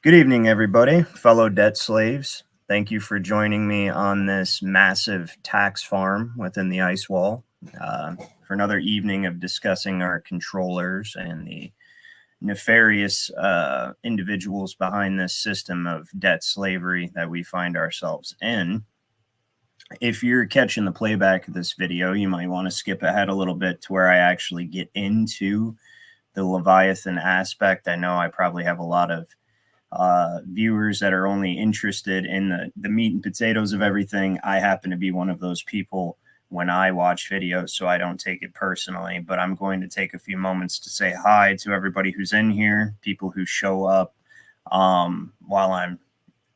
Good evening, everybody, fellow debt slaves. Thank you for joining me on this massive tax farm within the ice wall for another evening of discussing our controllers and the nefarious individuals behind this system of debt slavery that we find ourselves in. If you're catching the playback of this video, you might want to skip ahead a little bit to where I actually get into the Leviathan aspect. I know I probably have a lot of viewers that are only interested in the meat and potatoes of everything. I happen to be one of those people when I watch videos, so I don't take it personally, but I'm going to take a few moments to say hi to everybody who's in here, people who show up while I'm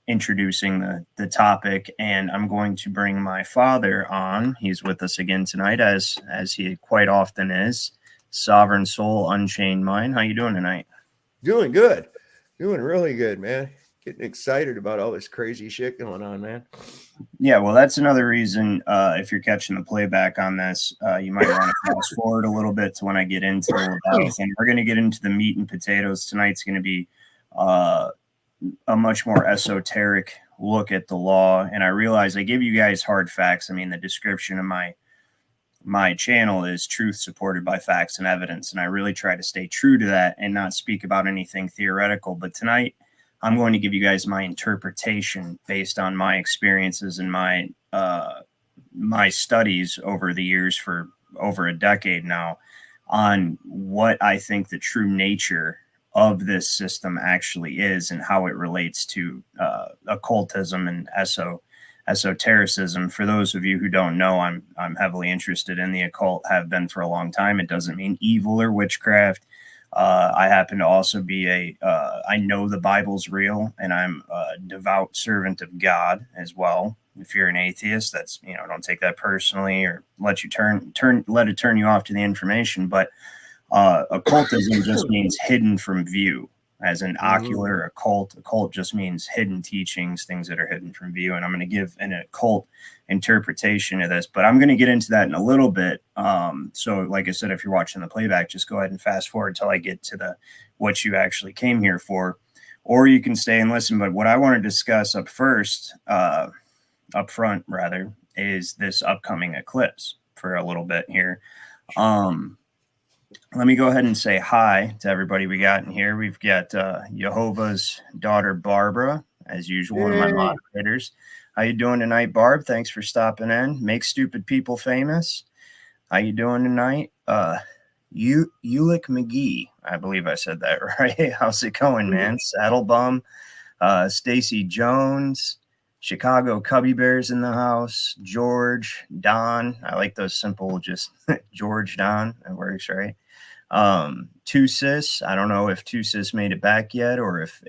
introducing the topic. And I'm going to bring my father on. He's with us again tonight, as he quite often is. Sovereign Soul, Unchained Mind. How you doing tonight? Doing good. Doing really good, man. Getting excited about all this crazy shit going on, man. Yeah, well, that's another reason, if you're catching the playback on this, you might want to fast forward a little bit to when I get into the Leviathan. We're going to get into the meat and potatoes. Tonight's going to be a much more esoteric look at the law. And I realize I give you guys hard facts. I mean, the description of my channel is truth supported by facts and evidence, and I really try to stay true to that and not speak about anything theoretical. But tonight I'm going to give you guys my interpretation based on my experiences and my studies over the years for over a decade now on what I think the true nature of this system actually is and how it relates to occultism and esotericism. For those of you who don't know, I'm heavily interested in the occult, have been for a long time. It doesn't mean evil or witchcraft. I happen to also be I know the Bible's real, and I'm a devout servant of God as well. If you're an atheist, that's, don't take that personally or let it turn you off to the information. But occultism just means hidden from view. As an ocular occult just means hidden teachings, things that are hidden from view. And I'm going to give an occult interpretation of this, but I'm going to get into that in a little bit. So like I said, if you're watching the playback, just go ahead and fast forward till I get to what you actually came here for, or you can stay and listen. But what I want to discuss up front rather, is this upcoming eclipse for a little bit here. Let me go ahead and say hi to everybody we got in here. We've got Jehovah's daughter, Barbara, as usual, one of my moderators. How you doing tonight, Barb? Thanks for stopping in. Make stupid people famous. How you doing tonight? Ulick McGee, I believe I said that right. How's it going, man? Saddlebum, Stacy Jones, Chicago Cubby Bears in the house, George, Don. I like those simple, just George, Don. That works, right? Two Sis. I don't know if Two Sis made it back yet, or if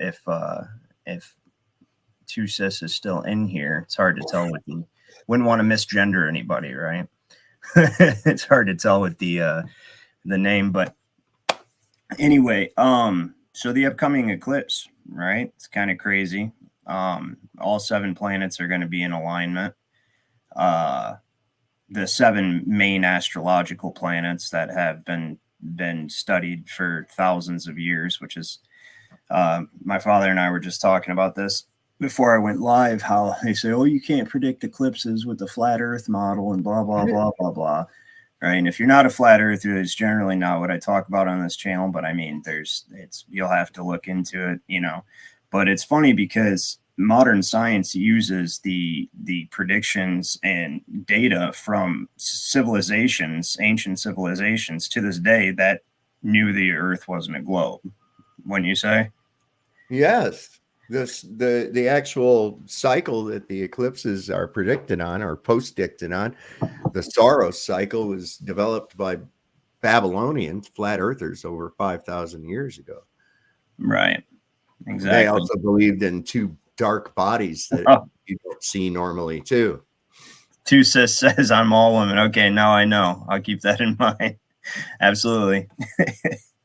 Two Sis is still in here. It's hard to tell with the. Wouldn't want to misgender anybody, right? It's hard to tell with the name, but anyway. So the upcoming eclipse, right? It's kind of crazy. All 7 planets are going to be in alignment. The 7 main astrological planets that have been studied for thousands of years, which is my father and I were just talking about this before I went live, how they say, oh, you can't predict eclipses with the flat earth model and blah blah blah blah blah, right? And if you're not a flat earther, it's generally not what I talk about on this channel, but I mean, you'll have to look into it, but it's funny because modern science uses the predictions and data from civilizations, ancient civilizations to this day, that knew the earth wasn't a globe. Wouldn't you say? Yes. The actual cycle that the eclipses are predicted on, or post-dicted on, the Saros cycle, was developed by Babylonian flat earthers over 5,000 years ago. Right. Exactly. They also believed in 2 dark bodies that you don't see normally too. Two Sis says I'm all women. Okay, now I know. I'll keep that in mind. Absolutely.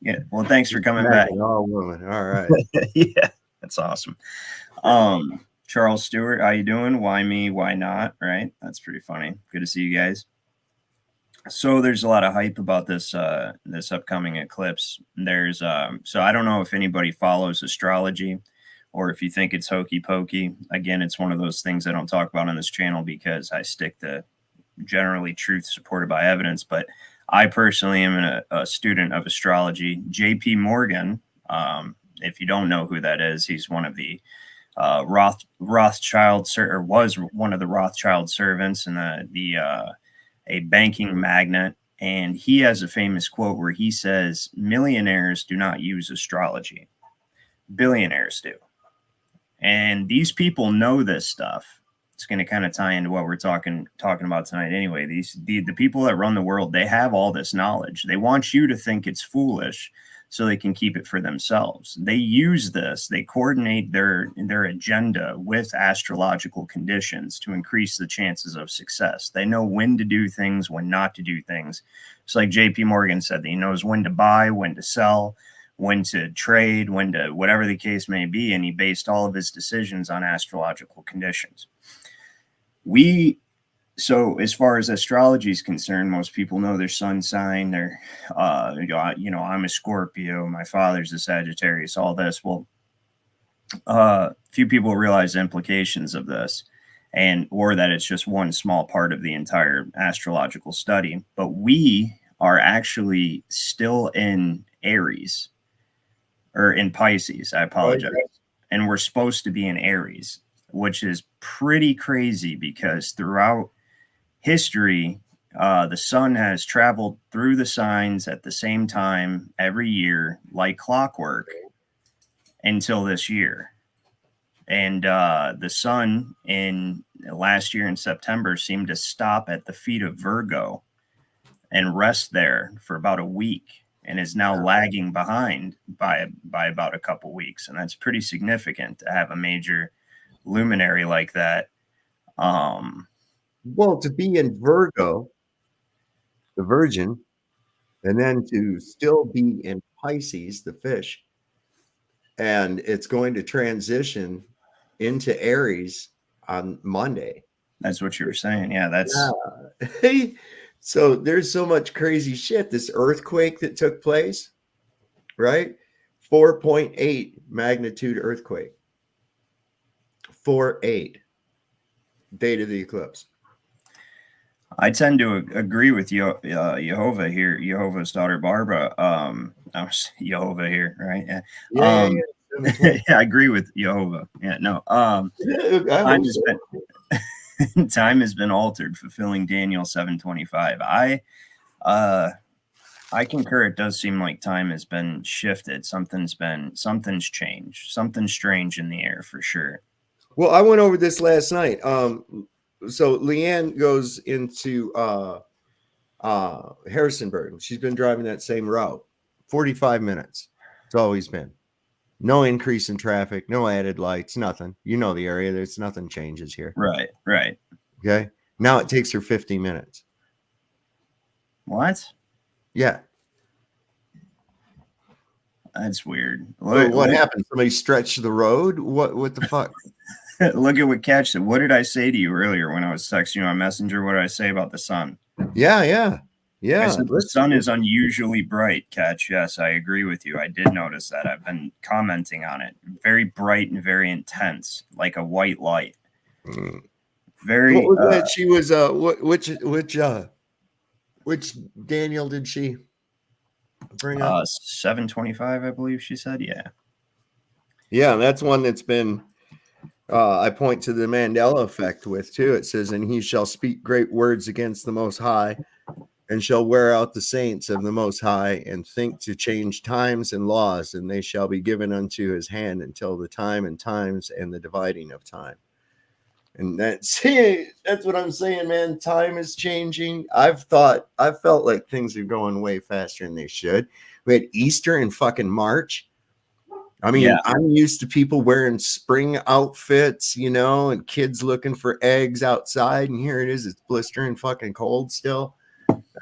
Yeah. Well, thanks for coming back. All women. All right. Yeah, that's awesome. Charles Stewart, how you doing? Why me? Why not? Right. That's pretty funny. Good to see you guys. So there's a lot of hype about this upcoming eclipse. There's so I don't know if anybody follows astrology or if you think it's hokey pokey. Again, it's one of those things I don't talk about on this channel because I stick to generally truth supported by evidence. But I personally am a student of astrology. J.P. Morgan, if you don't know who that is, he's one of the Rothschild, or was one of the Rothschild servants, and a banking magnate. And he has a famous quote where he says, "Millionaires do not use astrology; billionaires do." And these people know this stuff. It's going to kind of tie into what we're talking about tonight. Anyway, the people that run the world, they have all this knowledge. They want you to think it's foolish so they can keep it for themselves. They use this. They coordinate their agenda with astrological conditions to increase the chances of success. They know when to do things, when not to do things. It's like J.P. Morgan said, that he knows when to buy, when to sell, when to trade, when to whatever the case may be. And he based all of his decisions on astrological conditions. So as far as astrology is concerned, most people know their sun sign. They're, I'm a Scorpio. My father's a Sagittarius. All this. Well, few people realize the implications of this, or that it's just one small part of the entire astrological study. But we are actually still in Aries, or in Pisces. I apologize. And we're supposed to be in Aries, which is pretty crazy because throughout history, the sun has traveled through the signs at the same time every year, like clockwork, until this year. And the sun in last year in September seemed to stop at the feet of Virgo and rest there for about a week, and is now lagging behind by about a couple weeks. And that's pretty significant to have a major luminary like that. Well, to be in Virgo, the Virgin, and then to still be in Pisces, the fish, and it's going to transition into Aries on Monday. That's what you were saying. Yeah, that's yeah. So there's so much crazy shit. This earthquake that took place, right? 4.8 magnitude earthquake. 4.8. Date of the eclipse. I tend to agree with Jehovah here, Jehovah's daughter Barbara. I was Jehovah here, right? Yeah. Yeah, I agree with Jehovah. Yeah, no. Time has been altered, fulfilling Daniel 7:25. I concur. It does seem like time has been shifted. Something's changed. Something strange in the air for sure. Well, I went over this last night. So Leanne goes into Harrisonburg. She's been driving that same route. 45 minutes. It's always been. No increase in traffic, no added lights, nothing. You know the area. There's nothing changes here. Right. Okay. Now it takes her 50 minutes. What? Yeah. That's weird. What happened? Somebody stretched the road? What the fuck? Look at what Catch said. What did I say to you earlier when I was texting you on Messenger? What did I say about the sun? Yeah. I said the sun is unusually bright, Catch. Yes, I agree with you. I did notice that. I've been commenting on it. Very bright and very intense, like a white light. Very. What was that? She was which Daniel did she bring up? 7:25, I believe she said. Yeah, that's one that's been. I point to the Mandela effect with too. It says, "And he shall speak great words against the Most High, and shall wear out the saints of the Most High, and think to change times and laws, and they shall be given unto his hand until the time and times and the dividing of time." And that's what I'm saying, man. Time is changing. I felt like things are going way faster than they should. We had Easter in fucking March. I mean, yeah. I'm used to people wearing spring outfits, and kids looking for eggs outside. And here it is. It's blistering fucking cold still.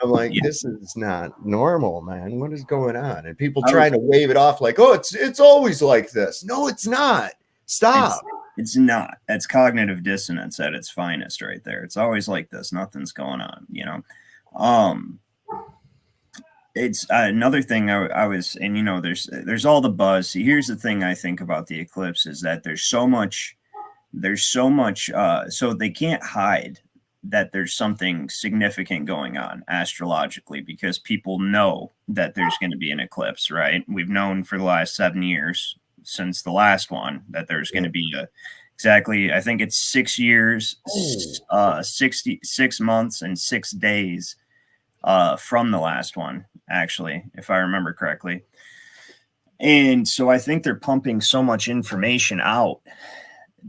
I'm like, This is not normal, man. What is going on? And people trying to wave it off like, oh, it's always like this. No, it's not. Stop. It's not. That's cognitive dissonance at its finest right there. It's always like this. Nothing's going on, It's another thing I was, and there's all the buzz. See, here's the thing I think about the eclipse is that there's so much so they can't hide that there's something significant going on astrologically, because people know that there's going to be an eclipse, right? We've known for the last 7 years since the last one that there's going to be exactly, I think it's 6 years, 66 months and 6 days from the last one, actually, if I remember correctly. And so I think they're pumping so much information out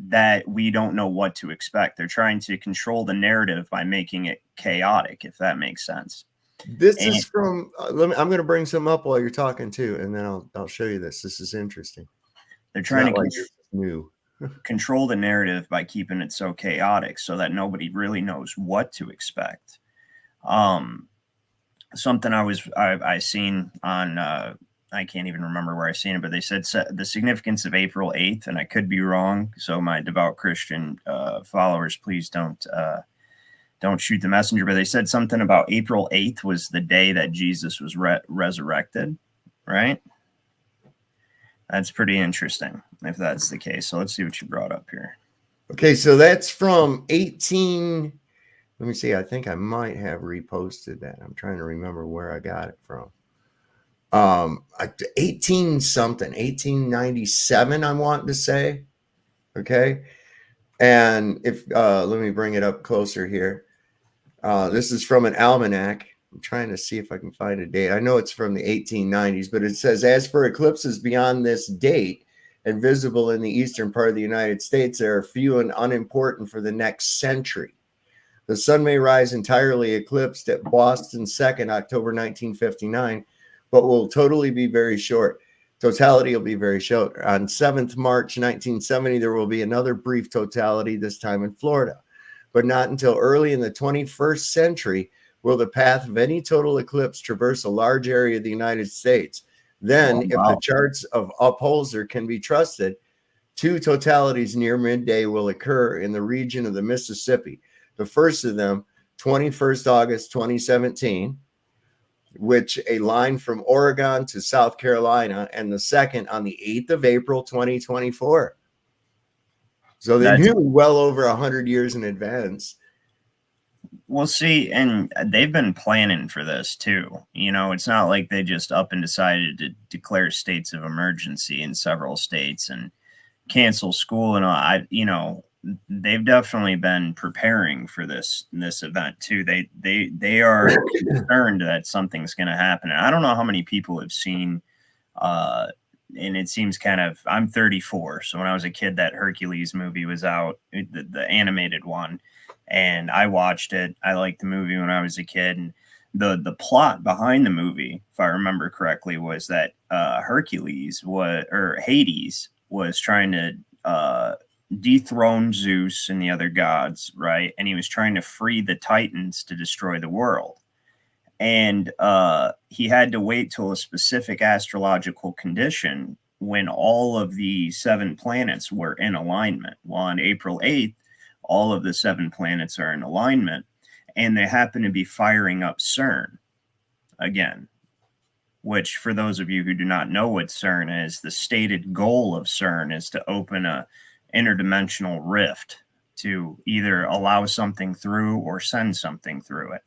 that we don't know what to expect. They're trying to control the narrative by making it chaotic, if that makes sense. This And is from. I'm going to bring some up while you're talking too, and then I'll show you this. This is interesting. they're It's trying not to like it's new. control the narrative by keeping it so chaotic so that nobody really knows what to expect. Something I seen on I can't even remember where I seen it, but they said the significance of April 8th, and I could be wrong. So my devout Christian followers, please don't shoot the messenger. But they said something about April 8th was the day that Jesus was resurrected, right? That's pretty interesting if that's the case. So let's see what you brought up here. Okay, so that's from 18. Let me see. I think I might have reposted that. I'm trying to remember where I got it from. 18 something, 1897, I'm wanting to say. Okay. And if let me bring it up closer here. This is from an almanac. I'm trying to see if I can find a date. I know it's from the 1890s, but it says, as for eclipses beyond this date and visible in the eastern part of the United States, they are few and unimportant for the next century. The sun may rise entirely eclipsed at Boston 2nd, October 1959, but will totally be very short. Totality will be very short. On 7th March 1970, there will be another brief totality, this time in Florida. But not until early in the 21st century will the path of any total eclipse traverse a large area of the United States. Then, if the charts of Upholster can be trusted, 2 totalities near midday will occur in the region of the Mississippi. The first of them, 21st August 2017, which a line from Oregon to South Carolina, and the second on the 8th of April 2024. So they knew well over 100 years in advance. We'll see, and they've been planning for this too. It's not like they just up and decided to declare states of emergency in several states and cancel school and all. They've definitely been preparing for this event too. They are concerned that something's going to happen. And I don't know how many people have seen and it seems kind of, I'm 34. So when I was a kid, that Hercules movie was out, the animated one, and I watched it. I liked the movie when I was a kid. And the plot behind the movie, if I remember correctly, was that Hades was trying to dethrone Zeus and the other gods, right? And he was trying to free the Titans to destroy the world. And he had to wait till a specific astrological condition when all of the 7 planets were in alignment. Well, on April 8th, all of the 7 planets are in alignment, and they happen to be firing up CERN again, which, for those of you who do not know what CERN is, the stated goal of CERN is to open a interdimensional rift to either allow something through or send something through it,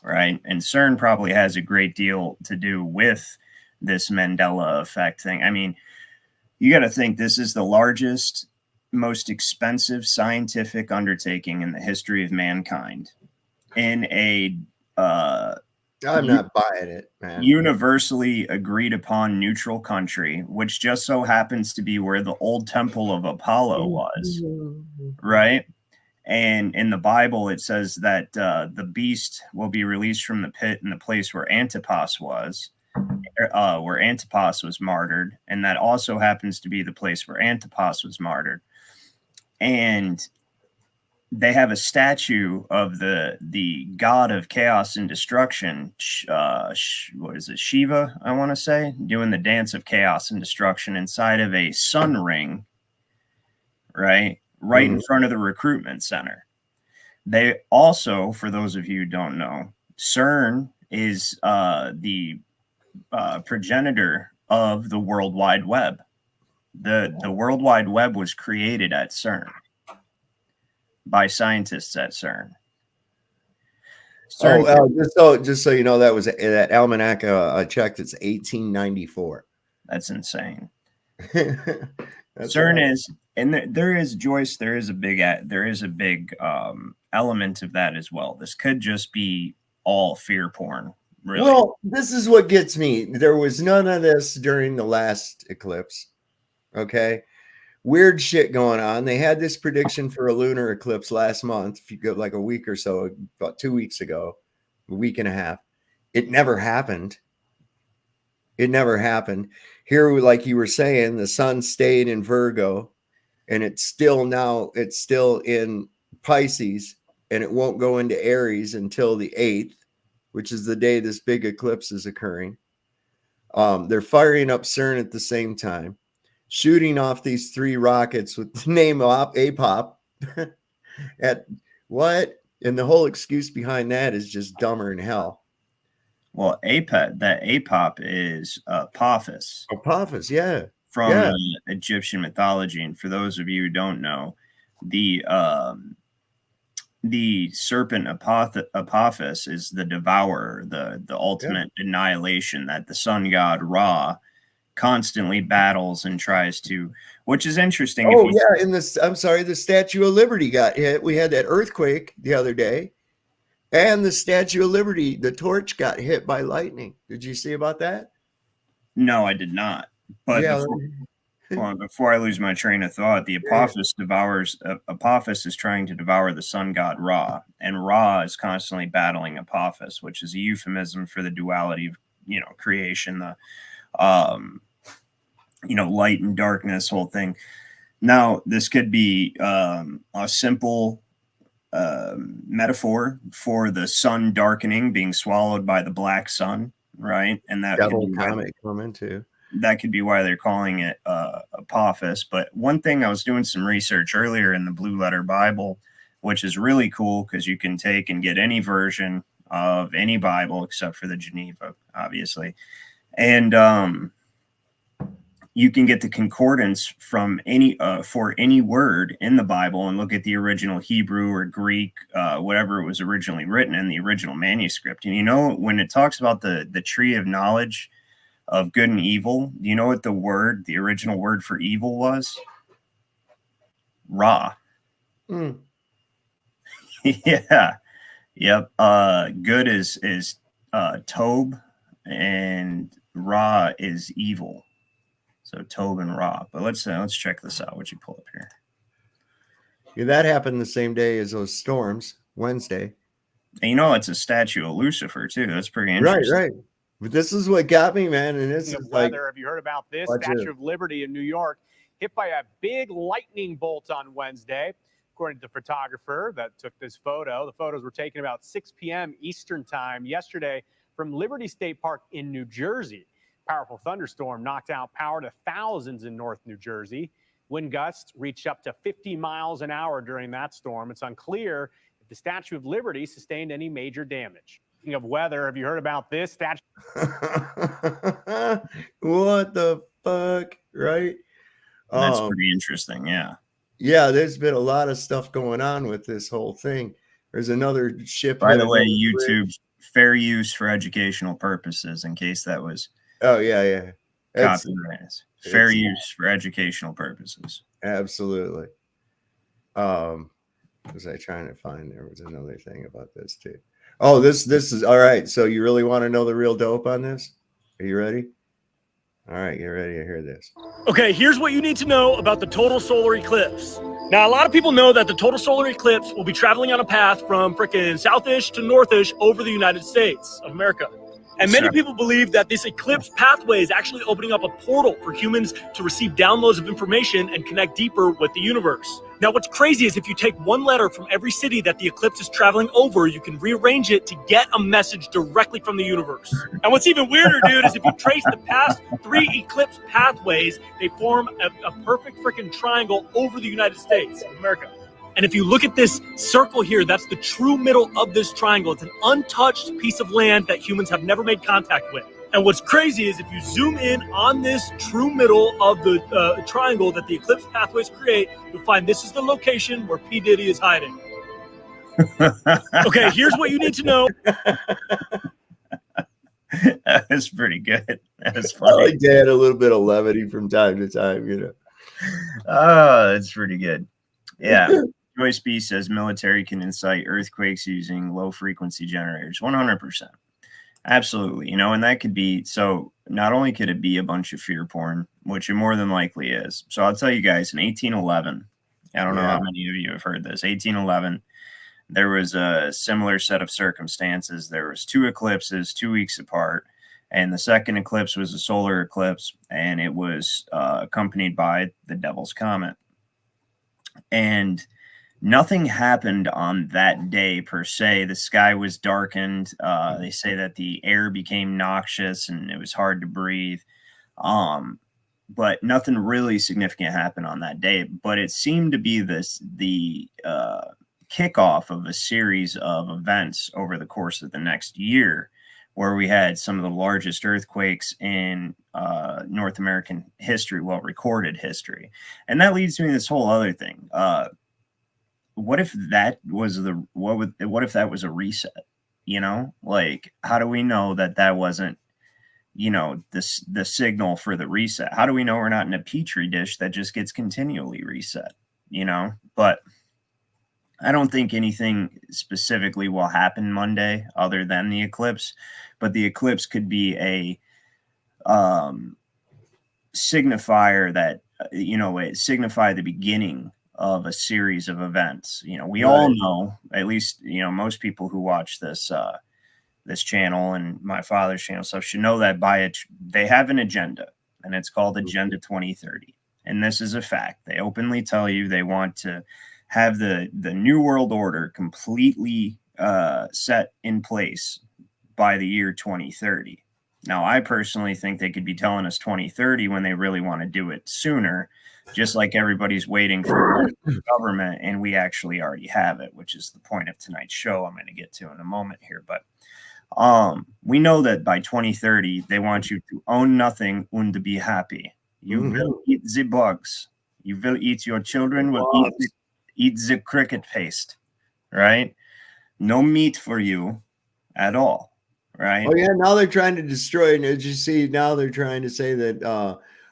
right? And CERN probably has a great deal to do with this Mandela effect thing. I mean, you got to think this is the largest, most expensive scientific undertaking in the history of mankind in a I'm not buying it, man. Universally agreed upon neutral country, which just so happens to be where the old temple of Apollo was, right? And in the Bible, it says that the beast will be released from the pit in the place where Antipas was martyred. And that also happens to be the place where Antipas was martyred. And they have a statue of the god of chaos and destruction. What is it? Shiva, I want to say, doing the dance of chaos and destruction inside of a sun ring, right in front of the recruitment center. They also, for those of you who don't know, CERN is the progenitor of the World Wide Web. The World Wide Web was created at CERN by scientists at CERN. Just so you know, that was that almanac I checked. It's 1894. That's insane. That's CERN right. is, and there is, Joyce. There is a big element of that as well. This could just be all fear porn. Really. Well, this is what gets me. There was none of this during the last eclipse. Okay. Weird shit going on. They had this prediction for a lunar eclipse last month, if you go like a week or so, about 2 weeks ago, a week and a half. It never happened. It never happened. Here, like you were saying, the sun stayed in Virgo, and it's still in Pisces, and it won't go into Aries until the 8th, which is the day this big eclipse is occurring. They're firing up CERN at the same time, shooting off these 3 rockets with the name of APOP. At what? And the whole excuse behind that is just dumber than hell. Well, APOP is Apophis. Apophis, yeah. From Egyptian mythology. And for those of you who don't know, the serpent Apophis is the devourer, the ultimate annihilation that the sun god Ra constantly battles and tries to, which is interesting. The Statue of Liberty got hit. We had that earthquake the other day, and the Statue of Liberty, the torch, got hit by lightning. Did you see about that? No, I did not. But before I lose my train of thought, the Apophis Apophis is trying to devour the sun god Ra, and Ra is constantly battling Apophis, which is a euphemism for the duality of creation, the light and darkness, whole thing. Now, this could be a simple metaphor for the sun darkening, being swallowed by the black sun, right? And that could be why they're calling it Apophis. But one thing, I was doing some research earlier in the Blue Letter Bible, which is really cool because you can take and get any version of any Bible except for the Geneva, obviously. And you can get the concordance from for any word in the Bible and look at the original Hebrew or Greek, whatever it was originally written in the original manuscript. And when it talks about the tree of knowledge of good and evil, do you know what the original word for evil was? Ra. Yeah. Yep. Good is Tob, and Ra is evil. So Tob and Ra. But let's check this out. What you pull up here? Yeah, that happened the same day as those storms, Wednesday. And it's a statue of Lucifer too. That's pretty interesting. Right. But this is what got me, man. And this is weather. Have you heard about this? Statue of Liberty in New York hit by a big lightning bolt on Wednesday. According to the photographer that took this photo, the photos were taken about 6 p.m. Eastern time yesterday from Liberty State Park in New Jersey. Powerful thunderstorm knocked out power to thousands in North New Jersey. Wind gusts reached up to 50 miles an hour during that storm. It's unclear if the Statue of Liberty sustained any major damage. Speaking of weather, have you heard about this statue? What the fuck, right? That's pretty interesting, yeah. Yeah, there's been a lot of stuff going on with this whole thing. There's another ship. By the way, YouTube, fair use for educational purposes, in case that was... Oh, yeah. Copyright. Fair use for educational purposes. Absolutely. Was I trying to find? There was another thing about this too. Oh, this is all right. So you really want to know the real dope on this? Are you ready? All right, get ready to hear this. Okay, here's what you need to know about the total solar eclipse. Now, a lot of people know that the total solar eclipse will be traveling on a path from frickin' southish to northish over the United States of America. And many people believe that this eclipse pathway is actually opening up a portal for humans to receive downloads of information and connect deeper with the universe. Now, what's crazy is if you take one letter from every city that the eclipse is traveling over, you can rearrange it to get a message directly from the universe. And what's even weirder, dude, is if you trace the past 3 eclipse pathways, they form a perfect freaking triangle over the United States of America. And if you look at this circle here, that's the true middle of this triangle. It's an untouched piece of land that humans have never made contact with. And what's crazy is if you zoom in on this true middle of the triangle that the eclipse pathways create, you'll find this is the location where P. Diddy is hiding. Okay, here's what you need to know. That was pretty good. That was I funny. like to add a little bit of levity from time to time, you know. Oh, that's pretty good. Yeah. Joyce B says military can incite earthquakes using low frequency generators. 100%. Absolutely. You know, and that could be, so not only could it be a bunch of fear porn, which it more than likely is. So I'll tell you guys, in 1811, I don't know how many of you have heard this, 1811, there was a similar set of circumstances. There was 2 eclipses 2 weeks apart, and the second eclipse was a solar eclipse, and it was accompanied by the Devil's Comet. And nothing happened on that day per se. The sky was darkened. They say that the air became noxious and it was hard to breathe. But nothing really significant happened on that day. But it seemed to be the kickoff of a series of events over the course of the next year, where we had some of the largest earthquakes in North American history, well, recorded history. And that leads me to this whole other thing. What if that was what if that was a reset? You know, like, how do we know that that wasn't, you know, the signal for the reset? How do we know we're not in a petri dish that just gets continually reset? You know, but I don't think anything specifically will happen Monday other than the eclipse, but the eclipse could be a signifier that, you know, it signify the beginning of a series of events. You know, we all know, at least, you know, most people who watch this this channel and my father's channel stuff should know that they have an agenda, and it's called Agenda 2030. And this is a fact. They openly tell you they want to have the New World Order completely set in place by the year 2030. Now, I personally think they could be telling us 2030 when they really want to do it sooner, just like everybody's waiting for government, and we actually already have it, which is the point of tonight's show I'm going to get to in a moment here. But we know that by 2030, they want you to own nothing and to be happy. You will eat the bugs. You will eat, your children will eat the cricket paste, right? No meat for you at all, right? Oh, yeah. Now they're trying to destroy. And as you see, now they're trying to say that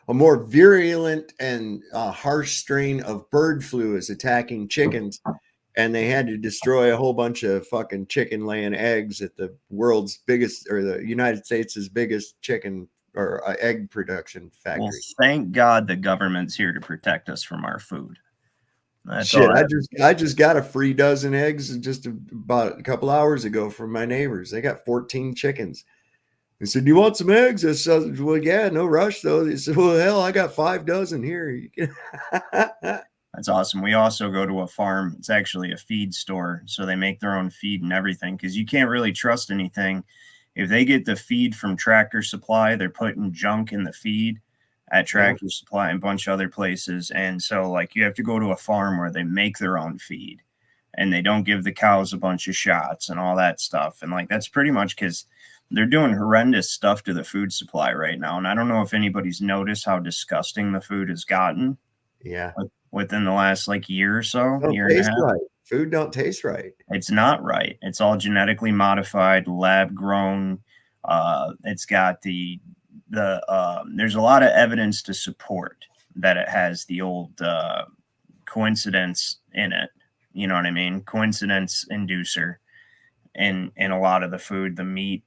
a more virulent and harsh strain of bird flu is attacking chickens. And they had to destroy a whole bunch of fucking chicken laying eggs at the world's biggest, or the United States' biggest chicken or egg production factory. Well, thank God the government's here to protect us from our food. That's shit. all I just got a free dozen eggs just about a couple hours ago from my neighbors. They got 14 chickens. They said, "Do you want some eggs?" I said, "Well, yeah, no rush though." They said, "Well, hell, I got 5 dozen here." That's awesome. We also go to a farm. It's actually a feed store, so they make their own feed and everything, because you can't really trust anything. If they get the feed from Tractor Supply, they're putting junk in the feed at Tractor Supply and a bunch of other places. And so, like, you have to go to a farm where they make their own feed, and they don't give the cows a bunch of shots and all that stuff. And, like, that's pretty much because they're doing horrendous stuff to the food supply right now. And I don't know if anybody's noticed how disgusting the food has gotten. Yeah. Within the last, like, year or so, year and and a half. Right. Food don't taste right. It's not right. It's all genetically modified, lab grown. It's got there's a lot of evidence to support that it has the old coincidence in it. You know what I mean? Coincidence inducer in a lot of the food, the meat.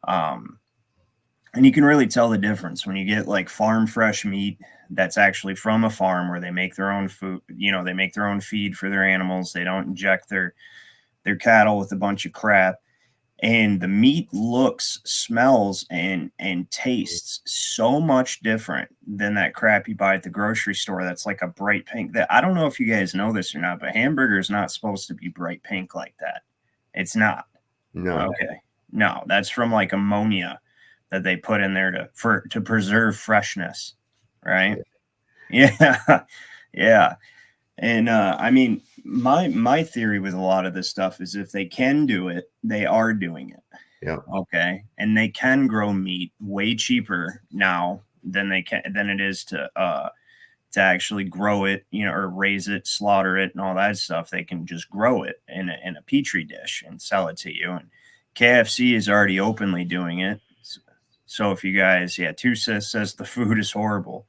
And you can really tell the difference when you get, like, farm fresh meat that's actually from a farm where they make their own food. You know, they make their own feed for their animals. They don't inject their cattle with a bunch of crap. And the meat looks, smells, and tastes so much different than that crap you buy at the grocery store that's like a bright pink. That, I don't know if you guys know this or not, but hamburger is not supposed to be bright pink like that. It's not. No. Okay. No, that's from, like, ammonia that they put in there to preserve freshness, right? Yeah. Yeah. And I mean, my theory with a lot of this stuff is if they can do it, they are doing it. Yeah. Okay. And they can grow meat way cheaper now than it is to actually grow it, or raise it, slaughter it, and all that stuff. They can just grow it in a petri dish and sell it to you. And KFC is already openly doing it. So if you guys, Two says the food is horrible.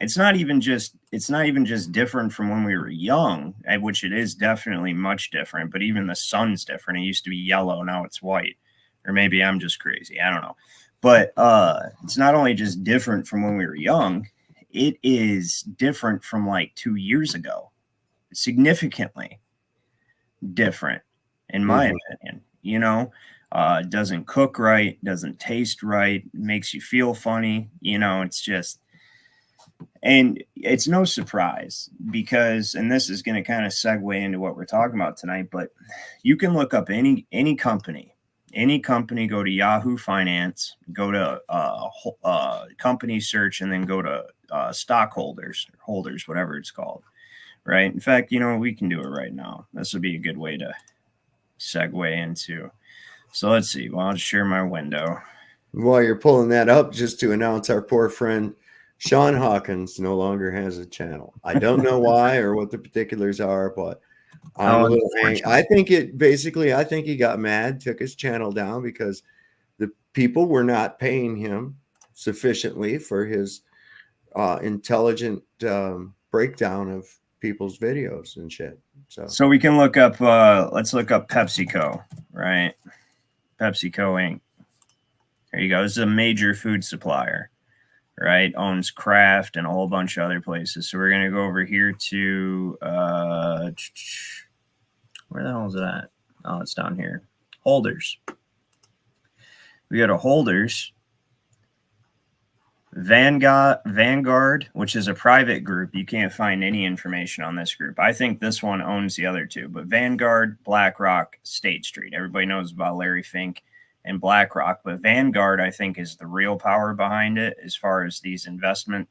It's not even just different from when we were young, which it is definitely much different, but even the sun's different. It used to be yellow, now it's white. Or maybe I'm just crazy, I don't know. But it's not only just different from when we were young, it is different from like 2 years ago. Significantly different, in my opinion. It doesn't cook right, doesn't taste right, makes you feel funny. It's just, and it's no surprise because, and this is going to kind of segue into what we're talking about tonight, but you can look up any company, go to Yahoo Finance, go to company search, and then go to stockholders, holders, whatever it's called. Right. In fact, we can do it right now. This would be a good way to segue into. So let's see. Well, I'll just share my window. While you're pulling that up, just to announce our poor friend Sean Hawkins no longer has a channel. I don't know why or what the particulars are, but I'm a little angry. I think he got mad, took his channel down because the people were not paying him sufficiently for his intelligent breakdown of people's videos and shit. So we can look up, let's look up PepsiCo, right? PepsiCo Inc. There you go. This is a major food supplier, right? Owns Kraft and a whole bunch of other places. So we're going to go over here to, where the hell is it at? Oh, it's down here. Holders. We go to holders. Vanguard, which is a private group. You can't find any information on this group. I think this one owns the other two, but Vanguard, BlackRock, State Street. Everybody knows about Larry Fink and BlackRock, but Vanguard, I think, is the real power behind it as far as these investment,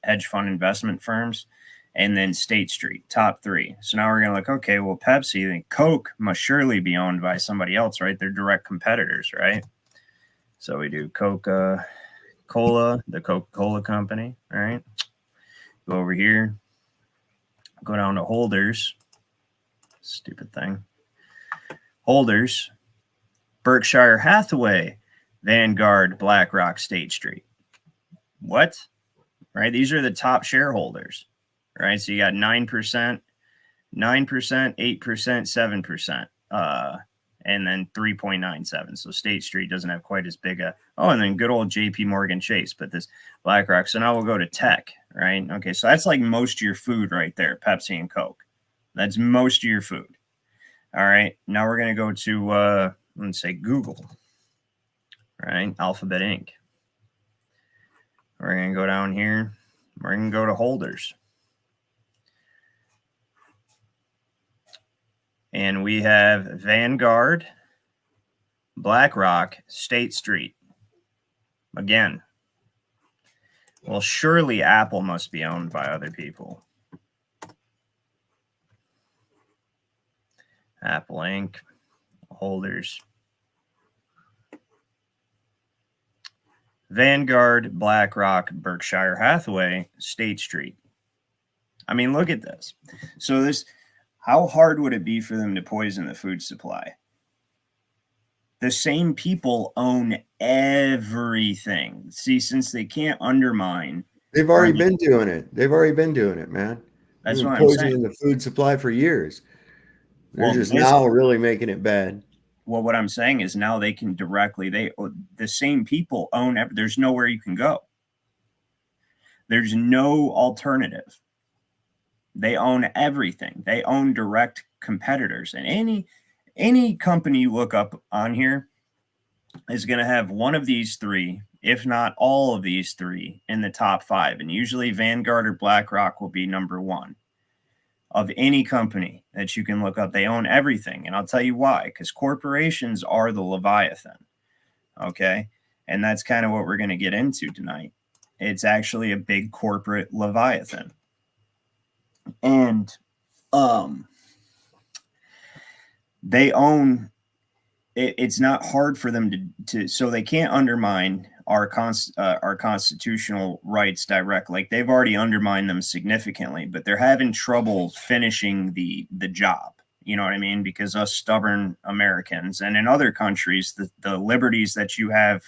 hedge fund investment firms, and then State Street, top three. So now we're going to look, okay, well, Pepsi and Coke must surely be owned by somebody else, right? They're direct competitors, right? So we do Coca-Cola, the Coca-Cola company. All right. Go over here. Go down to holders. Stupid thing. Holders. Berkshire Hathaway, Vanguard, BlackRock, State Street. What? Right? These are the top shareholders. Right? So you got 9%, 8%, 7%. And then 3.97. So State Street doesn't have quite as big a, and then good old JP Morgan Chase, but this BlackRock. So now we'll go to tech, right? Okay, so that's like most of your food right there, Pepsi and Coke. That's most of your food. All right, now we're going to go to, let's say Google, right? Alphabet Inc. We're going to go down here. We're going to go to holders. And we have Vanguard, BlackRock, State Street. Again. Well, surely Apple must be owned by other people. Apple Inc. Holders. Vanguard, BlackRock, Berkshire Hathaway, State Street. I mean, look at this. So this... How hard would it be for them to poison the food supply? The same people own everything. See, since they can't undermine. They've already been doing it. Man. That's what I'm poisoning saying. The food supply for years. They're just now really making it bad. Well, what I'm saying is now they can directly, the same people own, there's nowhere you can go. There's no alternative. They own everything. They own direct competitors. And any company you look up on here is going to have one of these three, if not all of these three, in the top five. And usually Vanguard or BlackRock will be number one of any company that you can look up. They own everything. And I'll tell you why. Because corporations are the Leviathan. Okay? And that's kind of what we're going to get into tonight. It's actually a big corporate Leviathan. And they own it. It's not hard for them to so they can't undermine our constitutional rights direct. Like, they've already undermined them significantly, but they're having trouble finishing the job. You know what I mean? Because us stubborn Americans, and in other countries, the liberties that you have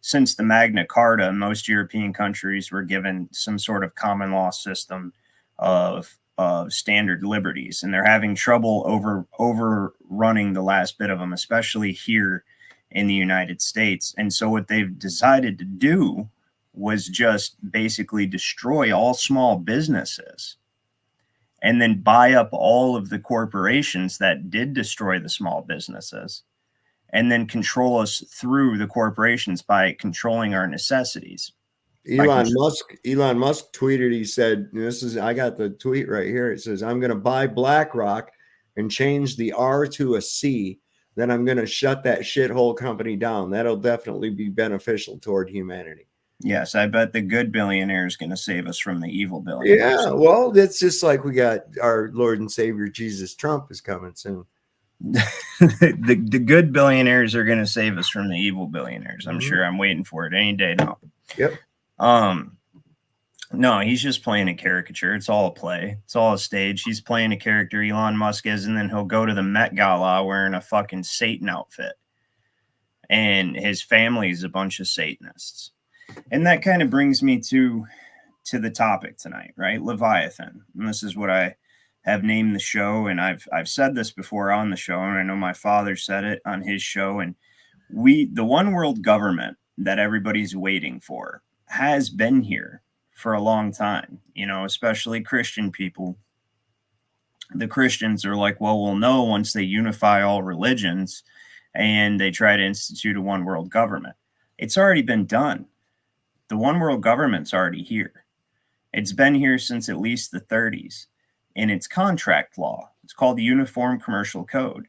since the Magna Carta, most European countries were given some sort of common law system of standard liberties, and they're having trouble overrunning the last bit of them, especially here in the United States. And so what they've decided to do was just basically destroy all small businesses and then buy up all of the corporations that did destroy the small businesses, and then control us through the corporations by controlling our necessities. Elon Musk tweeted, he said, I got the tweet right here. It says, I'm going to buy BlackRock and change the R to a C. Then I'm going to shut that shithole company down. That'll definitely be beneficial toward humanity. Yes, I bet the good billionaire is going to save us from the evil billionaires. Yeah, well, that's just like we got our Lord and Savior Jesus Trump is coming soon. the good billionaires are going to save us from the evil billionaires. I'm sure. I'm waiting for it any day now. Yep. No, he's just playing a caricature. It's all a play. It's all a stage. He's playing a character, Elon Musk is, and then he'll go to the Met Gala wearing a fucking Satan outfit. And his family is a bunch of Satanists. And that kind of brings me to the topic tonight, right? Leviathan. And this is what I have named the show. And I've said this before on the show, and I know my father said it on his show. And the one world government that everybody's waiting for has been here for a long time, especially Christian people. The Christians are like, well, we'll know once they unify all religions and they try to institute a one world government. It's already been done. The one world government's already here. It's been here since at least the 30s, and it's contract law. It's called the Uniform Commercial Code.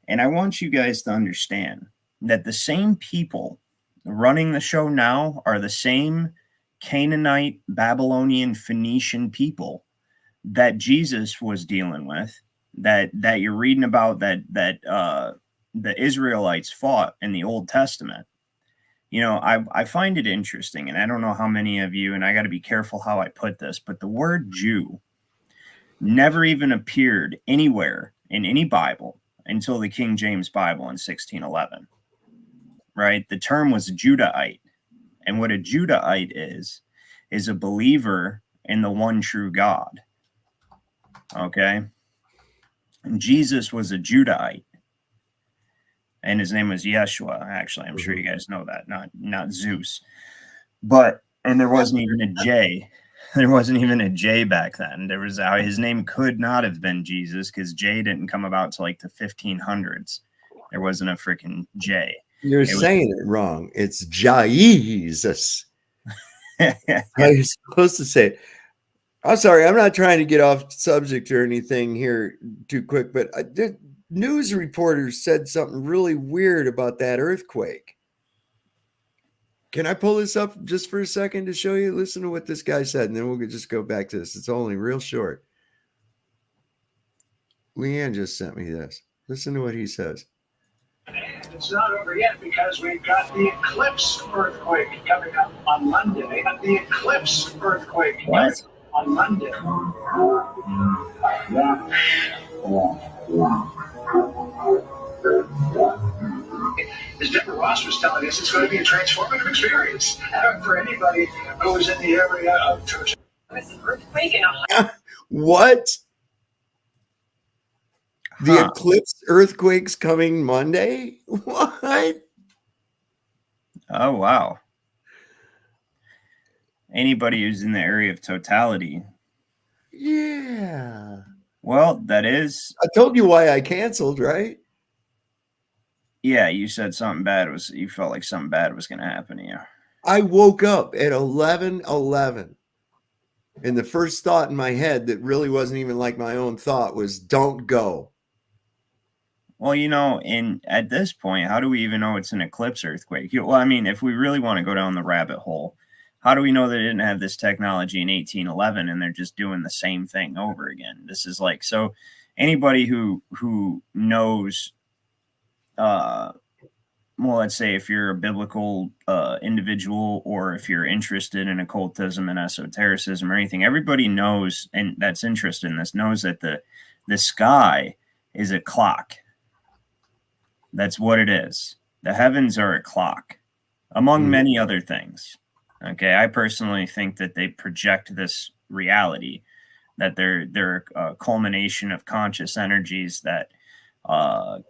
And I want you guys to understand that the same people running the show now are the same Canaanite, Babylonian, Phoenician people that Jesus was dealing with, that you're reading about, that the Israelites fought in the Old Testament. I find it interesting, and I don't know how many of you, and I got to be careful how I put this, but the word Jew never even appeared anywhere in any Bible until the King James Bible in 1611, right? The term was Judahite. And what a Judahite is a believer in the one true God. Okay? And Jesus was a Judahite. And his name was Yeshua, actually. I'm sure you guys know that, not Zeus. And there wasn't even a J. There wasn't even a J back then. His name could not have been Jesus, because J didn't come about till like the 1500s. There wasn't a freaking J. You're saying it wrong. It's Jesus. How you're supposed to say it. I'm sorry. I'm not trying to get off subject or anything here too quick, but the news reporters said something really weird about that earthquake. Can I pull this up just for a second to show you? Listen to what this guy said, and then we'll just go back to this. It's only real short. Leanne just sent me this. Listen to what he says. It's not over yet because we've got the Eclipse earthquake coming up on Monday. The Eclipse earthquake coming up on Monday. As Deborah Ross was telling us, it's going to be a transformative experience for anybody who is in the area of Turkey. Earthquake and What? The Eclipse earthquake's coming Monday? What? Oh, wow. Anybody who's in the area of totality. Yeah. Well, that is. I told you why I canceled, right? Yeah, you said something bad you felt like something bad was going to happen to you. I woke up at 11:11. And the first thought in my head that really wasn't even like my own thought was, don't go. Well, at this point, how do we even know it's an eclipse earthquake? Well, I mean, if we really want to go down the rabbit hole, How do we know they didn't have this technology in 1811 and they're just doing the same thing over again? This is like, so anybody who knows, well, let's say if you're a biblical individual, or if you're interested in occultism and esotericism or anything, everybody knows, and that's interested in this, knows that the sky is a clock. That's what it is. The heavens are a clock, among many other things. Okay, I personally think that they project this reality, that they're a culmination of conscious energies that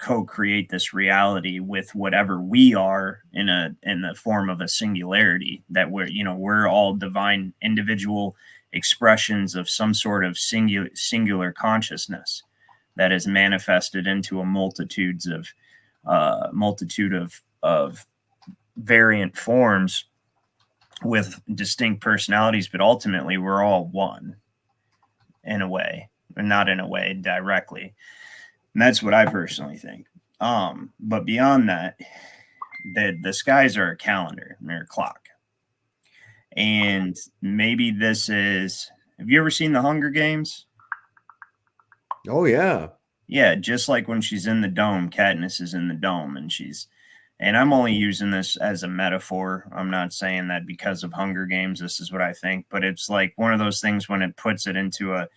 co-create this reality with whatever we are in the form of a singularity, that we're all divine individual expressions of some sort of singular consciousness that is manifested into a multitude of variant forms with distinct personalities, but ultimately we're all one in a way, and not in a way directly. And that's what I personally think. But beyond that, the skies are a calendar, and they're a clock. And maybe this is, have you ever seen the Hunger Games? Oh yeah. Yeah, just like when she's in the dome, Katniss is in the dome, and I'm only using this as a metaphor. I'm not saying that because of Hunger Games, this is what I think, but it's like one of those things when it puts it into a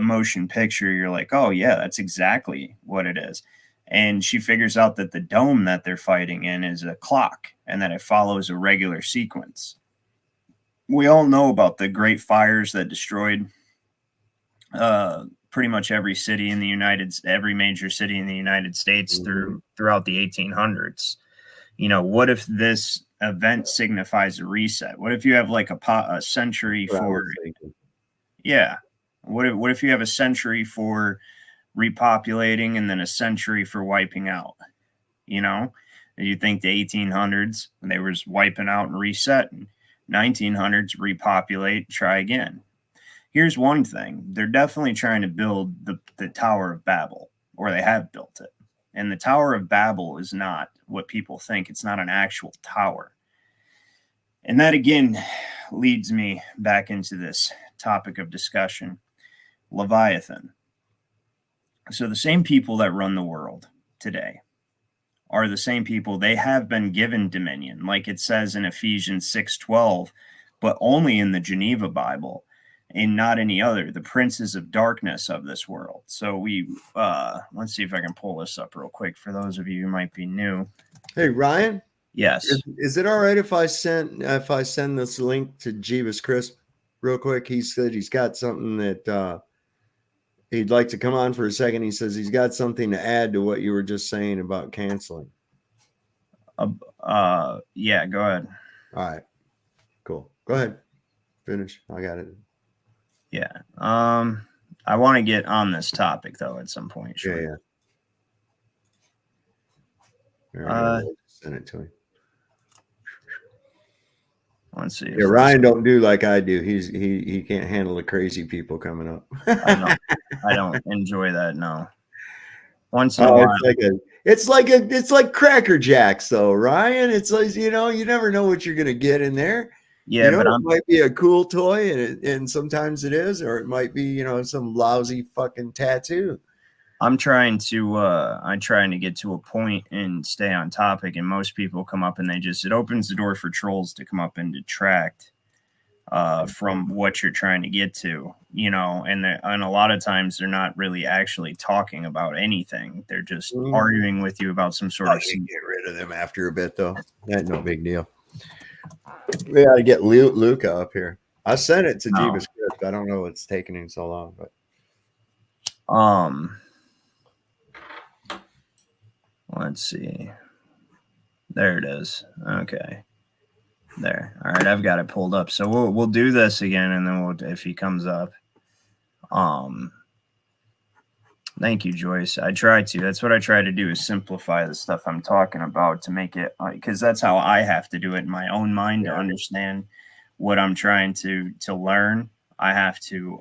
motion picture, you're like, oh yeah, that's exactly what it is. And she figures out that the dome that they're fighting in is a clock, and that it follows a regular sequence. We all know about the great fires that destroyed pretty much every major city in the United States throughout the 1800s. What if this event signifies a reset? What if you have like a century for, yeah. What if you have a century for repopulating and then a century for wiping out? You think the 1800s, they was wiping out and reset, and 1900s repopulate, try again. Here's one thing. They're definitely trying to build the Tower of Babel, or they have built it. And the Tower of Babel is not what people think. It's not an actual tower. And that, again, leads me back into this topic of discussion, Leviathan. So the same people that run the world today are the same people. They have been given dominion, like it says in Ephesians 6:12, but only in the Geneva Bible, and not any other, the princes of darkness of this world. So let's see if I can pull this up real quick for those of you who might be new. Hey, Ryan. Yes. Is it all right if I send this link to Jeebus Crisp real quick? He said he's got something that he'd like to come on for a second. He says he's got something to add to what you were just saying about canceling. Yeah, go ahead. All right, cool. Go ahead. Finish. I got it. Yeah. I want to get on this topic though at some point. Sure. Yeah. Send it to him. Let's see. Yeah, Ryan don't do like I do. He can't handle the crazy people coming up. I don't enjoy that. No. Once in a while. It's like Cracker Jacks though, Ryan. It's like, you never know what you're gonna get in there. Yeah, but it might be a cool toy, and sometimes it is, or it might be, some lousy fucking tattoo. I'm trying to get to a point and stay on topic, and most people come up and it opens the door for trolls to come up and detract from what you're trying to get to, and a lot of times they're not really actually talking about anything. They're just arguing with you about some sort of. You can get rid of them after a bit, though. That's no big deal. We got to get Luca up here. I sent it to Jeebus Crisp. I don't know what's taking him so long, but let's see. There it is. Okay. There. All right, I've got it pulled up. So we'll do this again, and then if he comes up. Thank you, Joyce. I try to. That's what I try to do, is simplify the stuff I'm talking about to make it, because that's how I have to do it in my own mind to understand what I'm trying to learn. I have to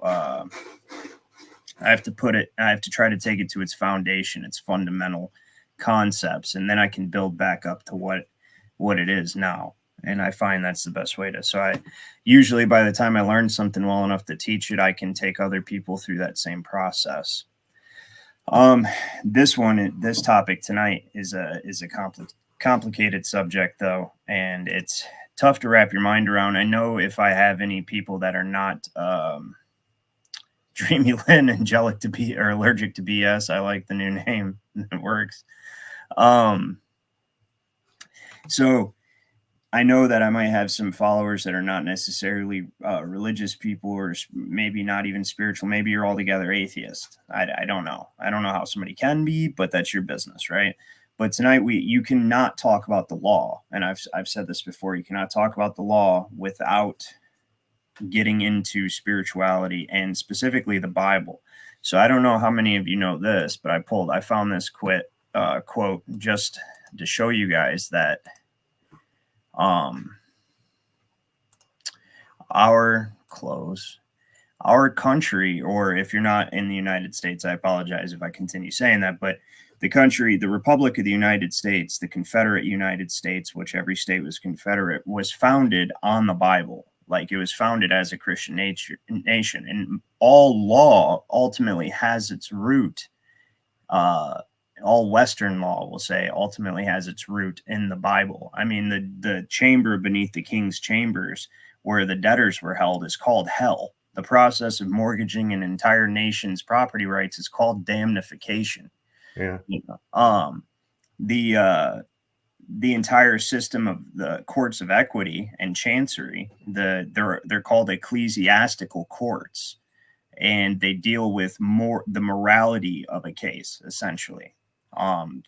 try to take it to its foundation, its fundamental concepts, and then I can build back up to what it is now. And I find that's the best way to. So I usually, by the time I learn something well enough to teach it, I can take other people through that same process. This topic tonight is a complicated subject though, and it's tough to wrap your mind around. I know if I have any people that are not Dreamy Lynn angelic to be or allergic to BS, I like the new name. It works. So I know that I might have some followers that are not necessarily religious people, or maybe not even spiritual. Maybe you're altogether atheist. I don't know. I don't know how somebody can be, but that's your business, right? But tonight you cannot talk about the law, and I've said this before. You cannot talk about the law without getting into spirituality and specifically the Bible. So I don't know how many of you know this, but I found this quote just to show you guys that our country, or if you're not in the United States, I apologize if I continue saying that, but the country, the Republic of the United States, the Confederate United States, which every state was Confederate, was founded on the Bible. Like, it was founded as a Christian nation, and all law ultimately has its root. All Western law, will say, ultimately has its root in the Bible. I mean, the chamber beneath the king's chambers where the debtors were held is called hell. The process of mortgaging an entire nation's property rights is called damnification. Yeah. The entire system of the courts of equity and chancery, they're called ecclesiastical courts, and they deal with the morality of a case, essentially.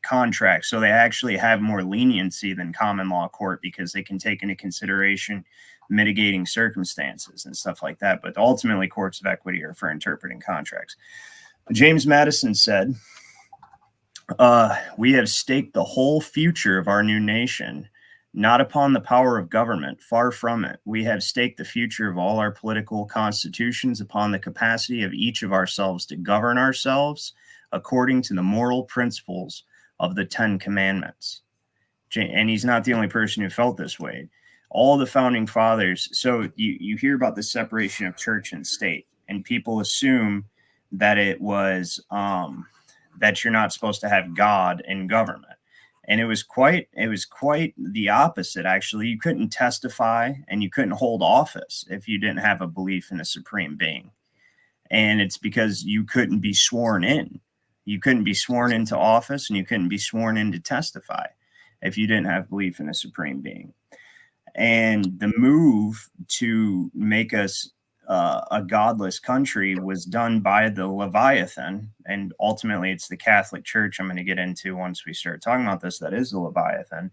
Contracts, so they actually have more leniency than common law court, because they can take into consideration mitigating circumstances and stuff like that. But ultimately, courts of equity are for interpreting contracts. James Madison said, we have staked the whole future of our new nation not upon the power of government, far from it. We have staked the future of all our political constitutions upon the capacity of each of ourselves to govern ourselves according to the moral principles of the 10 Commandments. And he's not the only person who felt this way. All the founding fathers. So you hear about the separation of church and state, and people assume that it was that you're not supposed to have God in government. And it was quite the opposite, actually. You couldn't testify and you couldn't hold office if you didn't have a belief in a supreme being. And it's because you couldn't be sworn in. You couldn't be sworn into office, and you couldn't be sworn in to testify if you didn't have belief in a supreme being. And the move to make us a godless country was done by the Leviathan, and ultimately it's the Catholic Church I'm going to get into once we start talking about this. That is the Leviathan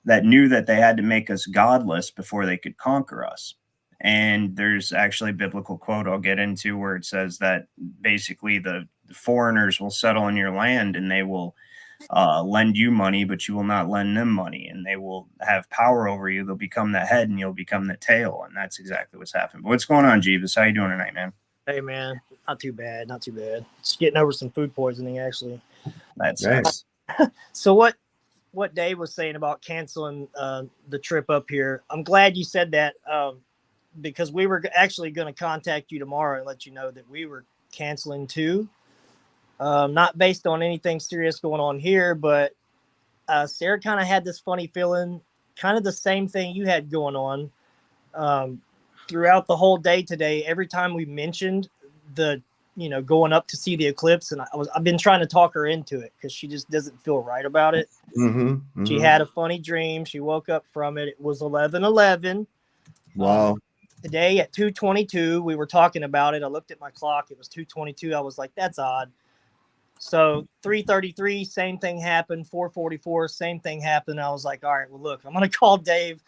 that knew that they had to make us godless before they could conquer us. And there's actually a biblical quote I'll get into where it says that basically the foreigners will settle in your land, and they will lend you money, but you will not lend them money, and they will have power over you. They'll become the head and you'll become the tail. And that's exactly what's happened. But what's going on, Jeebus? How you doing tonight, man? Hey, man, not too bad. Just getting over some food poisoning, actually. That's nice. So what Dave was saying about canceling the trip up here, I'm glad you said that, because we were actually going to contact you tomorrow and let you know that we were canceling too. Not based on anything serious going on here, but Sarah kind of had this funny feeling, kind of the same thing you had going on throughout the whole day today. Every time we mentioned going up to see the eclipse, and I've been trying to talk her into it because she just doesn't feel right about it. She had a funny dream. She woke up from it. It was 11:11. Wow. Today at 2:22, we were talking about it. I looked at my clock. It was 2:22. I was like, that's odd. So 3:33, same thing happened. 4:44, same thing happened. I was like, all right, well, look, I'm going to call Dave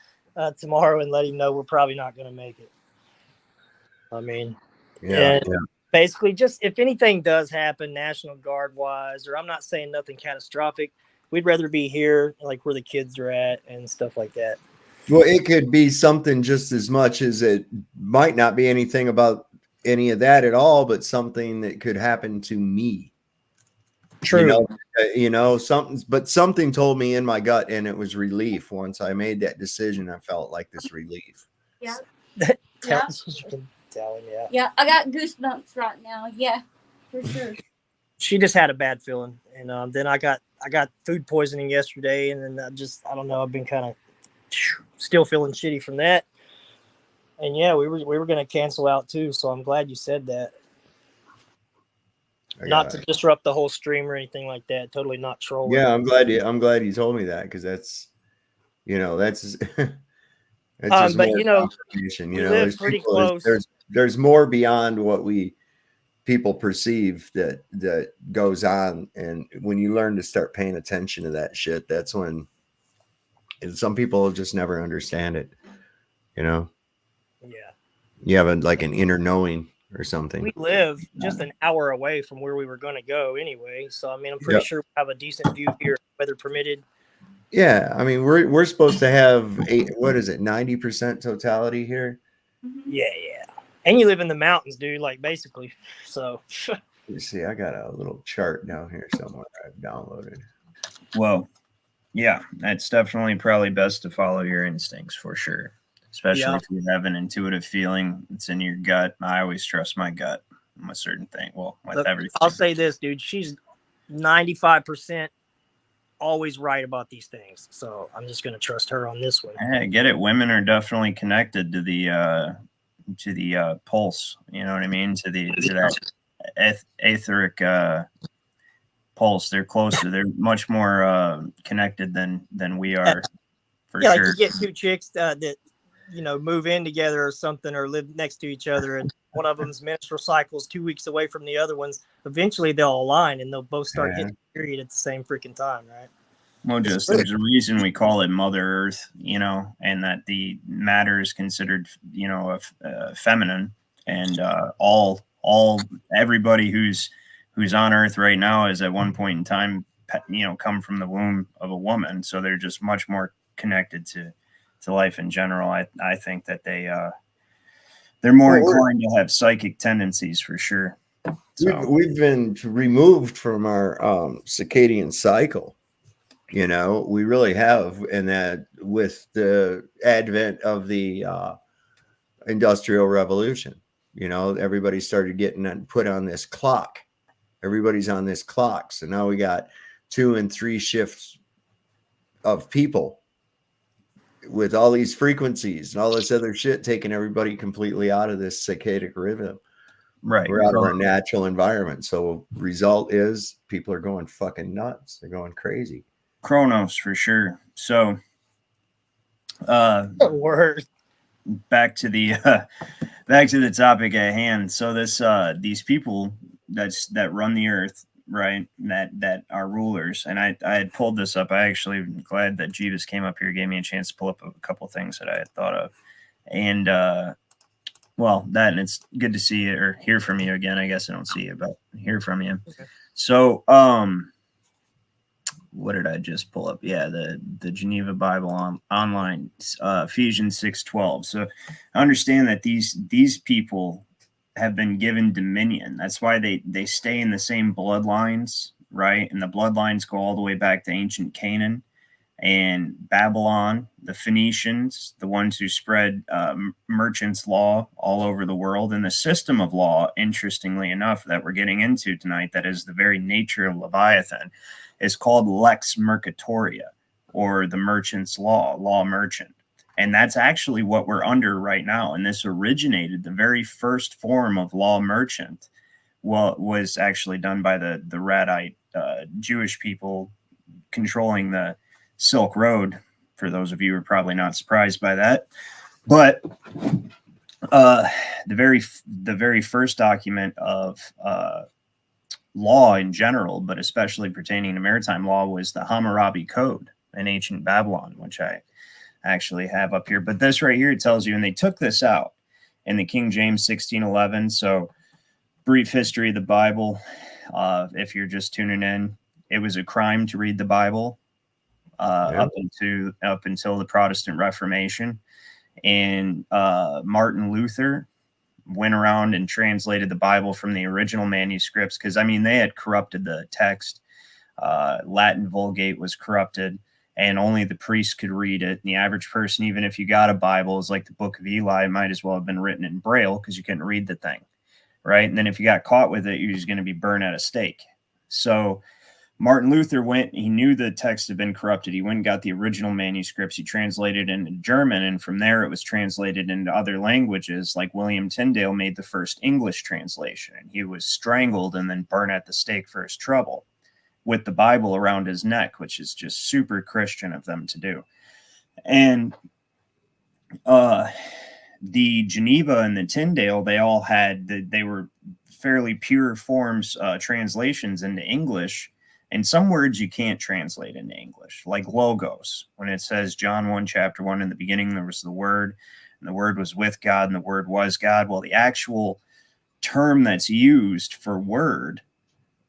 tomorrow and let him know we're probably not going to make it. I mean, basically, just if anything does happen, National Guard wise, or I'm not saying nothing catastrophic, we'd rather be here, like where the kids are at and stuff like that. Well, it could be something just as much as it might not be anything about any of that at all, but something that could happen to me. True. Something told me in my gut, and it was relief. Once I made that decision, I felt like this relief. Yeah. Tell Yeah. us what you've been telling, yeah. Yeah, I got goosebumps right now. Yeah, for sure. She just had a bad feeling, and then I got food poisoning yesterday, and then I don't know, I've been kind of still feeling shitty from that. And yeah, we were going to cancel out too, so I'm glad you said that. Not to disrupt the whole stream or anything like that. Totally not trolling. Yeah, I'm glad you told me that, because that's that's just but more confirmation. we live pretty close. There's more beyond what people perceive that goes on, and when you learn to start paying attention to that shit, that's when some people just never understand it. Yeah. You have an inner knowing or something. We live just an hour away from where we were going to go anyway, so I mean, I'm pretty sure we have a decent view here, weather permitted. Yeah, I mean, we're supposed to have 90% totality here. Yeah, and you live in the mountains, dude. Like basically, so. You see, I got a little chart down here somewhere I've downloaded. Well, yeah, that's definitely probably best to follow your instincts for sure. Especially if you have an intuitive feeling, it's in your gut. I always trust my gut on a certain thing. Well, with everything. I'll say this, dude. She's 95% always right about these things. So I'm just going to trust her on this one. Yeah, get it. Women are definitely connected to the pulse. You know what I mean? To that etheric pulse. They're closer. They're much more connected than we are. For sure. Like you get two chicks that move in together or something, or live next to each other, and one of them's menstrual cycle's 2 weeks away from the other one's. Eventually they'll align and they'll both start hitting the period at the same freaking time, right? Well, there's a reason we call it Mother Earth, and that the matter is considered, feminine, and everybody who's on Earth right now is at one point in time, come from the womb of a woman, so they're just much more connected to life in general. I think that they're more inclined to have psychic tendencies for sure. So. We've been removed from our circadian cycle. We really have, and that with the advent of the Industrial Revolution, everybody started getting put on this clock. Everybody's on this clock. So now we got 2 and 3 shifts of people with all these frequencies and all this other shit, taking everybody completely out of this circadian rhythm. Right. We're out of our natural environment. So result is people are going fucking nuts. They're going crazy. Chronos for sure. So word. Back to the topic at hand. So these people that run the earth, right, that are rulers, and I had pulled this up. I actually am glad that Jeeves came up here, gave me a chance to pull up a couple of things that I had thought of. And and it's good to see you or hear from you again. I guess I don't see you, but hear from you. Okay. So what did I just pull up? Yeah, the Geneva Bible online, Ephesians 6:12. So I understand that these people have been given dominion. That's why they stay in the same bloodlines, right? And the bloodlines go all the way back to ancient Canaan and Babylon, the Phoenicians, the ones who spread merchants' law all over the world. And the system of law, interestingly enough, that we're getting into tonight, that is the very nature of Leviathan, is called Lex Mercatoria, or the merchant's law merchant. And that's actually what we're under right now. And this originated, the very first form of law merchant was actually done by the Radite Jewish people controlling the Silk Road. For those of you who are probably not surprised by that. But the very first document of law in general, but especially pertaining to maritime law, was the Hammurabi Code in ancient Babylon, which I actually have up here. But this right here, it tells you, and they took this out in the King James 1611. So brief history of the Bible. If you're just tuning in, it was a crime to read the Bible up until the Protestant Reformation. And Martin Luther went around and translated the Bible from the original manuscripts, because, I mean, they had corrupted the text Latin Vulgate was corrupted, and only the priest could read it. And the average person, even if you got a Bible, is like the Book of Eli, it might as well have been written in Braille because you couldn't read the thing, right? And then if you got caught with it, you're just going to be burned at a stake. So Martin Luther went, he knew the text had been corrupted. He went and got the original manuscripts. He translated into German, and from there it was translated into other languages. Like William Tyndale made the first English translation, and he was strangled and then burned at the stake for his trouble with the Bible around his neck, which is just super Christian of them to do. And the Geneva and the Tyndale, they all had, they were fairly pure forms, translations into English. And some words you can't translate into English, like logos. When it says John 1, chapter 1, in the beginning there was the Word, and the Word was with God, and the Word was God. Well, the actual term that's used for word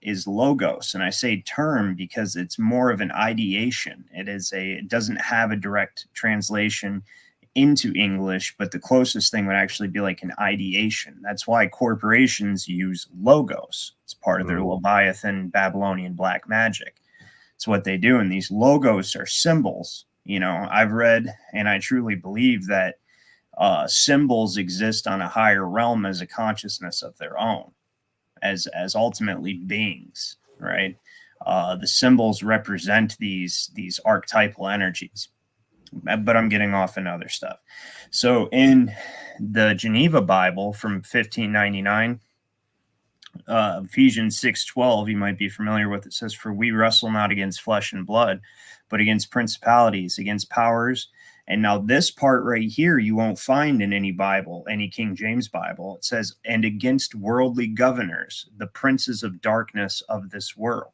is logos. And I say term because it's more of an ideation. It doesn't have a direct translation into English, but the closest thing would actually be like an ideation. That's why corporations use logos. It's part of their Leviathan Babylonian black magic. It's what they do. And these logos are symbols. You know, I've read and I truly believe that symbols exist on a higher realm as a consciousness of their own, as ultimately beings, right? The symbols represent these archetypal energies. But I'm getting off into other stuff. So in the Geneva Bible from 1599, Ephesians 6:12, you might be familiar with it, says, "For we wrestle not against flesh and blood, but against principalities, against powers." And now this part right here, you won't find in any Bible, any King James Bible. It says, "and against worldly governors, the princes of darkness of this world."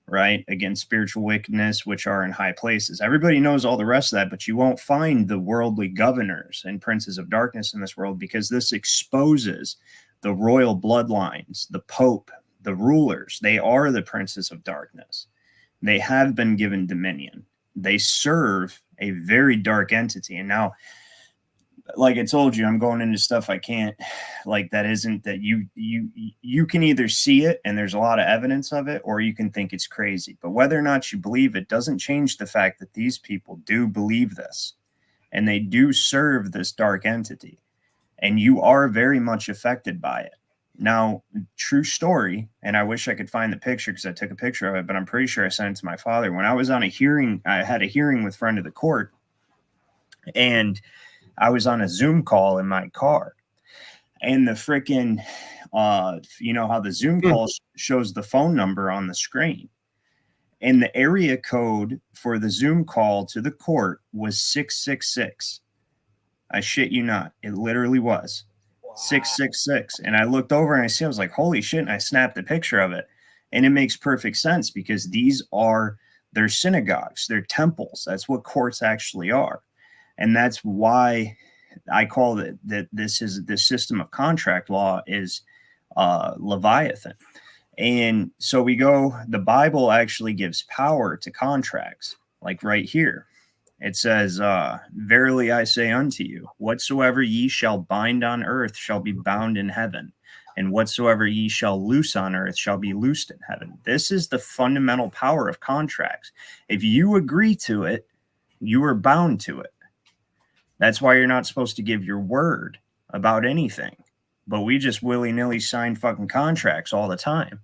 Right? Against spiritual wickedness, which are in high places. Everybody knows all the rest of that, but you won't find the worldly governors and princes of darkness in this world, because this exposes the royal bloodlines, the Pope, the rulers. They are the princes of darkness. They have been given dominion. They serve a very dark entity. And now, like I told you, I'm going into stuff I can't, like, that isn't, that you can either see it and there's a lot of evidence of it, or you can think it's crazy. But whether or not you believe it doesn't change the fact that these people do believe this, and they do serve this dark entity, and you are very much affected by it. Now, true story, and I wish I could find the picture because I took a picture of it, but I'm pretty sure I sent it to my father. When I was on a hearing, I had a hearing with friend of the court, and I was on a Zoom call in my car, and the freaking, you know how the Zoom call shows the phone number on the screen, and the area code for the Zoom call to the court was 666. I shit you not. It literally was 666. And I looked over and I was like, holy shit. And I snapped a picture of it, and it makes perfect sense, because they're synagogues, they're temples. That's what courts actually are. And that's why I call it that this system of contract law is Leviathan. And so the Bible actually gives power to contracts. Like right here, it says, "Verily I say unto you, whatsoever ye shall bind on earth shall be bound in heaven, and whatsoever ye shall loose on earth shall be loosed in heaven." This is the fundamental power of contracts. If you agree to it, you are bound to it. That's why you're not supposed to give your word about anything. But we just willy-nilly sign fucking contracts all the time,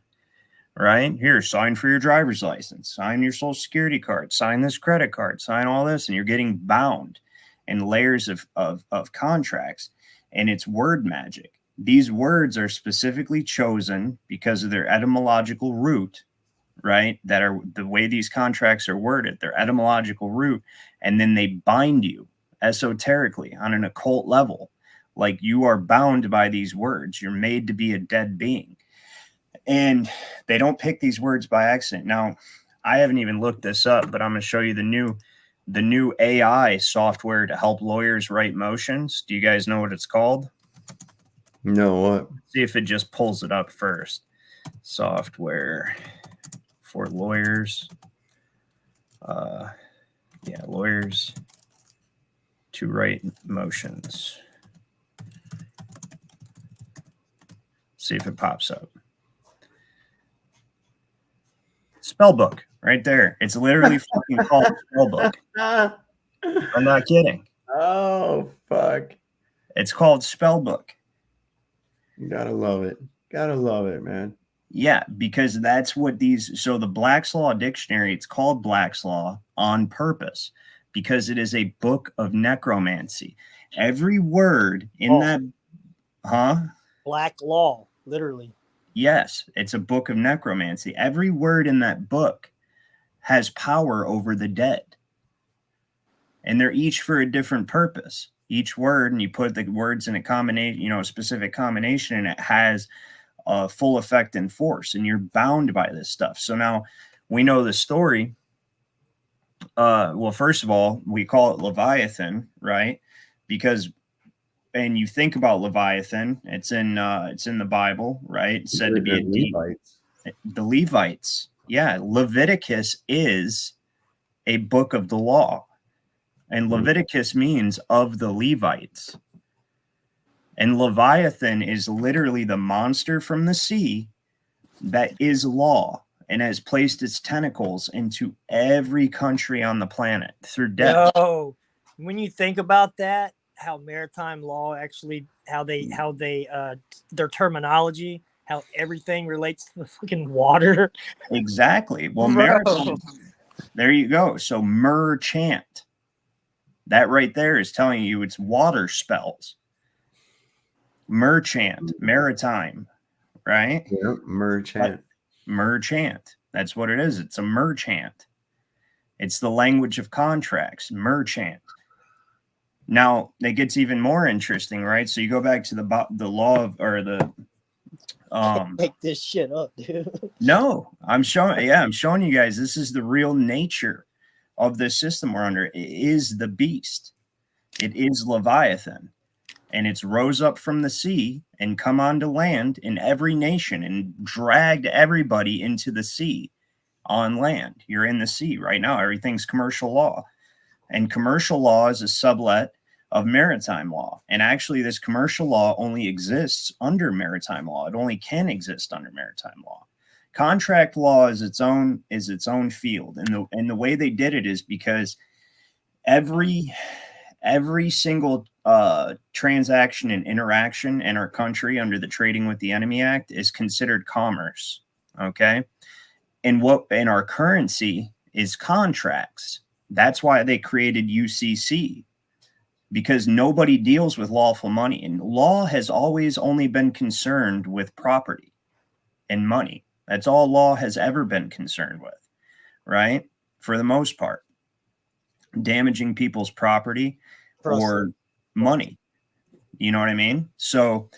right? Here, sign for your driver's license, sign your social security card, sign this credit card, sign all this, and you're getting bound in layers of contracts, and it's word magic. These words are specifically chosen because of their etymological root, right? That are the way these contracts are worded, their etymological root, and then they bind you esoterically on an occult level. Like, you are bound by these words. You're made to be a dead being. And they don't pick these words by accident. Now, I haven't even looked this up, but I'm going to show you the new AI software to help lawyers write motions. Do you guys know what it's called? No, what? See if it just pulls it up first. Software for lawyers. Lawyers to write motions. See if it pops up. Spell book right there. It's literally fucking called spell book. I'm not kidding. Oh, fuck. It's called spell book. You gotta love it. Gotta love it, man. Yeah, because that's what these. So the Black's Law Dictionary, it's called Black's Law on purpose because it is a book of necromancy. Every word in that, Black Law, literally. Yes, it's a book of necromancy. Every word in that book has power over the dead. And they're each for a different purpose. Each word, and you put the words in a combination, a specific combination, and it has a full effect and force, and you're bound by this stuff. So now we know the story. Well, first of all, we call it Leviathan, right? Because, and you think about Leviathan, it's in the Bible, right? It's said to be the Levites. Yeah, Leviticus is a book of the law. And Leviticus means of the Levites. And Leviathan is literally the monster from the sea that is law and has placed its tentacles into every country on the planet through death. No, when you think about that, how maritime law actually, how they their terminology, how everything relates to the fucking water. Exactly. Well, maritime, there you go. So merchant. That right there is telling you it's water spells. Merchant, maritime, right? Yeah, merchant. Merchant. That's what it is. It's a merchant. It's the language of contracts, merchant. Now, it gets even more interesting, right? So you go back to the law of, or the make this shit up, dude. No, I'm showing you guys this is the real nature of this system we're under. It is the beast. It is Leviathan. And it's rose up from the sea and come onto land in every nation and dragged everybody into the sea on land. You're in the sea right now. Everything's commercial law. And commercial law is a sublet of maritime law. And actually, this commercial law only exists under maritime law. It only can exist under maritime law. Contract law is its own field. And the way they did it is because every single transaction and interaction in our country under the Trading with the Enemy Act is considered commerce. Okay. And our currency is contracts. That's why they created UCC, because nobody deals with lawful money, and law has always only been concerned with property and money. That's all law has ever been concerned with, right? For the most part, damaging people's property or money. You know what I mean? So,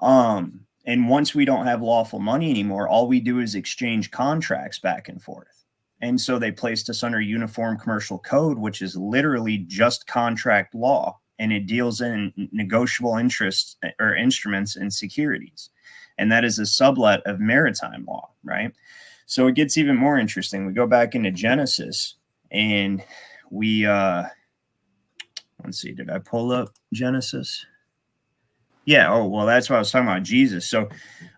and once we don't have lawful money anymore, all we do is exchange contracts back and forth. And so they placed us under Uniform Commercial Code, which is literally just contract law, and it deals in negotiable interests or instruments and securities. And that is a sublet of maritime law, right? So it gets even more interesting. We go back into Genesis, and we let's see, did I pull up Genesis? Yeah. Oh, well, that's what I was talking about, Jesus. So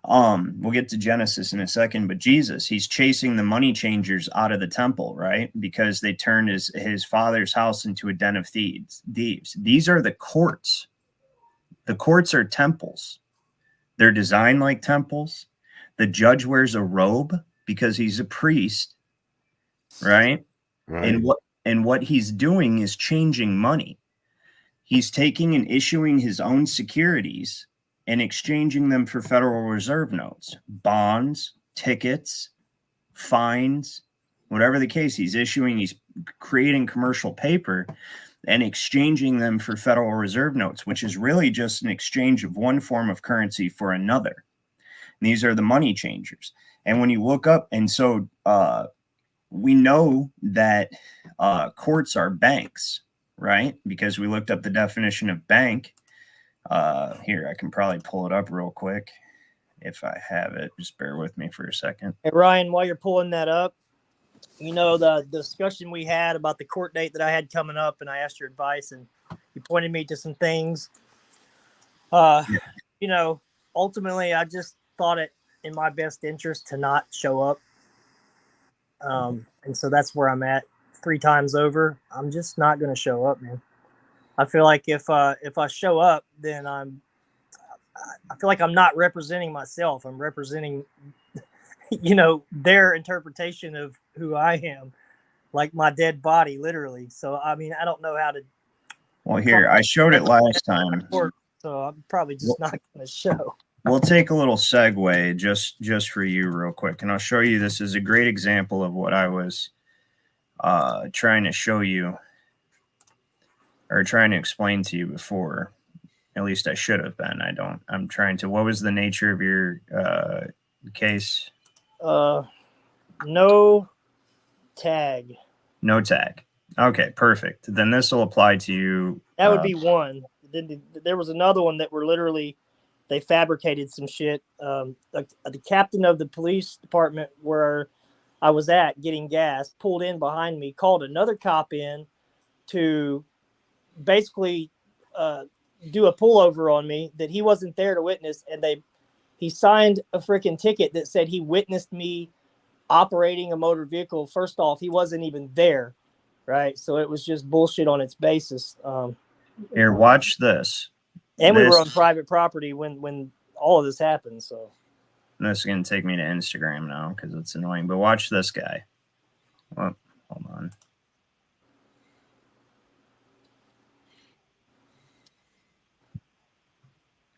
we'll get to Genesis in a second, but Jesus, he's chasing the money changers out of the temple, right? Because they turned his father's house into a den of thieves. These are the courts. The courts are temples. They're designed like temples. The judge wears a robe because he's a priest, right? And what he's doing is changing money. He's taking and issuing his own securities and exchanging them for Federal Reserve notes, bonds, tickets, fines, whatever the case. He's creating commercial paper and exchanging them for Federal Reserve notes, which is really just an exchange of one form of currency for another. And these are the money changers. And when you look up, and so we know that courts are banks, right? Because we looked up the definition of bank. Here, I can probably pull it up real quick if I have it. Just bear with me for a second. Hey, Ryan, while you're pulling that up, the discussion we had about the court date that I had coming up, and I asked your advice, and you pointed me to some things. Ultimately, I just thought it in my best interest to not show up. And so that's where I'm at 3 times over. I'm just not going to show up, man. I feel like if I show up, then I feel like I'm not representing myself. I'm representing, their interpretation of who I am, like my dead body, literally. So, I mean, I don't know how to. Well, here, I showed it last time. So I'm probably just not going to show. We'll take a little segue just for you real quick. And I'll show you, this is a great example of what I was trying to show you or trying to explain to you before. At least I should have been. I'm trying to, what was the nature of your case? No tag. No tag. Okay, perfect. Then this will apply to you. That would be one. Then there was another one that were literally, they fabricated some shit. The captain of the police department where I was at getting gas pulled in behind me, called another cop in to basically do a pullover on me that he wasn't there to witness, and he signed a freaking ticket that said he witnessed me operating a motor vehicle. First off, he wasn't even there, right? So it was just bullshit on its basis. Here, watch this. And we were on private property when all of this happened. So this is going to take me to Instagram now because it's annoying. But watch this guy. Well, hold on.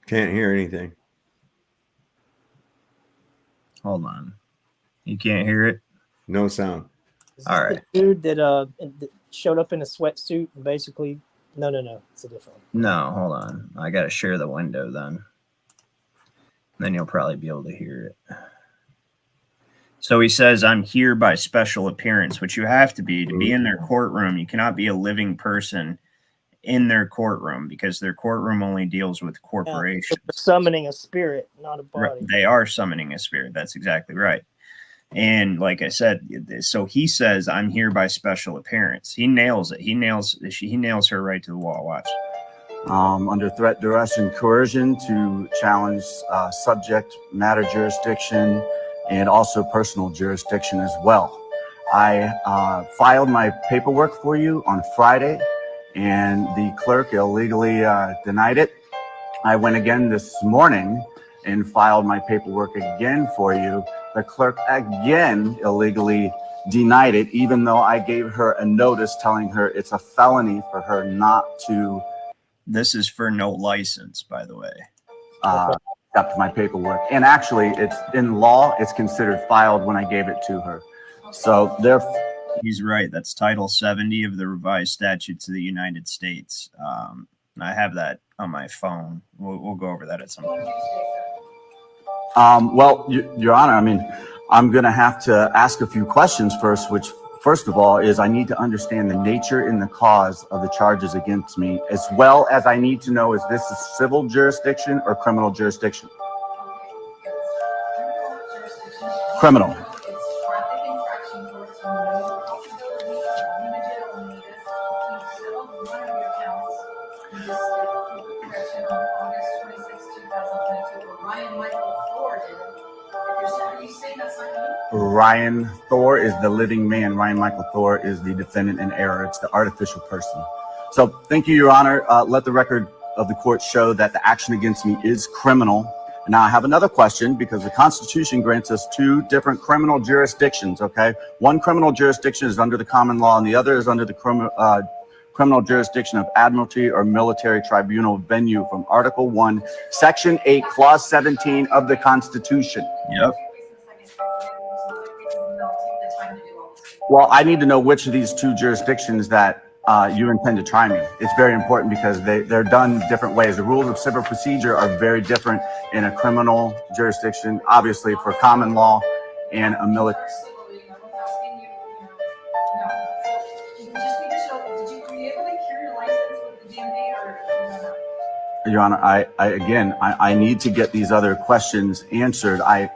Can't hear anything. Hold on. You can't hear it? No sound. All right. The dude that showed up in a sweatsuit and basically, no, it's a different one. No, hold on. I got to share the window then. Then you'll probably be able to hear it. So he says, I'm here by special appearance, which you have to be in their courtroom. You cannot be a living person in their courtroom because their courtroom only deals with corporations. They're summoning a spirit, not a body. They are summoning a spirit. That's exactly right. And like I said, so he says, I'm here by special appearance. He nails it. He nails her right to the wall. Watch. Under threat, duress, and coercion to challenge subject matter jurisdiction and also personal jurisdiction as well. I filed my paperwork for you on Friday, and the clerk illegally denied it. I went again this morning and filed my paperwork again for you. The clerk again illegally denied it, even though I gave her a notice telling her it's a felony for her not to. This is for no license, by the way. Accept my paperwork. And actually, it's in law, it's considered filed when I gave it to her. So therefore, he's right. That's Title 70 of the Revised Statutes of the United States. I have that on my phone. We'll go over that at some point. Well, Your Honor, I mean, I'm going to have to ask a few questions first, which first of all is I need to understand the nature and the cause of the charges against me, as well as I need to know, is this a civil jurisdiction or criminal jurisdiction? Criminal. Ryan Thor is the living man. Ryan Michael Thor is the defendant in error. It's the artificial person. So thank you, Your Honor. Let the record of the court show that the action against me is criminal. And now I have another question, because the Constitution grants us 2 different criminal jurisdictions, okay? One criminal jurisdiction is under the common law, and the other is under the criminal jurisdiction of admiralty or military tribunal venue from Article 1, Section 8, Clause 17 of the Constitution. Yep. Well, I need to know which of these 2 jurisdictions that you intend to try me. It's very important because they're done different ways. The rules of civil procedure are very different in a criminal jurisdiction, obviously for common law, and a military. Your Honor, I need to get these other questions answered. I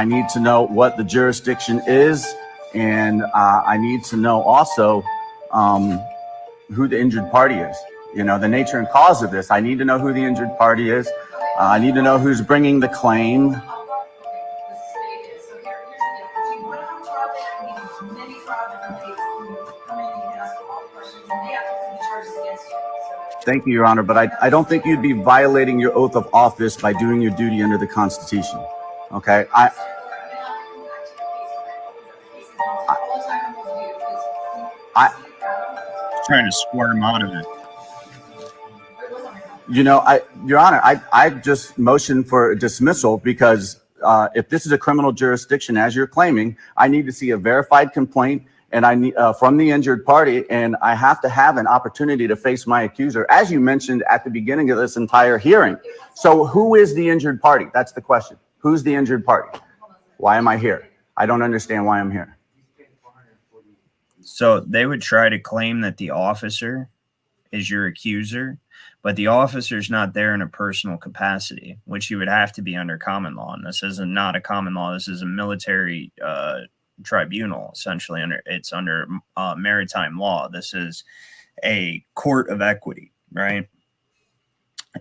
need to know what the jurisdiction is, and I need to know also who the injured party is. The nature and cause of this. I need to know who the injured party is. I need to know who's bringing the claim. Thank you, Your Honor, but I don't think you'd be violating your oath of office by doing your duty under the Constitution. Okay? I Trying to squirm out of it. You know, Your Honor, I just motioned for dismissal because if this is a criminal jurisdiction, as you're claiming, I need to see a verified complaint and I need from the injured party, and I have to have an opportunity to face my accuser, as you mentioned at the beginning of this entire hearing. So who is the injured party? That's the question. Who's the injured party? Why am I here? I don't understand why I'm here. So they would try to claim that the officer is your accuser, but the officer's not there in a personal capacity, which you would have to be under common law. And this is not a common law. This is a military tribunal, essentially. It's under maritime law. This is a court of equity, right?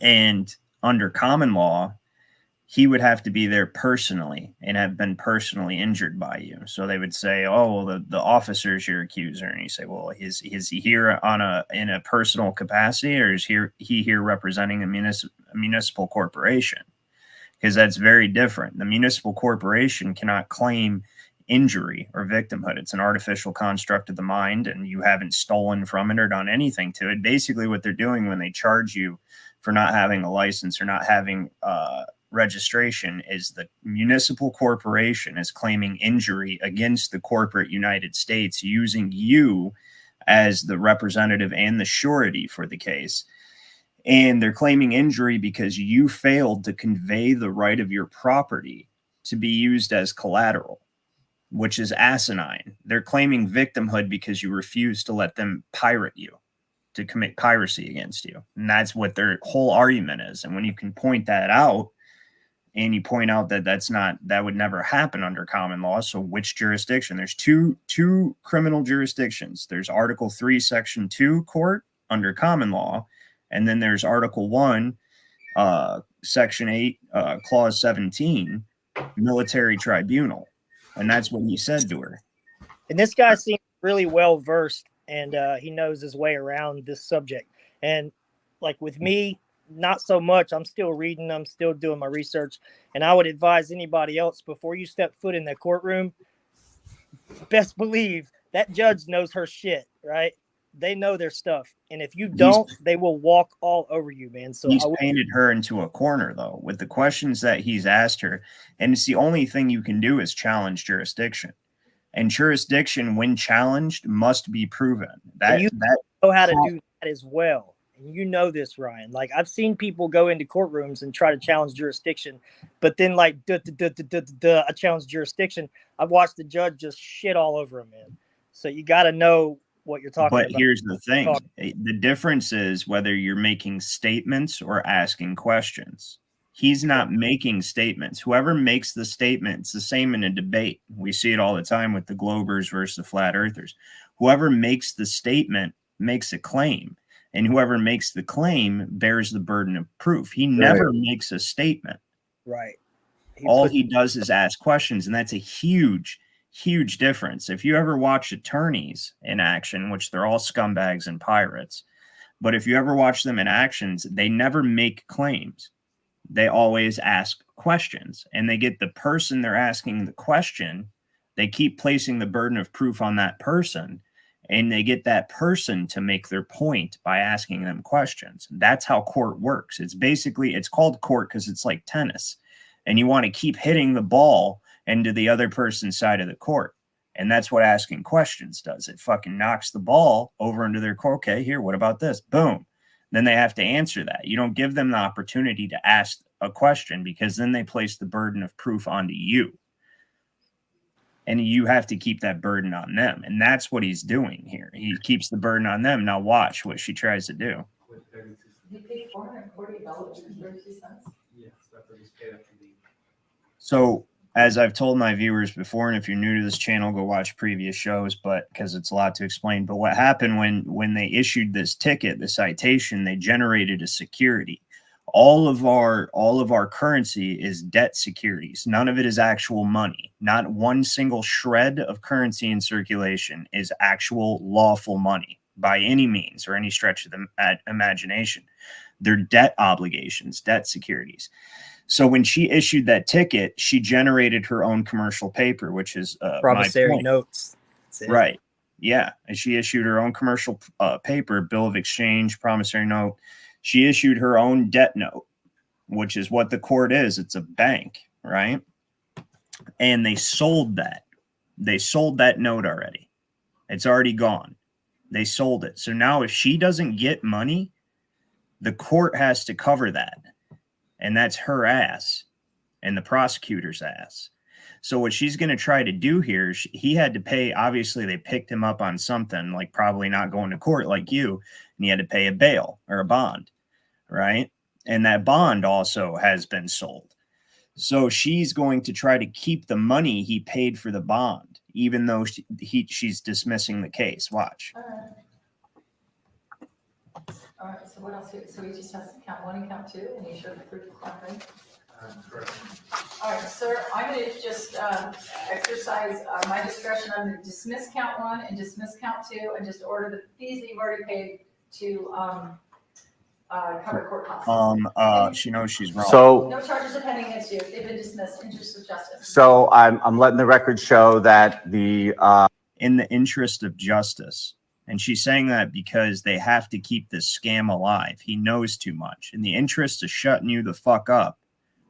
And under common law, he would have to be there personally and have been personally injured by you. So they would say, oh, well, the officer's your accuser. And you say, well, is he here in a personal capacity, or is he here representing a municipal corporation? Because that's very different. The municipal corporation cannot claim injury or victimhood. It's an artificial construct of the mind, and you haven't stolen from it or done anything to it. Basically, what they're doing when they charge you for not having a license or not having registration is the municipal corporation is claiming injury against the corporate United States, using you as the representative and the surety for the case. And they're claiming injury because you failed to convey the right of your property to be used as collateral, which is asinine. They're claiming victimhood because you refused to let them pirate you, to commit piracy against you. And that's what their whole argument is. And when you can point that out, and you point out that that would never happen under common law. So which jurisdiction? There's two criminal jurisdictions. There's Article 3, Section 2 court under common law. And then there's Article 1, Section 8, Clause 17, military tribunal. And that's what he said to her. And this guy seems really well versed, and he knows his way around this subject. And like with me, not so much. I'm still reading. I'm still doing my research. And I would advise anybody else, before you step foot in the courtroom, best believe that judge knows her shit, right? They know their stuff. And if you don't, they will walk all over you, man. So he's painted her into a corner, though, with the questions that he's asked her. And it's the only thing you can do is challenge jurisdiction. And jurisdiction, when challenged, must be proven. That know how to do that as well. And you know this, Ryan. Like, I've seen people go into courtrooms and try to challenge jurisdiction, but then like, I challenge jurisdiction. I've watched the judge just shit all over him, man. So you got to know what you're talking about. But here's the thing. The difference is whether you're making statements or asking questions. He's not making statements. Whoever makes the statement, it's the same in a debate. We see it all the time with the Globers versus the Flat Earthers. Whoever makes the statement makes a claim. And whoever makes the claim bears the burden of proof. He never makes a statement. Right. All he does is ask questions. And that's a huge, huge difference. If you ever watch attorneys in action, which they're all scumbags and pirates, but if you ever watch them in actions, they never make claims. They always ask questions. And they get the person they're asking the question. They keep placing the burden of proof on that person. And they get that person to make their point by asking them questions. That's how court works. It's called court because it's like tennis. And you want to keep hitting the ball into the other person's side of the court. And that's what asking questions does. It fucking knocks the ball over into their court. Okay, here, what about this? Boom. Then they have to answer that. You don't give them the opportunity to ask a question, because then they place the burden of proof onto you. And you have to keep that burden on them. And that's what he's doing here. He keeps the burden on them. Now watch what she tries to do. You paid $440.32. Yes, that's what he's paid after leave. So, as I've told my viewers before, and if you're new to this channel, go watch previous shows, but because it's a lot to explain. But what happened when they issued this ticket, the citation, they generated a security. All of our currency is debt securities. None of it is actual money. Not one single shred of currency in circulation is actual lawful money. by any means or any stretch of the imagination. They're debt obligations, debt securities. So when she issued that ticket, she generated her own commercial paper, which is promissory notes. Right. Yeah. And she issued her own commercial paper, bill of exchange, promissory note. She issued her own debt note, which is what the court is. It's a bank, right? And they sold that. They sold that note already. It's already gone. They sold it. So now if she doesn't get money, the court has to cover that. And that's her ass and the prosecutor's ass. So what she's going to try to do here, he had to pay. Obviously, they picked him up on something, like probably not going to court like you, and he had to pay a bail or a bond, right? And that bond also has been sold. So she's going to try to keep the money he paid for the bond, even though she's dismissing the case. Watch. All right, so what else? So he just has to count 1 and count 2, and he showed the proof of contract. Correct. All right, sir, I'm going to just exercise my discretion. I'm going to dismiss count 1 and dismiss count 2 and just order the fees that you've already paid to cover court costs. She knows she's wrong. So No charges are pending against you. They've been dismissed. Interest of justice. So I'm letting the record show that the in the interest of justice. And she's saying that because they have to keep this scam alive. He knows too much. In the interest of shutting you the fuck up,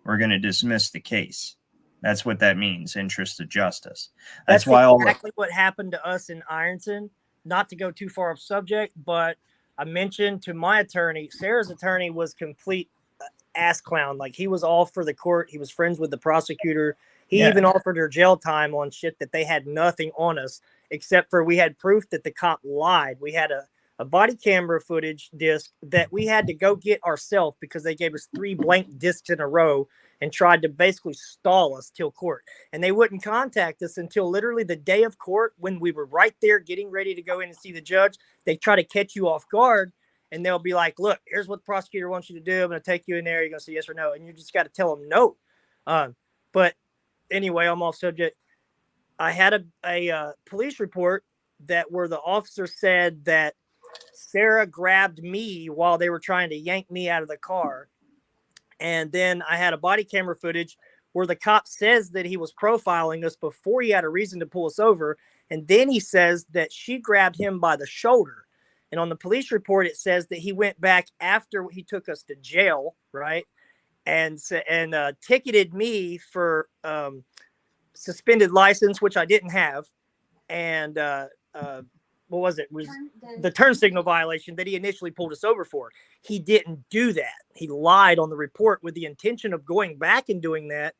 we're going to dismiss the case. That's what that means, interest of justice. That's why exactly what happened to us in Ironton. Not to go too far off subject, but I mentioned to my attorney, Sarah's attorney was complete ass clown. Like, he was all for the court. He was friends with the prosecutor. He even offered her jail time on shit that they had nothing on us, except for we had proof that the cop lied. We had a body camera footage disc that we had to go get ourselves because they gave us 3 blank discs in a row and tried to basically stall us till court. And they wouldn't contact us until literally the day of court when we were right there getting ready to go in and see the judge. They try to catch you off guard, and they'll be like, look, here's what the prosecutor wants you to do. I'm going to take you in there. You're going to say yes or no. And you just got to tell them no. But anyway, I'm off subject. I had a police report where the officer said that Sarah grabbed me while they were trying to yank me out of the car. And then I had a body camera footage where the cop says that he was profiling us before he had a reason to pull us over. And then he says that she grabbed him by the shoulder. And on the police report, it says that he went back after he took us to jail, right? And ticketed me for suspended license, which I didn't have. And what was it? Was the turn signal violation that he initially pulled us over for. He didn't do that. He lied on the report with the intention of going back and doing that,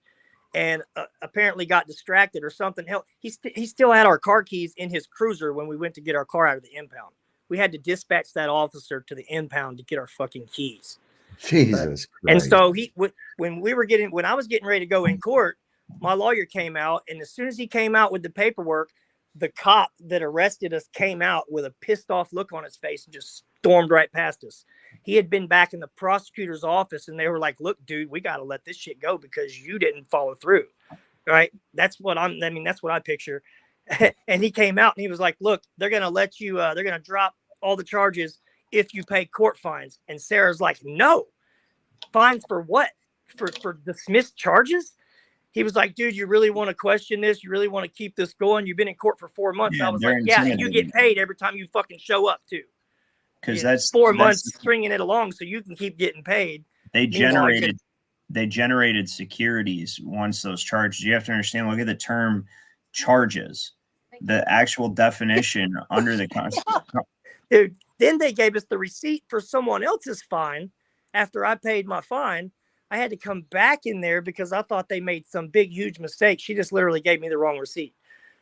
and apparently got distracted or something. Hell, he still had our car keys in his cruiser when we went to get our car out of the impound. We had to dispatch that officer to the impound to get our fucking keys. Jesus Christ. And so when I was getting ready to go in court, my lawyer came out, and as soon as he came out with the paperwork, the cop that arrested us came out with a pissed off look on his face and just stormed right past us. He had been back in the prosecutor's office, and they were like, look, dude, we got to let this shit go because you didn't follow through. Right. That's what I picture. And he came out and he was like, look, they're going to let you, they're going to drop all the charges if you pay court fines. And Sarah's like, no. Fines for what? For dismissed charges? He was like, dude, you really want to question this? You really want to keep this going? You've been in court for 4 months. I was like, yeah, and you get paid every time you fucking show up too. Because that's 4 months stringing it along so you can keep getting paid. They generated securities once those charges. You have to understand, look at the term charges. The actual definition under the Constitution. Dude, then they gave us the receipt for someone else's fine. After I paid my fine, I had to come back in there because I thought they made some big, huge mistake. She just literally gave me the wrong receipt.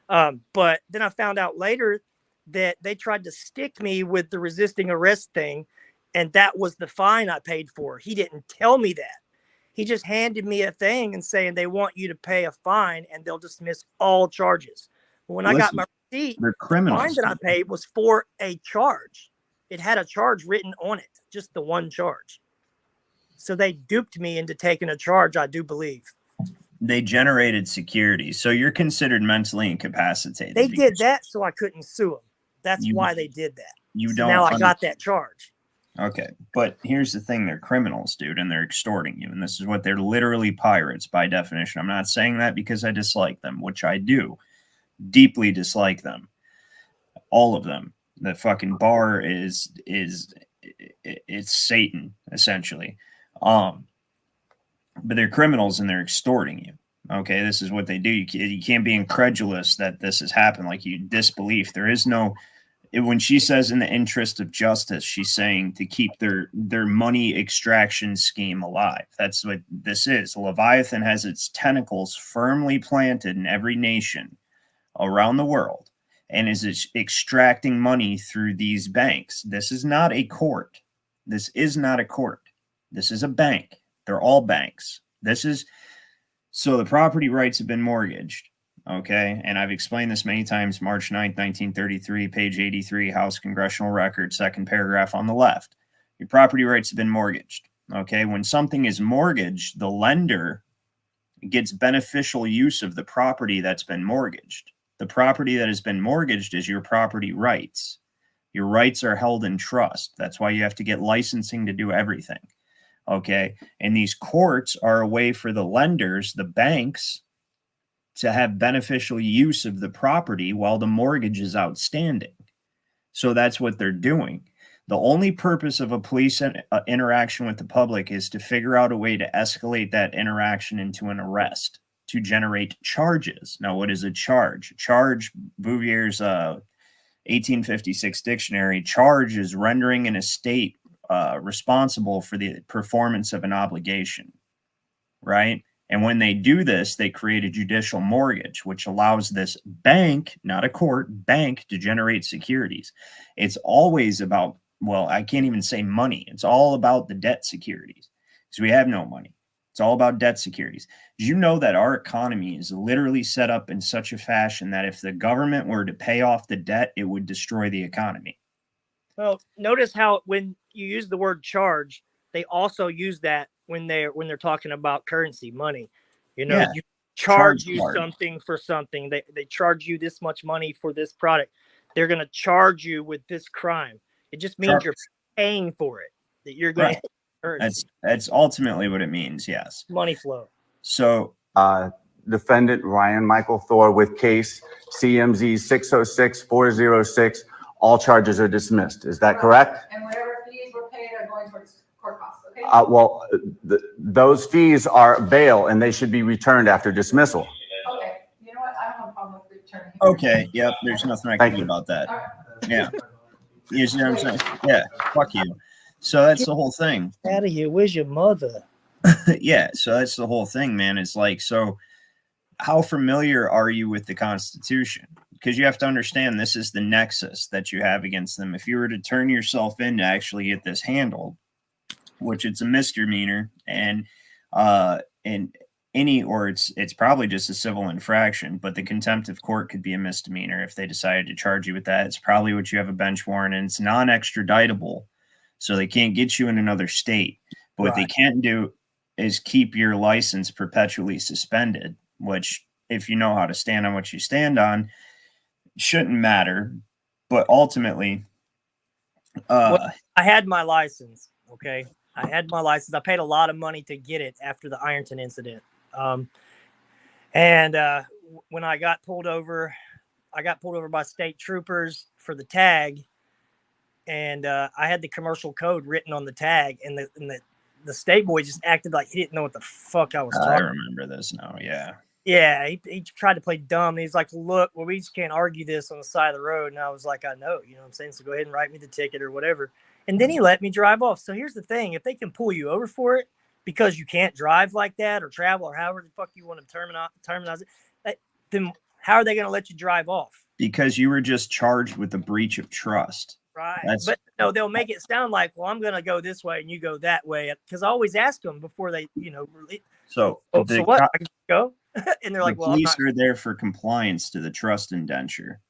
But then I found out later that they tried to stick me with the resisting arrest thing, and that was the fine I paid for. He didn't tell me that. He just handed me a thing and saying they want you to pay a fine and they'll dismiss all charges. When I got my receipt, the fine that I paid was for a charge. It had a charge written on it, just the one charge. So they duped me into taking a charge, I do believe. They generated securities. So you're considered mentally incapacitated. They did that so I couldn't sue them. That's why they did that. you So don't. now I got that charge. Okay, but here's the thing: they're criminals, dude, and they're extorting you, and this is what they're literally pirates by definition. I'm not saying that because I dislike them, which I do, deeply dislike them, all of them. The fucking bar is it's Satan essentially, but they're criminals and they're extorting you. Okay, this is what they do. You can't be incredulous that this has happened, like you disbelief. There is no. When she says in the interest of justice, she's saying to keep their money extraction scheme alive. That's what this is. Leviathan has its tentacles firmly planted in every nation around the world and is extracting money through these banks. This is not a court. This is not a court. This is a bank. They're all banks. So the property rights have been mortgaged. Okay, and I've explained this many times. March 9th, 1933, page 83, House Congressional Record, second paragraph on the left. Your property rights have been mortgaged. Okay, when something is mortgaged, the lender gets beneficial use of the property that's been mortgaged. The property that has been mortgaged is your property rights. Your rights are held in trust. That's why you have to get licensing to do everything. Okay, and these courts are a way for the lenders, the banks, to have beneficial use of the property while the mortgage is outstanding. So that's what they're doing. The only purpose of a police interaction with the public is to figure out a way to escalate that interaction into an arrest to generate charges. Now, what is a charge? Charge, Bouvier's 1856 dictionary, charge is rendering an estate responsible for the performance of an obligation, right? And when they do this, they create a judicial mortgage, which allows this bank, not a court, bank to generate securities. It's always about, well, I can't even say money. It's all about the debt securities because we have no money. It's all about debt securities. Did you know that our economy is literally set up in such a fashion that if the government were to pay off the debt, it would destroy the economy? Well, notice how when you use the word charge, they also use that when they're talking about currency, money. You know, you charge you something for something. They charge you this much money for this product. They're going to charge you with this crime. It just means you're paying for it. That you're going to currency. That's ultimately what it means. Yes, money flow. So, defendant Ryan Michael Thor with case CMZ 606406. All charges are dismissed. Is that correct? And whatever fees were paid are going towards court costs. Okay. Well, those fees are bail, and they should be returned after dismissal. Okay. You know what? I don't have a problem with returning. Okay. Yep. There's nothing I can do about that. Right. Yeah. You see what I'm saying? Yeah. Fuck you. So that's the whole thing. Out of here. Where's your mother? Yeah. So that's the whole thing, man. It's like, so how familiar are you with the Constitution? Because you have to understand this is the nexus that you have against them. If you were to turn yourself in to actually get this handled, which it's a misdemeanor, and it's probably just a civil infraction, but the contempt of court could be a misdemeanor if they decided to charge you with that. It's probably what you have a bench warrant, and it's non-extraditable, so they can't get you in another state. But what they can't do is keep your license perpetually suspended, which, if you know how to stand on what you stand on, shouldn't matter. But ultimately, I had my license. Okay. I had my license. I paid a lot of money to get it after the Ironton incident. When I got pulled over by state troopers for the tag, and I had the commercial code written on the tag, and the state boy just acted like he didn't know what the fuck I was talking. I remember this now. Yeah. Yeah, he tried to play dumb. He's like, look, well, we just can't argue this on the side of the road. And I was like, I know, you know what I'm saying? So go ahead and write me the ticket or whatever. And then he let me drive off. So here's the thing. If they can pull you over for it because you can't drive like that or travel or however the fuck you want to terminize it, then how are they going to let you drive off? Because you were just charged with a breach of trust. Right. But no, they'll make it sound like, well, I'm going to go this way and you go that way. Because I always ask them before they, release. So what? I can go? And they're like, well, police are there for compliance to the trust indenture.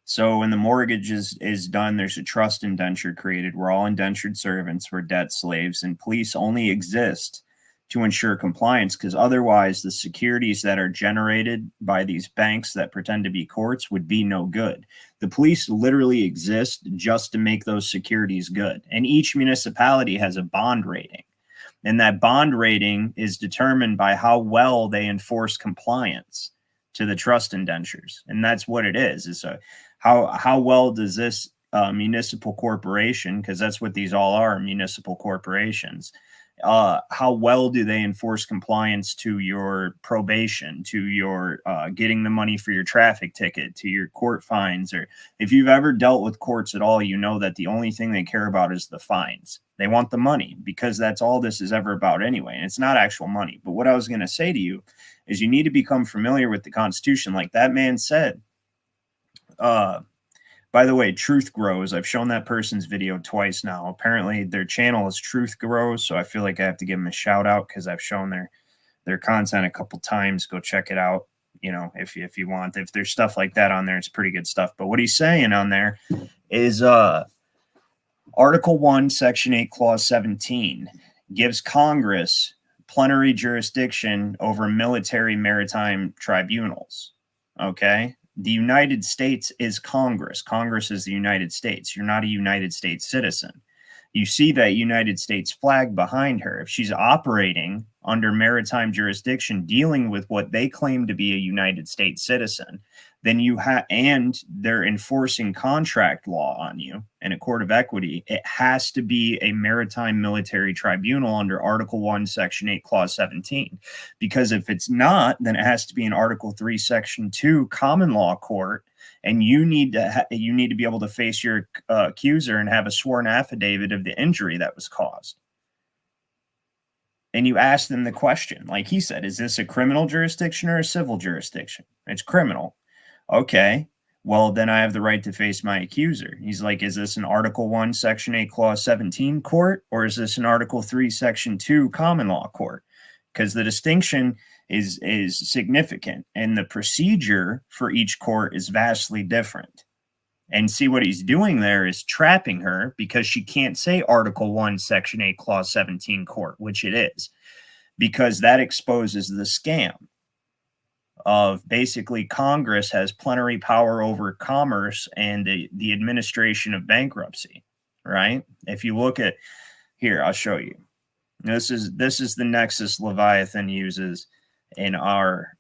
So when the mortgage is done, there's a trust indenture created. We're all indentured servants. We're debt slaves, and police only exist to ensure compliance, because otherwise the securities that are generated by these banks that pretend to be courts would be no good. The police literally exist just to make those securities good. And each municipality has a bond rating. And that bond rating is determined by how well they enforce compliance to the trust indentures. And that's what it is how well does this municipal corporation, because that's what these all are, municipal corporations, how well do they enforce compliance to your probation, to your getting the money for your traffic ticket, to your court fines? Or if you've ever dealt with courts at all, you know that the only thing they care about is the fines. They want the money, because that's all this is ever about anyway. And it's not actual money. But what I was going to say to you is you need to become familiar with the Constitution. Like that man said, by the way, Truth Grows. I've shown that person's video twice now. Apparently their channel is Truth Grows, so I feel like I have to give them a shout out because I've shown their content a couple times. Go check it out. You know, if you want, if there's stuff like that on there, it's pretty good stuff. But what he's saying on there is Article 1, Section 8, Clause 17 gives Congress plenary jurisdiction over military maritime tribunals. Okay? The United States is Congress. Congress is the United States. You're not a United States citizen. You see that United States flag behind her. If she's operating under maritime jurisdiction, dealing with what they claim to be a United States citizen, then you have, and they're enforcing contract law on you in a court of equity, it has to be a maritime military tribunal under Article 1, Section 8, Clause 17. Because if it's not, then it has to be an Article 3, Section 2 common law court, and you need to be able to face your accuser and have a sworn affidavit of the injury that was caused. And you ask them the question, like he said, is this a criminal jurisdiction or a civil jurisdiction? It's criminal. Okay, well, then I have the right to face my accuser. He's like, is this an Article 1, Section 8, Clause 17 court, or is this an Article 3, Section 2 common law court? Because the distinction is significant, and the procedure for each court is vastly different. And see, what he's doing there is trapping her, because she can't say Article 1, Section 8, Clause 17 court, which it is, because that exposes the scam of basically Congress has plenary power over commerce and the administration of bankruptcy, right? If you look at here, I'll show you. This is the nexus Leviathan uses in our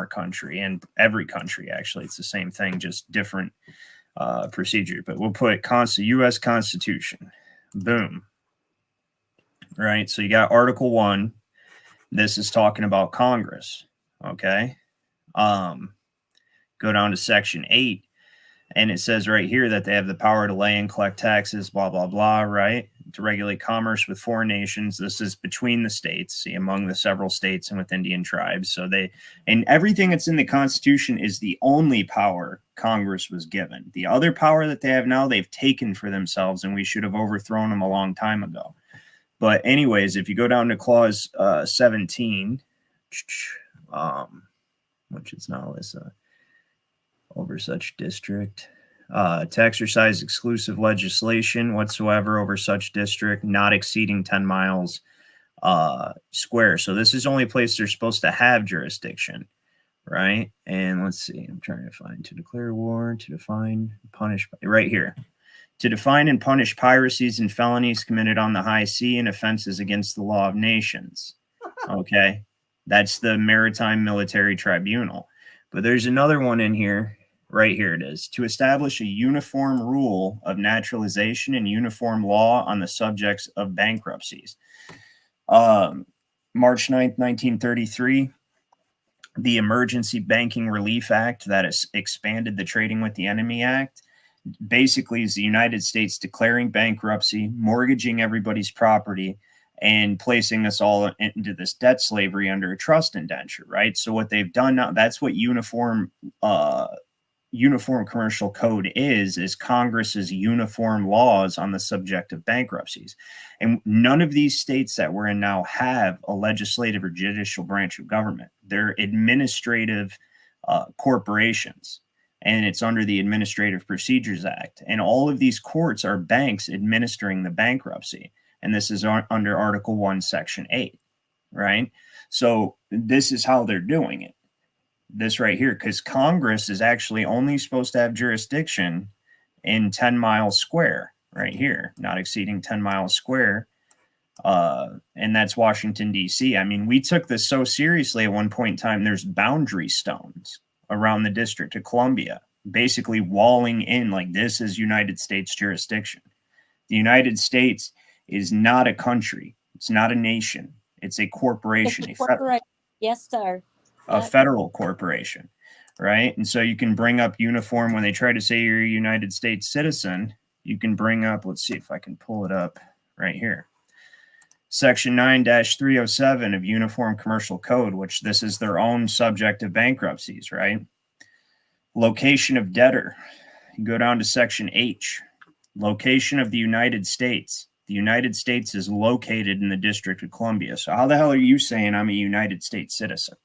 country, and every country actually. It's the same thing, just different procedure. But we'll put U.S. Constitution. Boom. Right. So you got Article 1. This is talking about Congress. Okay. Go down to Section 8, and it says right here that they have the power to lay and collect taxes, blah, blah, blah, right? To regulate commerce with foreign nations. This is between the states, see, among the several states and with Indian tribes. So and everything that's in the Constitution is the only power Congress was given. The other power that they have now, they've taken for themselves, and we should have overthrown them a long time ago. But anyways, if you go down to Clause 17, which is now this over such district, to exercise exclusive legislation whatsoever over such district, not exceeding 10 miles square. So this is the only place they're supposed to have jurisdiction, right? And let's see, I'm trying to find to declare war, to define, punish, right here. To define and punish piracies and felonies committed on the high sea and offenses against the law of nations. Okay, that's the Maritime Military Tribunal. But there's another one in here. Right here it is. To establish a uniform rule of naturalization and uniform law on the subjects of bankruptcies. March 9th, 1933, the Emergency Banking Relief Act that has expanded the Trading with the Enemy Act basically is the United States declaring bankruptcy, mortgaging everybody's property, and placing us all into this debt slavery under a trust indenture, right? So what they've done now, that's what uniform commercial code is Congress's uniform laws on the subject of bankruptcies. And none of these states that we're in now have a legislative or judicial branch of government. They're administrative corporations, and it's under the Administrative Procedures Act. And all of these courts are banks administering the bankruptcy. And this is under Article 1, Section 8, right? So this is how they're doing it. This right here, because Congress is actually only supposed to have jurisdiction in 10 miles square, right here, not exceeding 10 miles square. And that's Washington, D.C. I mean, we took this so seriously at one point in time. There's boundary stones around the District of Columbia, basically walling in like this is United States jurisdiction. The United States is not a country. It's not a nation. It's a corporation. Yes, sir. A federal corporation, right? And so you can bring up uniform when they try to say you're a United States citizen. You can bring up, let's see if I can pull it up right here. Section 9-307 of Uniform Commercial Code, which this is their own subject of bankruptcies, right? Location of debtor. You go down to Section H. Location of the United States. The United States is located in the District of Columbia. So how the hell are you saying I'm a United States citizen?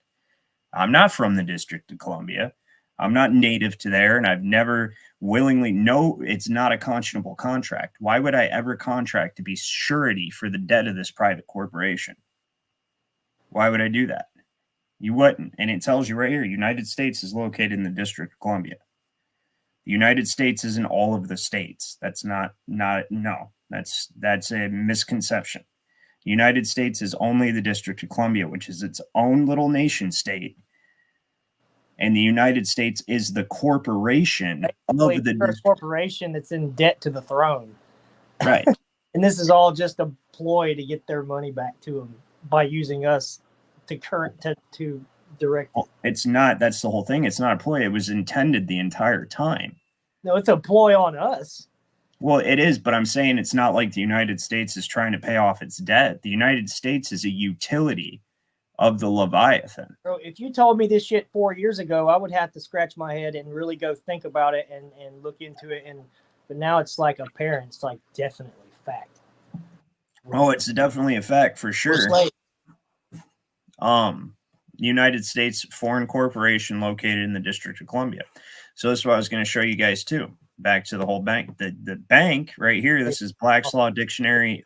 I'm not from the District of Columbia. I'm not native to there, and I've never willingly, no, it's not a conscionable contract. Why would I ever contract to be surety for the debt of this private corporation? Why would I do that? You wouldn't. And it tells you right here, United States is located in the District of Columbia. The United States isn't all of the states. That's no, that's a misconception. The United States is only the District of Columbia, which is its own little nation state. And the United States is the corporation of the corporation that's in debt to the throne. Right. And this is all just a ploy to get their money back to them by using us to direct it. It's not. That's the whole thing. It's not a ploy. It was intended the entire time. No, it's a ploy on us. Well, it is, but I'm saying it's not like the United States is trying to pay off its debt. The United States is a utility of the Leviathan. Bro, if you told me this shit 4 years ago, I would have to scratch my head and really go think about it and look into it. But now it's like apparent. It's like definitely fact. Oh, it's definitely a fact for sure. United States foreign corporation located in the District of Columbia. So this is what I was going to show you guys too. Back to the whole bank. The bank right here. This is Black's Law Dictionary,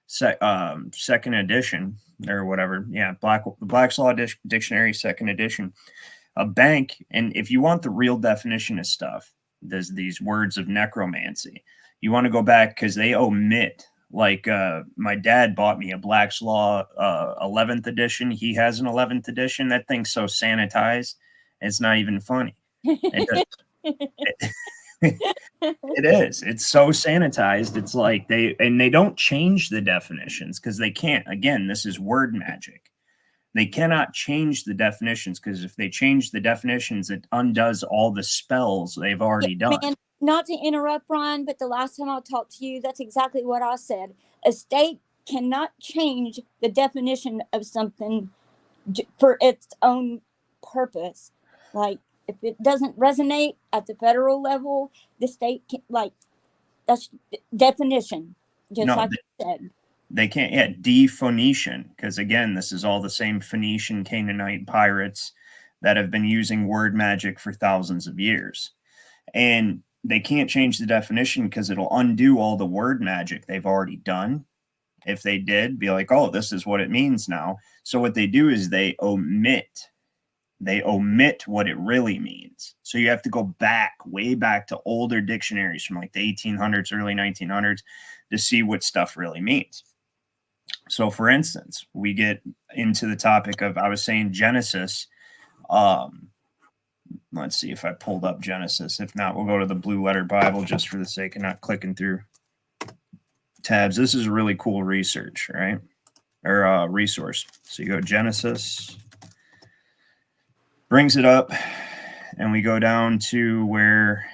second edition or whatever. Yeah, Black's Law Dictionary, second edition. A bank, and if you want the real definition of stuff, there's these words of necromancy. You want to go back because they omit. Like my dad bought me a Black's Law 11th edition. He has an 11th edition. That thing's so sanitized, it's not even funny. It is. It's so sanitized. It's like they don't change the definitions because they can't. Again, this is word magic. They cannot change the definitions because if they change the definitions, it undoes all the spells they've already done. Man, not to interrupt, Ron, but the last time I talked to you, that's exactly what I said. A state cannot change the definition of something for its own purpose. Like, if it doesn't resonate at the federal level, the state can, like, that's definition, just like you said. They can't, de-Phoenician, because again, this is all the same Phoenician Canaanite pirates that have been using word magic for thousands of years. And they can't change the definition because it'll undo all the word magic they've already done. If they did, be like, oh, this is what it means now. So what they do is they omit what it really means. So you have to go back, way back to older dictionaries from like the 1800s, early 1900s to see what stuff really means. So for instance, we get into the topic of, I was saying Genesis. Let's see if I pulled up Genesis. If not, we'll go to the Blue Letter Bible just for the sake of not clicking through tabs. This is really cool research, right? Or resource. So you go Genesis, brings it up, and we go down to where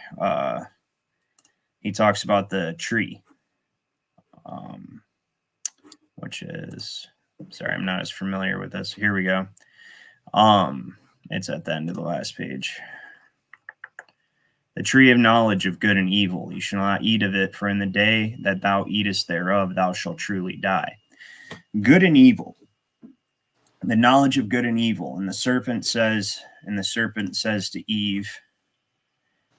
he talks about the tree, which is, sorry, I'm not as familiar with this. Here we go. It's at the end of the last page. The tree of knowledge of good and evil. You shall not eat of it, for in the day that thou eatest thereof, thou shalt truly die. Good and evil. The knowledge of good and evil. And the serpent says to Eve,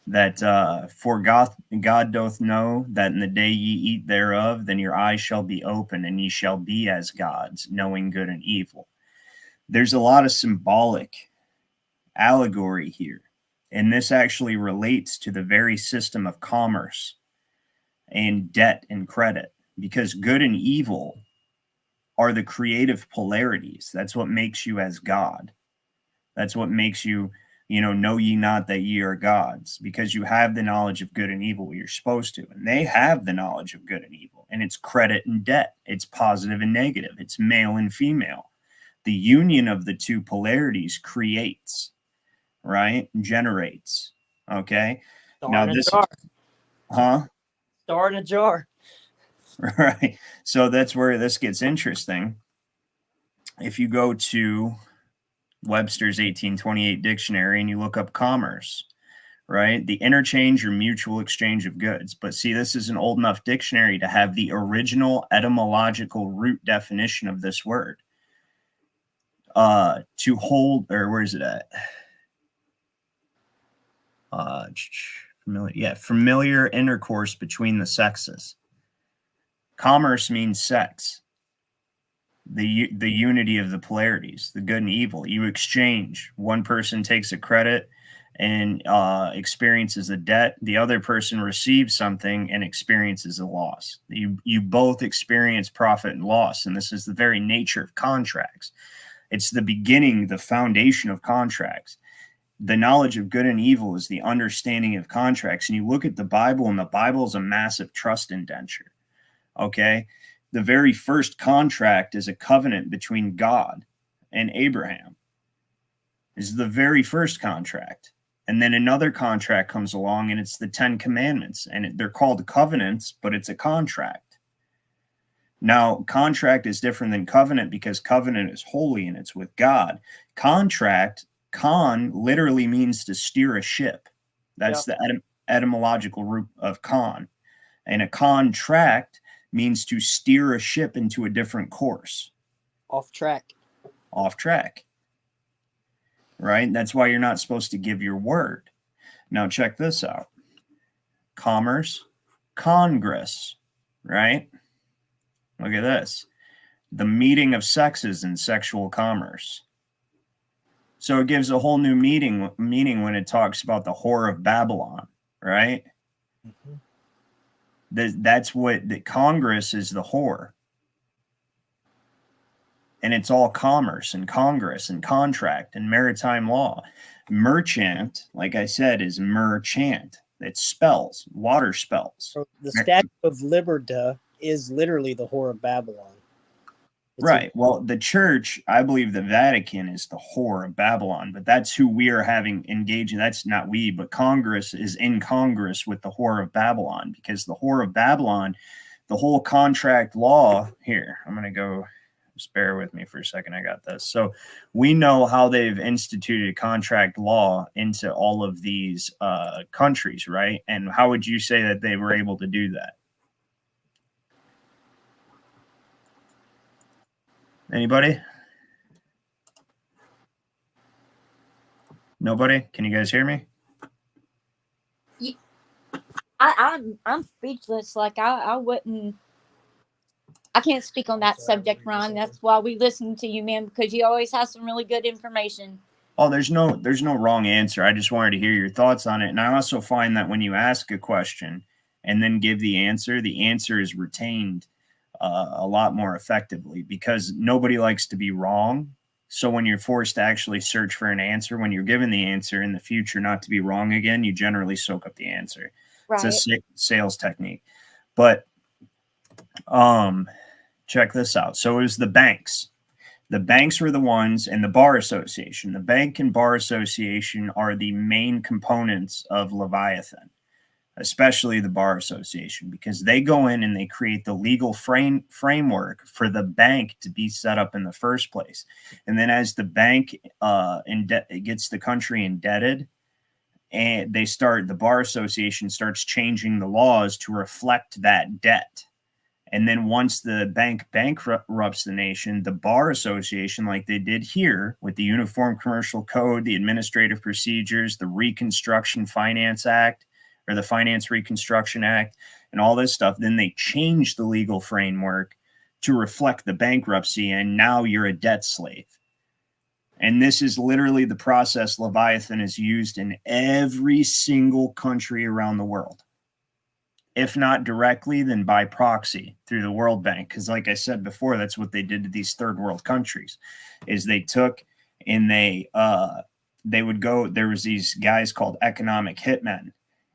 that for God doth know that in the day ye eat thereof, then your eyes shall be open, and ye shall be as gods, knowing good and evil. There's a lot of symbolic allegory here, and this actually relates to the very system of commerce and debt and credit, because good and evil are the creative polarities. That's what makes you as God. That's what makes you, know ye not that ye are gods, because you have the knowledge of good and evil. You're supposed to. And they have the knowledge of good and evil. And it's credit and debt. It's positive and negative. It's male and female. The union of the two polarities creates, right? Generates. Okay. Star in a jar. Huh? Star in a jar. Right. So that's where this gets interesting. If you go to Webster's 1828 dictionary and you look up commerce, right? The interchange or mutual exchange of goods. But see, this is an old enough dictionary to have the original etymological root definition of this word. To hold, or where is it at? Familiar intercourse between the sexes. Commerce means sex. The unity of the polarities, the good and evil. You exchange. One person takes a credit and experiences a debt. The other person receives something and experiences a loss. You both experience profit and loss, and this is the very nature of contracts. It's the beginning, the foundation of contracts. The knowledge of good and evil is the understanding of contracts. And you look at the Bible, and the Bible is a massive trust indenture. Okay? The very first contract is a covenant between God and Abraham. This is the very first contract. And then another contract comes along, and it's the 10 Commandments. And they're called covenants, but it's a contract. Now, contract is different than covenant because covenant is holy and it's with God. Contract, con, literally means to steer a ship. That's the etymological root of con. And a contract means to steer a ship into a different course. Off track. Off track. Right? That's why you're not supposed to give your word. Now, check this out. Commerce, Congress, right? Look at this. The meeting of sexes in sexual commerce. So it gives a whole new meaning when it talks about the whore of Babylon, right? Mm-hmm. That's what the Congress is, the whore. And it's all commerce and Congress and contract and maritime law. Merchant, like I said, is merchant. It spells, water spells. So the Statue of Liberty is literally the whore of Babylon. Right. Well, the church, I believe the Vatican is the whore of Babylon, but that's who we are having engaging. That's not we, but Congress is in Congress with the whore of Babylon, because the whore of Babylon, the whole contract law here, I'm going to go, just bear with me for a second. I got this. So we know how they've instituted contract law into all of these countries, right? And how would you say that they were able to do that? Anybody? Nobody? Can you guys hear me? I'm speechless. Like I wouldn't. I can't speak on that subject, Ron. That's why we listen to you, man, because you always have some really good information. Oh, there's no wrong answer. I just wanted to hear your thoughts on it. And I also find that when you ask a question and then give the answer is retained a lot more effectively, because nobody likes to be wrong. So when you're forced to actually search for an answer, when you're given the answer in the future not to be wrong again, you generally soak up the answer. Right. It's a sales technique. But check this out. So it was the banks. The banks were the ones, and the Bar Association. The Bank and Bar Association are the main components of Leviathan, especially the Bar Association, because they go in and they create the legal framework for the bank to be set up in the first place. And then as the bank gets the country indebted, and the Bar Association starts changing the laws to reflect that debt. And then once the bank bankrupts the nation, the Bar Association, like they did here with the Uniform Commercial Code, the Administrative Procedures, the Reconstruction Finance Act, or the Finance Reconstruction Act, and all this stuff, then they changed the legal framework to reflect the bankruptcy, and now you're a debt slave. And this is literally the process Leviathan is used in every single country around the world. If not directly, then by proxy through the World Bank. Because like I said before, that's what they did to these third world countries, is they took and they would go, there was these guys called economic hitmen,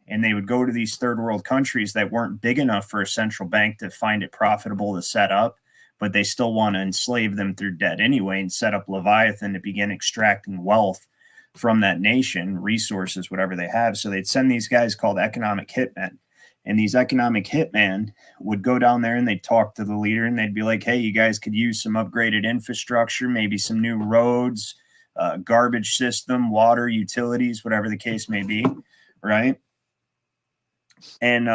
and they would go to these third world countries that weren't big enough for a central bank to find it profitable to set up, but they still want to enslave them through debt anyway and set up Leviathan to begin extracting wealth from that nation, resources, whatever they have. So they'd send these guys called economic hitmen. And these economic hitmen would go down there and they'd talk to the leader and they'd be like, hey, you guys could use some upgraded infrastructure, maybe some new roads, garbage system, water, utilities, whatever the case may be, right? And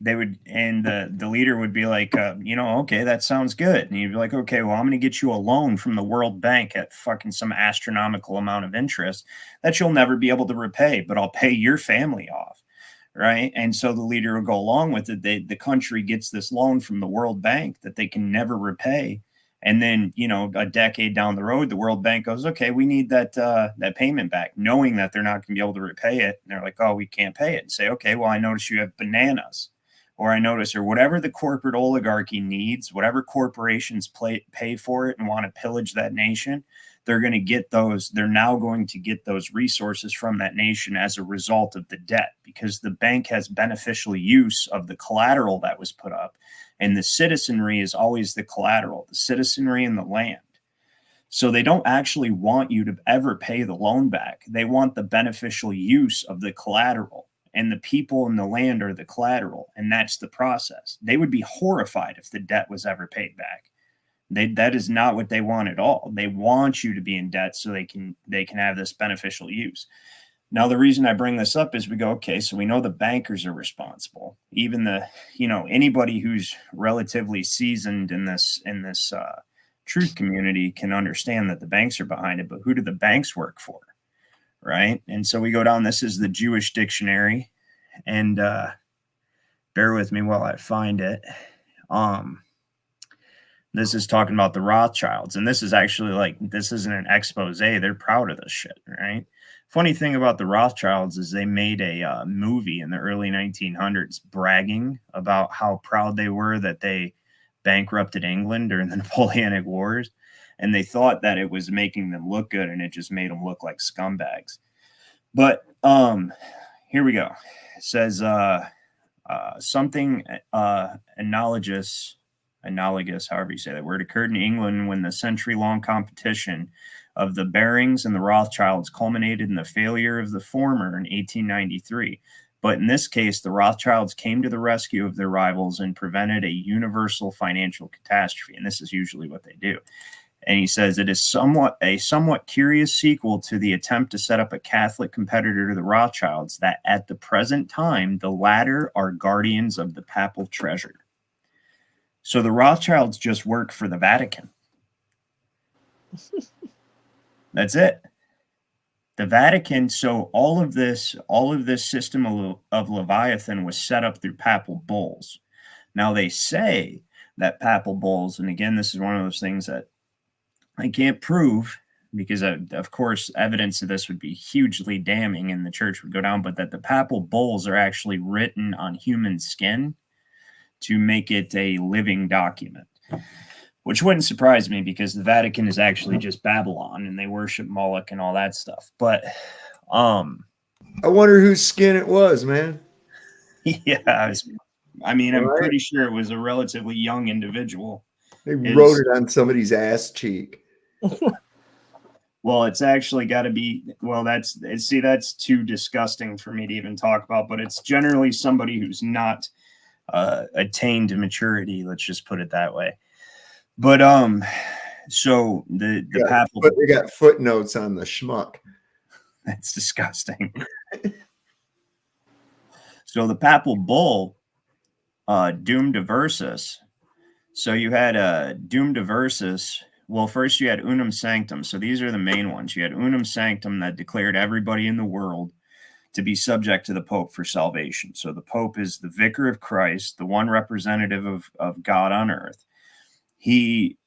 they would, and the leader would be like, okay, that sounds good. And you'd be like, okay, well, I'm going to get you a loan from the World Bank at fucking some astronomical amount of interest that you'll never be able to repay, but I'll pay your family off. Right. And so the leader will go along with it. The country gets this loan from the World Bank that they can never repay. And then, a decade down the road, the World Bank goes, okay, we need that payment back, knowing that they're not going to be able to repay it. And they're like, oh, we can't pay it. And say, okay, well, I notice you have bananas, or I notice, or whatever the corporate oligarchy needs, whatever corporations pay for it and want to pillage that nation. They're going to get those. They're now going to get those resources from that nation as a result of the debt, because the bank has beneficial use of the collateral that was put up. And the citizenry is always the collateral, the citizenry and the land. So they don't actually want you to ever pay the loan back. They want the beneficial use of the collateral, and the people and the land are the collateral. And that's the process. They would be horrified if the debt was ever paid back. That is not what they want at all. They want you to be in debt so they can have this beneficial use. Now, the reason I bring this up is we go, okay, so we know the bankers are responsible. Even anybody who's relatively seasoned in this truth community can understand that the banks are behind it, but who do the banks work for? Right. And so we go down, this is the Jewish dictionary, and bear with me while I find it. This is talking about the Rothschilds, and this is actually this isn't an expose. They're proud of this shit, right? Funny thing about the Rothschilds is they made a movie in the early 1900s bragging about how proud they were that they bankrupted England during the Napoleonic Wars, and they thought that it was making them look good, and it just made them look like scumbags. But here we go. It says something analogous, however you say that word, occurred in England when the century-long competition of the Barings and the Rothschilds culminated in the failure of the former in 1893. But in this case, the Rothschilds came to the rescue of their rivals and prevented a universal financial catastrophe. And this is usually what they do. And he says it is a somewhat curious sequel to the attempt to set up a Catholic competitor to the Rothschilds, that at the present time, the latter are guardians of the papal treasure. So the Rothschilds just work for the Vatican. That's it. The Vatican. So all of this system of Leviathan was set up through papal bulls. Now they say that papal bulls, and again, this is one of those things that I can't prove, because of course evidence of this would be hugely damning and the church would go down, but that the papal bulls are actually written on human skin to make it a living document, which wouldn't surprise me, because the Vatican is actually just Babylon and they worship Moloch and all that stuff. But I wonder whose skin it was, man. Yeah, I'm pretty sure it was a relatively young individual. They wrote it on somebody's ass cheek. Well, it's actually got to be, that's too disgusting for me to even talk about, but it's generally somebody who's not attained to maturity, let's just put it that way. But so the papal, but they got footnotes on the schmuck. That's disgusting. So the papal bull, Dum Diversus, So you had Dum Diversus. Well, first you had Unum Sanctum. So these are the main ones. You had Unum Sanctum that declared everybody in the world to be subject to the Pope for salvation. So the Pope is the vicar of Christ, the one representative of God on earth.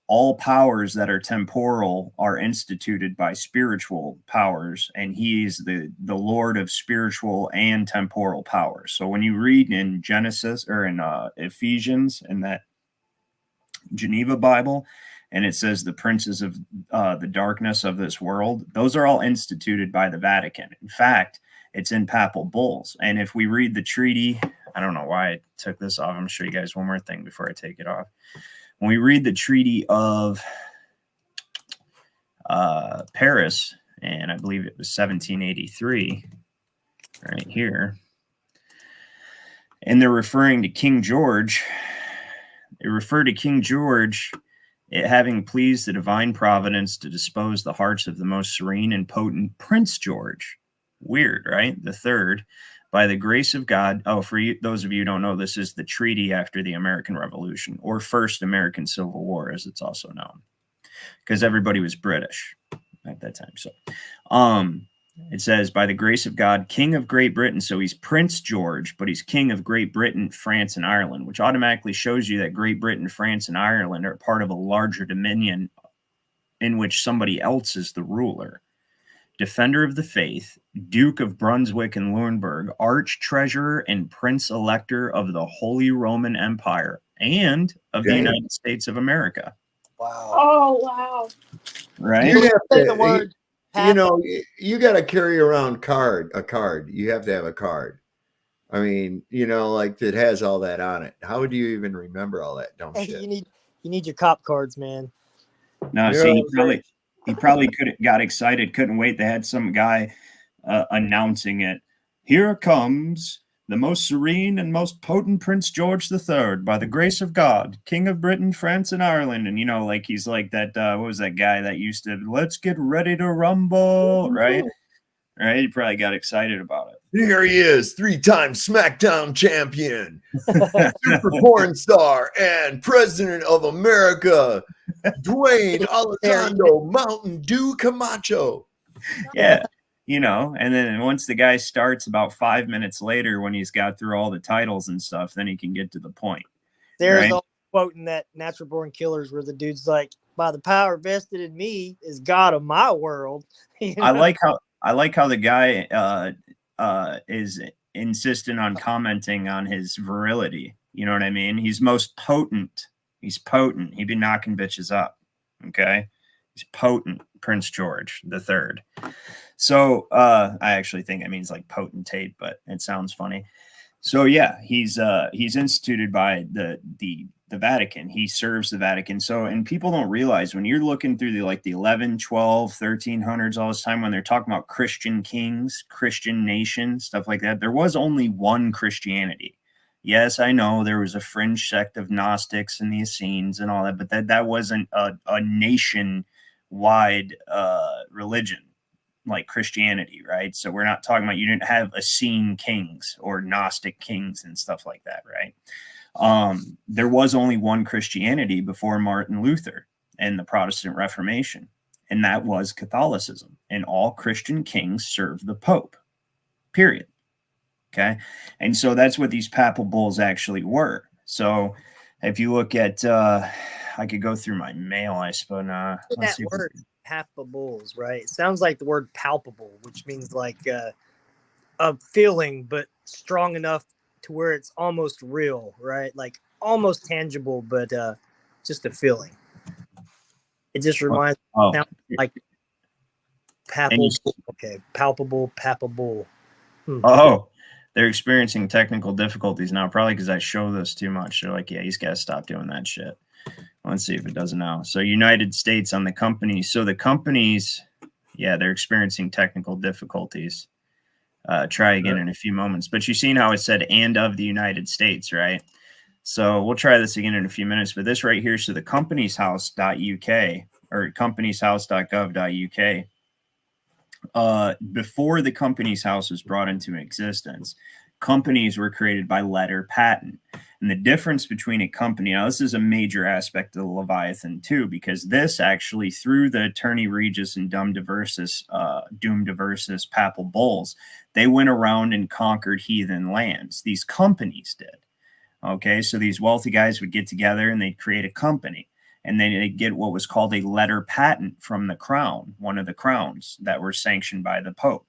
All powers that are temporal are instituted by spiritual powers, and he is the Lord of spiritual and temporal powers. So when you read in Genesis or in Ephesians in that Geneva Bible, and it says the princes of the darkness of this world, those are all instituted by the Vatican. In fact, it's in papal bulls. And if we read the treaty, I don't know why I took this off. I'm going to show you guys one more thing before I take it off. When we read the Treaty of Paris, and I believe it was 1783, right here, and they're referring to King George. They refer to King George, it having pleased the divine providence to dispose the hearts of the most serene and potent Prince George. Weird, right? The third, by the grace of God. Oh, for you, those of you who don't know, this is the treaty after the American Revolution, or First American Civil War, as it's also known, because everybody was British at that time. So it says, by the grace of God, King of Great Britain. So he's Prince George, but he's King of Great Britain, France, and Ireland, which automatically shows you that Great Britain, France, and Ireland are part of a larger dominion in which somebody else is the ruler. Defender of the faith, Duke of Brunswick and Lauenburg, Arch-Treasurer and Prince-Elector of the Holy Roman Empire and of the United States of America. Wow. Oh, wow. Right? You have Say the to, word. you know, you got to carry around a card. You have to have a card. I mean, you know, like that has all that on it. How would you even remember all that dumb shit? You need your cop cards, man. No, You see, know, he probably got excited, couldn't wait. They had some guy announcing it. Here comes the most serene and most potent Prince George III, by the grace of God, King of Britain, France, and Ireland. And, you know, like he's like that, what was that guy that used to, let's get ready to rumble, right? Right? He probably got excited about it. Here he is, 3-time SmackDown champion, super porn star, and president of America, Dwayne Alessandro Mountain Dew Camacho. Yeah. You know, and then once the guy starts about 5 minutes later, when he's got through all the titles and stuff, then he can get to the point. There's right? a quote in that Natural Born Killers where the dude's like, by the power vested in me is God of my world. You know? I like how the guy is insistent on commenting on his virility. You know what I mean? He's most potent. He's potent. He be knocking bitches up. Okay. He's potent. Prince George III. So I actually think it means like potentate, but it sounds funny. So yeah, he's instituted by the Vatican. He serves the Vatican. So, and people don't realize when you're looking through the 11, 12, 1300s, all this time when they're talking about Christian kings, Christian nation, stuff like that, there was only one Christianity. Yes, I know there was a fringe sect of Gnostics and the Essenes and all that, but that wasn't a nation-wide religion like Christianity, right? So we're not talking about, you didn't have Essene kings or Gnostic kings and stuff like that, right? There was only one Christianity before Martin Luther and the Protestant Reformation, and that was Catholicism. And all Christian kings served the Pope, period. Okay. And so that's what these papal bulls actually were. So if you look at, I could go through my mail, I suppose. That word, papal bulls, right? It sounds like the word palpable, which means like a feeling, but strong enough to where it's almost real, right? Like almost tangible, but just a feeling. It just reminds me like papal. Okay, palpable, papal. Oh, they're experiencing technical difficulties now, probably because I show this too much. They're like, yeah, he's got to stop doing that shit. Let's see if it does now. So United States on the companies. So the companies, yeah, they're experiencing technical difficulties. Try again in a few moments. But you've seen how it said and of the United States, right? So we'll try this again in a few minutes. But this right here, so the companieshouse.uk or companieshouse.gov.uk, before the Companies House was brought into existence, Companies were created by letter patent. And the difference between a company, now this is a major aspect of the Leviathan too, because this actually, through the Attorney Regis and Dum Diversus Papal bulls, they went around and conquered heathen lands. These companies did. Okay, so these wealthy guys would get together and they'd create a company. And then they'd get what was called a letter patent from the crown, one of the crowns that were sanctioned by the Pope.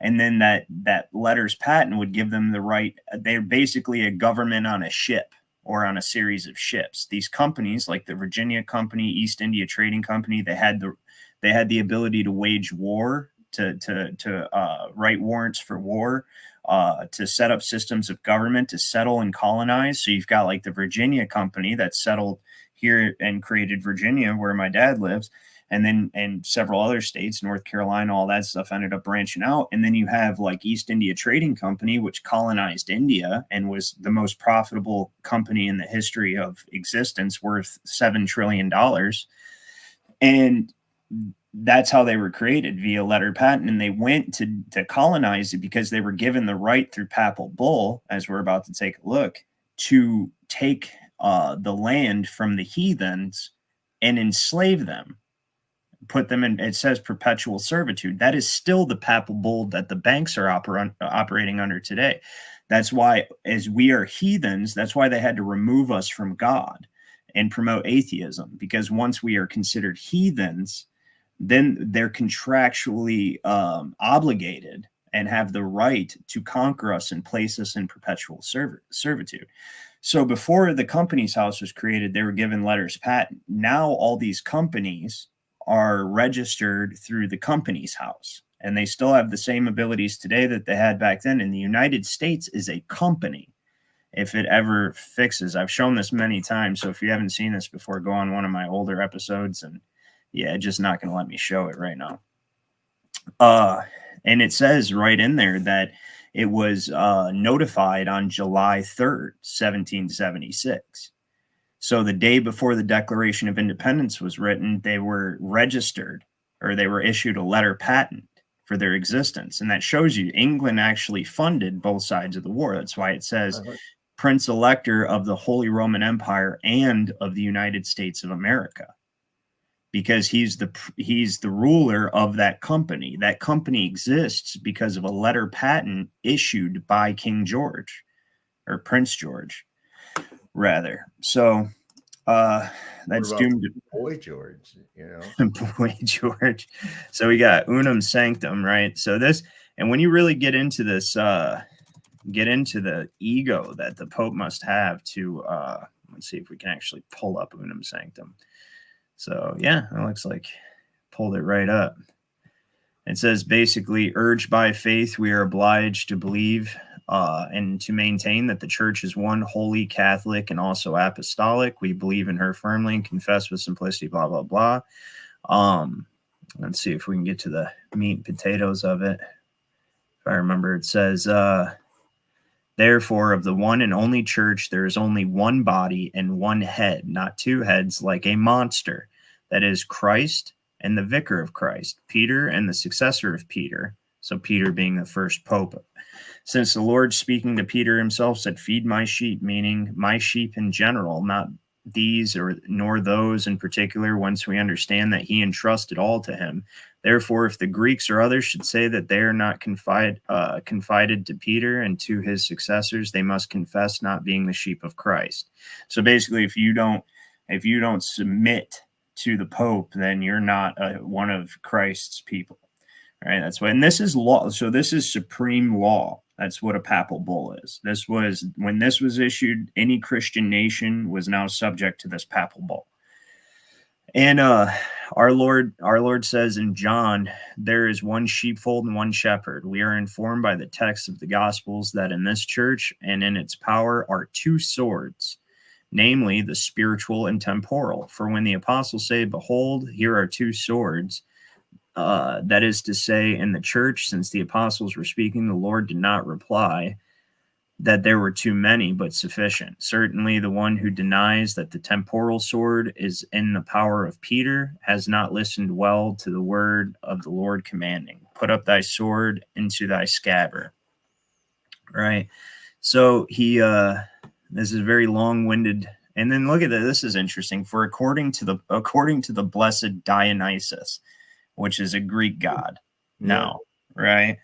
And then that letters patent would give them the right. They're basically a government on a ship or on a series of ships. These companies, like the Virginia Company, East India Trading Company, they had the ability to wage war, to write warrants for war, to set up systems of government, to settle and colonize. So you've got like the Virginia Company that settled here and created Virginia, where my dad lives. And several other states, North Carolina, all that stuff ended up branching out. And then you have like East India Trading Company, which colonized India and was the most profitable company in the history of existence, worth $7 trillion. And that's how they were created, via letter patent. And they went to colonize it because they were given the right through Papal bull, as we're about to take a look, to take the land from the heathens and enslave them. Put them in, it says perpetual servitude. That is still the Papal bull that the banks are operating under today. That's why, as we are heathens, that's why they had to remove us from God and promote atheism, because once we are considered heathens, then they're contractually obligated and have the right to conquer us and place us in perpetual servitude. So before the company's house was created, they were given letters patent. Now all these companies are registered through the company's house, and they still have the same abilities today that they had back then. And the United States is a company. If it ever fixes, I've shown this many times. So if you haven't seen this before, go on one of my older episodes, and yeah, it's just not going to let me show it right now. And it says right in there that it was notified on July 3rd, 1776. So the day before the Declaration of Independence was written, they were registered, or they were issued a letter patent for their existence. And that shows you England actually funded both sides of the war. That's why it says Prince Elector of the Holy Roman Empire and of the United States of America, because he's the ruler of that company. That company exists because of a letter patent issued by King George, or Prince George, rather. So that's doomed to Boy George, you know. Boy George. So we got unum sanctum, right? So this, and when you really get into this, get into the ego that the Pope must have to let's see if we can actually pull up unum sanctum. So yeah, it looks like pulled it right up. It says basically, urged by faith, we are obliged to believe and to maintain that the church is one, holy, Catholic, and also apostolic. We believe in her firmly and confess with simplicity, blah, blah, blah. Let's see if we can get to the meat and potatoes of it. If I remember, it says, therefore, of the one and only church, there is only one body and one head, not two heads like a monster. That is Christ and the vicar of Christ, Peter and the successor of Peter. So Peter being the first pope. Since the Lord, speaking to Peter himself, said, feed my sheep, meaning my sheep in general, not these or nor those in particular, once we understand that he entrusted all to him. Therefore, if the Greeks or others should say that they are not confided to Peter and to his successors, they must confess not being the sheep of Christ. So basically, if you don't submit to the Pope, then you're not one of Christ's people. Right? That's why, and this is law. So this is supreme law. That's what a papal bull is. This was, when this was issued, any Christian nation was now subject to this papal bull. And our Lord says in John, there is one sheepfold and one shepherd. We are informed by the text of the Gospels that in this church and in its power are two swords, namely the spiritual and temporal. For when the apostles say, behold, here are two swords, that is to say, in the church, since the apostles were speaking, the Lord did not reply that there were too many, but sufficient. Certainly the one who denies that the temporal sword is in the power of Peter has not listened well to the word of the Lord commanding, put up thy sword into thy scabbard. right? So he, this is very long-winded. And then look at that. This is interesting. For according to the blessed Dionysus, which is a Greek god now, right?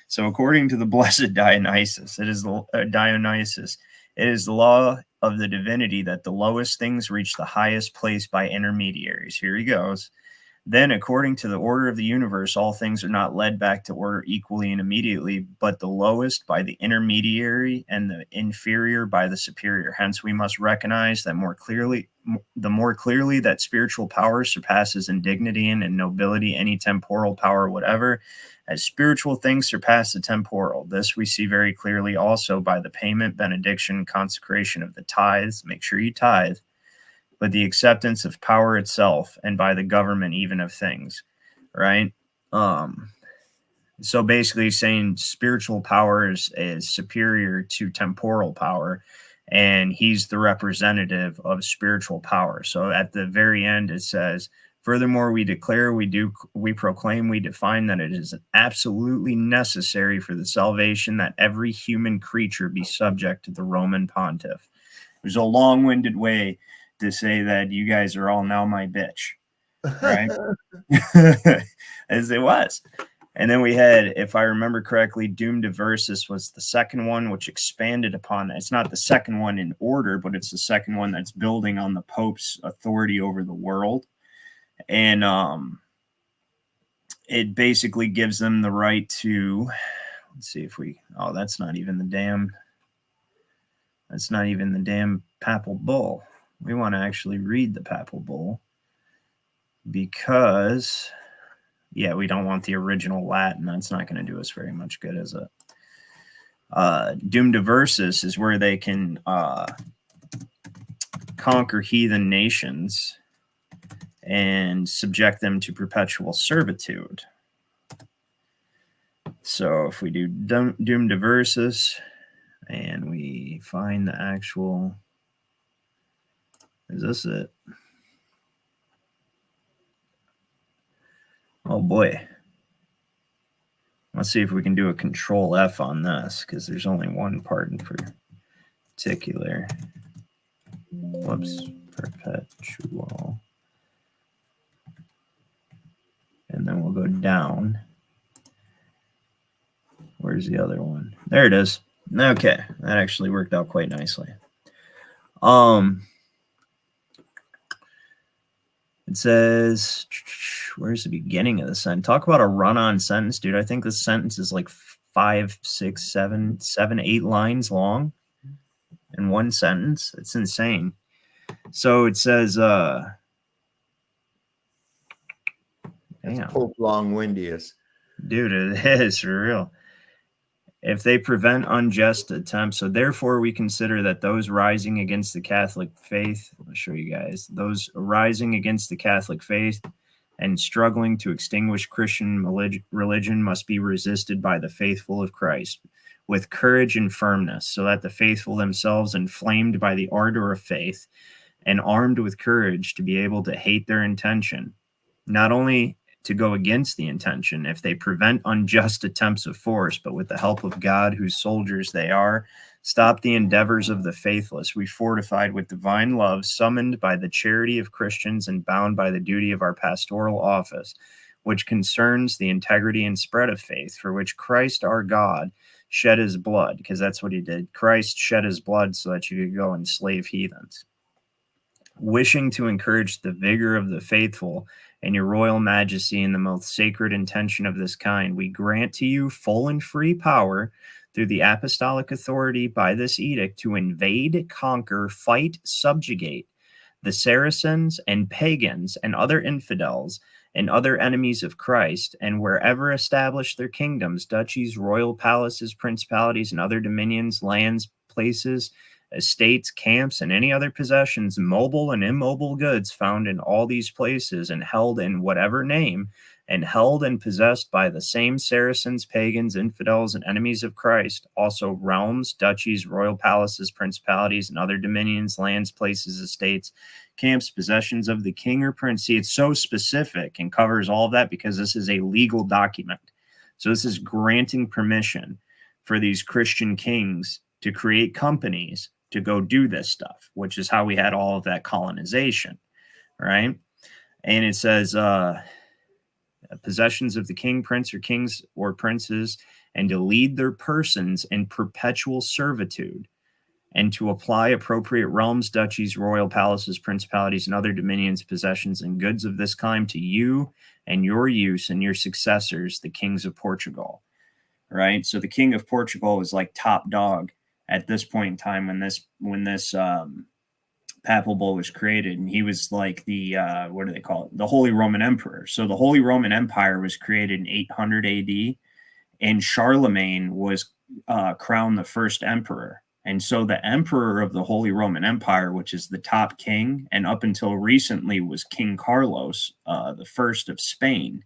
So according to the blessed Dionysus, it is the law of the divinity that the lowest things reach the highest place by intermediaries. Here he goes. Then, according to the order of the universe, all things are not led back to order equally and immediately, but the lowest by the intermediary and the inferior by the superior. Hence, we must recognize that the more clearly that spiritual power surpasses in dignity and in nobility any temporal power whatever, as spiritual things surpass the temporal. This we see very clearly also by the payment, benediction, consecration of the tithes. Make sure you tithe. But the acceptance of power itself, and by the government even of things, right? So basically saying spiritual power is superior to temporal power, and he's the representative of spiritual power. So at the very end, it says, furthermore, we declare, we proclaim, we define that it is absolutely necessary for the salvation that every human creature be subject to the Roman pontiff. There's a long-winded way to say that you guys are all now my bitch, right? As it was. And then we had, if I remember correctly, Doom Diversus was the second one, which expanded upon that. It's not the second one in order, but it's the second one that's building on the Pope's authority over the world. And it basically gives them the right to, let's see if we, oh, that's not even the damn papal bull. We want to actually read the papal bull because, yeah, we don't want the original Latin. That's not going to do us very much good, is it? Doom Diversus is where they can conquer heathen nations and subject them to perpetual servitude. So if we do Doom Diversus and we find the actual... Is this it? Oh boy. Let's see if we can do a Control F on this, because there's only one part in particular. Whoops. Perpetual. And then we'll go down. Where's the other one? There it is. Okay. That actually worked out quite nicely. It says, where's the beginning of the sentence? Talk about a run-on sentence, dude. I think this sentence is like 5, 6, 7, 8 lines long in one sentence. It's insane. So it says, That's Pope long-windiest. Dude, it is for real. If they prevent unjust attempts, so therefore we consider that those rising against the Catholic faith, I'll show you guys, those rising against the Catholic faith and struggling to extinguish Christian religion must be resisted by the faithful of Christ with courage and firmness, so that the faithful themselves, inflamed by the ardor of faith and armed with courage to be able to hate their intention, not only to go against the intention if they prevent unjust attempts of force, but with the help of God, whose soldiers they are, stop the endeavors of the faithless. We fortified with divine love, summoned by the charity of Christians and bound by the duty of our pastoral office, which concerns the integrity and spread of faith, for which Christ our God shed his blood, because that's what he did. Christ shed his blood so that you could go and slave heathens. Wishing to encourage the vigor of the faithful and your royal majesty in the most sacred intention of this kind, we grant to you full and free power through the apostolic authority by this edict to invade, conquer, fight, subjugate the Saracens and pagans and other infidels and other enemies of Christ, and wherever establish their kingdoms, duchies, royal palaces, principalities, and other dominions, lands, places, estates, camps, and any other possessions, mobile and immobile goods found in all these places and held in whatever name, and held and possessed by the same Saracens, pagans, infidels, and enemies of Christ, also realms, duchies, royal palaces, principalities, and other dominions, lands, places, estates, camps, possessions of the king or prince. See, it's so specific and covers all of that because this is a legal document. So this is granting permission for these Christian kings to create companies to go do this stuff, which is how we had all of that colonization, right? And it says, possessions of the king, prince, or kings or princes, and to lead their persons in perpetual servitude, and to apply appropriate realms, duchies, royal palaces, principalities, and other dominions, possessions, and goods of this kind to you and your use and your successors, the kings of Portugal. Right? So the king of Portugal is like top dog at this point in time when this papal bull was created, and he was like the what do they call it? The Holy Roman Emperor. So the Holy Roman Empire was created in 800 AD, and Charlemagne was crowned the first emperor. And so the emperor of the Holy Roman Empire, which is the top king, and up until recently was King Carlos, the first of Spain.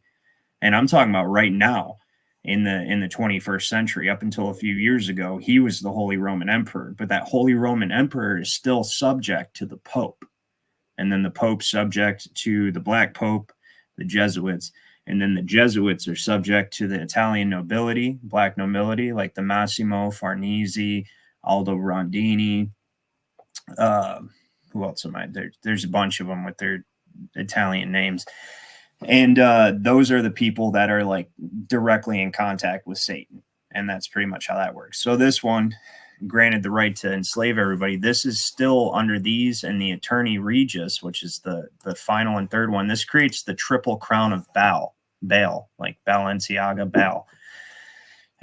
And I'm talking about right now in the 21st century. Up until a few years ago, he was the Holy Roman Emperor. But that Holy Roman Emperor is still subject to the Pope. And then the Pope's subject to the Black Pope, the Jesuits. And then the Jesuits are subject to the Italian nobility, Black nobility, like the Massimo Farnese, Aldo Rondini. Who else am I? There's a bunch of them with their Italian names. And those are the people that are like directly in contact with Satan. And that's pretty much how that works. So this one, granted the right to enslave everybody, this is still under these and the Attorney Regis, which is the final and third one. This creates the triple crown of Baal, like Balenciaga, Baal.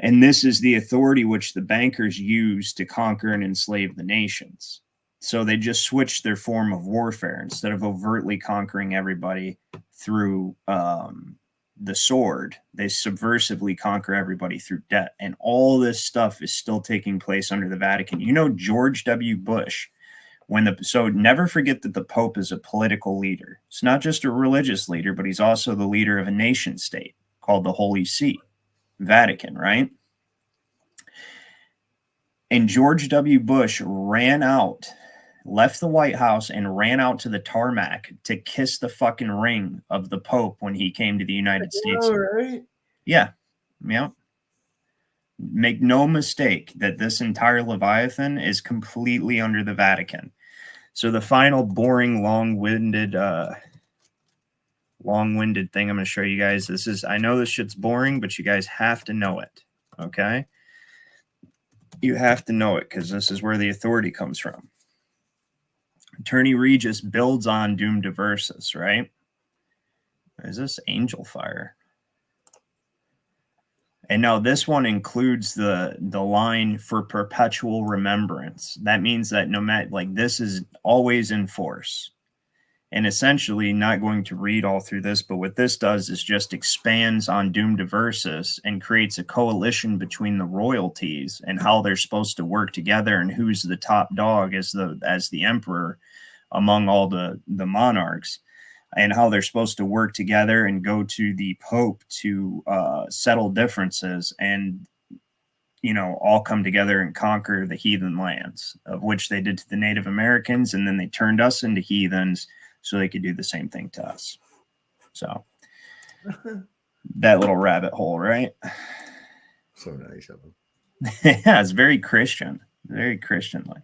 And this is the authority which the bankers use to conquer and enslave the nations. So they just switched their form of warfare. Instead of overtly conquering everybody through the sword, they subversively conquer everybody through debt. And all this stuff is still taking place under the Vatican. You know, George W. Bush, so never forget that the Pope is a political leader. It's not just a religious leader, but he's also the leader of a nation state called the Holy See, Vatican, right? And George W. Bush left the White House and ran out to the tarmac to kiss the fucking ring of the Pope when he came to the United States. All right. Yeah. Make no mistake that this entire Leviathan is completely under the Vatican. So the final boring, long-winded thing I'm going to show you guys. I know this shit's boring, but you guys have to know it. Okay? You have to know it because this is where the authority comes from. Attorney Regis builds on Doom Diversus, right? Is this Angel Fire? And now this one includes the line for perpetual remembrance. That means that no matter, like, this is always in force. And essentially, not going to read all through this, but what this does is just expands on Doom Diversus and creates a coalition between the royalties and how they're supposed to work together and who's the top dog as the emperor among all the monarchs, and how they're supposed to work together and go to the Pope to settle differences and, you know, all come together and conquer the heathen lands, of which they did to the Native Americans, and then they turned us into heathens so they could do the same thing to us. So that little rabbit hole, right? So nice of them. Yeah, it's very Christian, very Christian-like.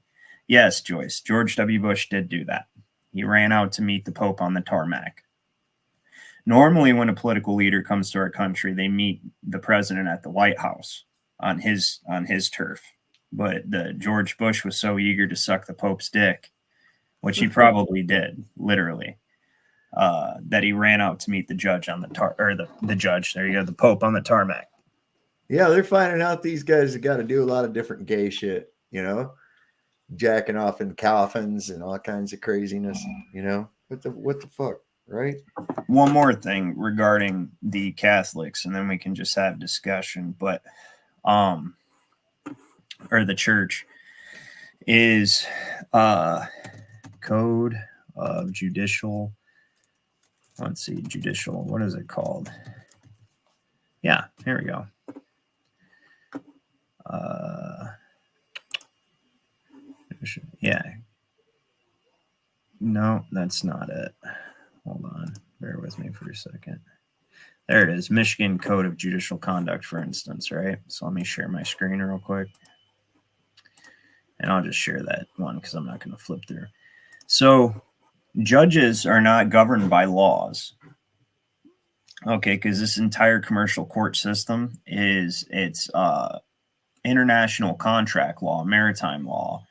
Yes, Joyce, George W. Bush did do that. He ran out to meet the Pope on the tarmac. Normally, when a political leader comes to our country, they meet the president at the White House on his turf. But George Bush was so eager to suck the Pope's dick, which he probably did, literally, that he ran out to meet the judge on the judge. There you go, the Pope on the tarmac. Yeah, they're finding out these guys have got to do a lot of different gay shit, you know, jacking off in coffins and all kinds of craziness, you know. What the fuck, right? One more thing regarding the Catholics, and then we can just have discussion. But or the church is code of judicial. Let's see, judicial. What is it called? Yeah, here we go. Yeah. No, that's not it. Hold on. Bear with me for a second. There it is. Michigan Code of Judicial Conduct, for instance, right? So let me share my screen real quick. And I'll just share that one because I'm not going to flip through. So judges are not governed by laws. Okay, because this entire commercial court system it's international contract law, maritime law,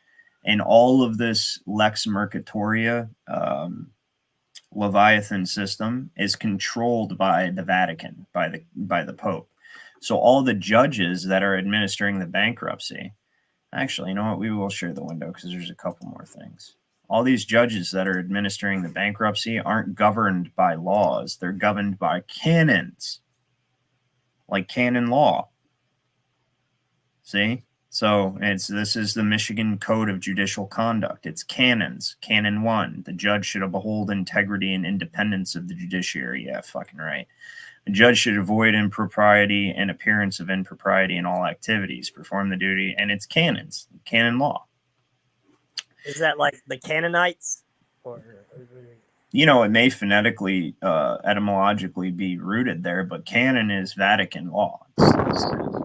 and all of this Lex Mercatoria Leviathan system is controlled by the Vatican, by the Pope. So all the judges that are administering the bankruptcy, actually, you know what? We will share the window because there's a couple more things. All these judges that are administering the bankruptcy aren't governed by laws. They're governed by canons, like canon law. See? So this is the Michigan Code of Judicial Conduct. It's canons. Canon 1, the judge should uphold integrity and independence of the judiciary. Yeah, fucking right. The judge should avoid impropriety and appearance of impropriety in all activities, perform the duty, and it's canons, canon law. Is that like the Canaanites? Or you know, it may phonetically, etymologically be rooted there, but canon is Vatican law.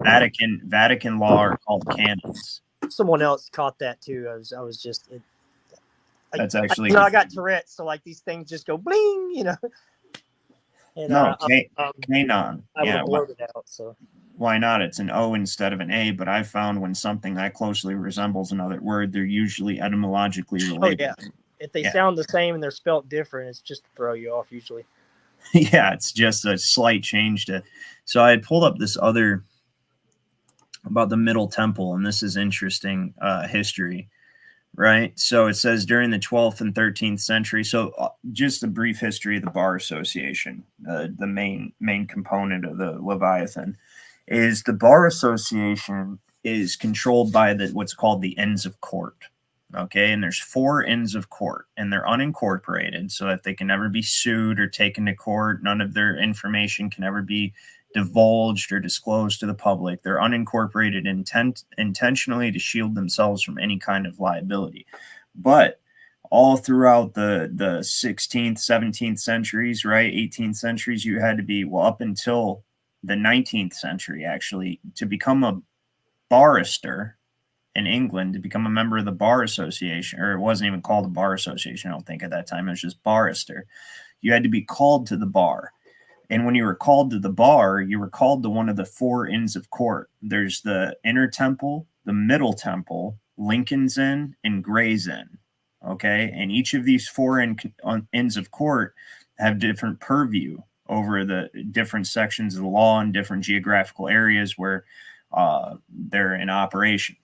Vatican law are called canons. Someone else caught that too. I was just. That's actually. I got Tourette's, so like these things just go bling, you know. And, no, canon. I would blurt it out. So. Why not? It's an O instead of an A, but I found when something that closely resembles another word, they're usually etymologically related. Oh, yeah. If they sound the same and they're spelt different, it's just to throw you off usually. Yeah, it's just a slight change to. So I had pulled up this other about the Middle Temple, and this is interesting history, right? So it says during the 12th and 13th century. So just a brief history of the Bar Association, the main component of the Leviathan. Is the Bar Association is controlled by what's called the Inns of Court. Okay, and there's 4 Inns of Court, and they're unincorporated so that they can never be sued or taken to court. None of their information can ever be divulged or disclosed to the public. They're unincorporated intentionally to shield themselves from any kind of liability. But all throughout the 16th, 17th centuries, right, 18th centuries, you had to be, well, up until the 19th century, actually, to become a barrister in England, to become a member of the Bar Association, or it wasn't even called the Bar Association, I don't think, at that time. It was just barrister. You had to be called to the bar. And when you were called to the bar, you were called to one of the 4 Inns of Court. There's the Inner Temple, the Middle Temple, Lincoln's Inn, and Gray's Inn. Okay? And each of these 4 Inns of Court have different purview over the different sections of the law and different geographical areas where they're in operation.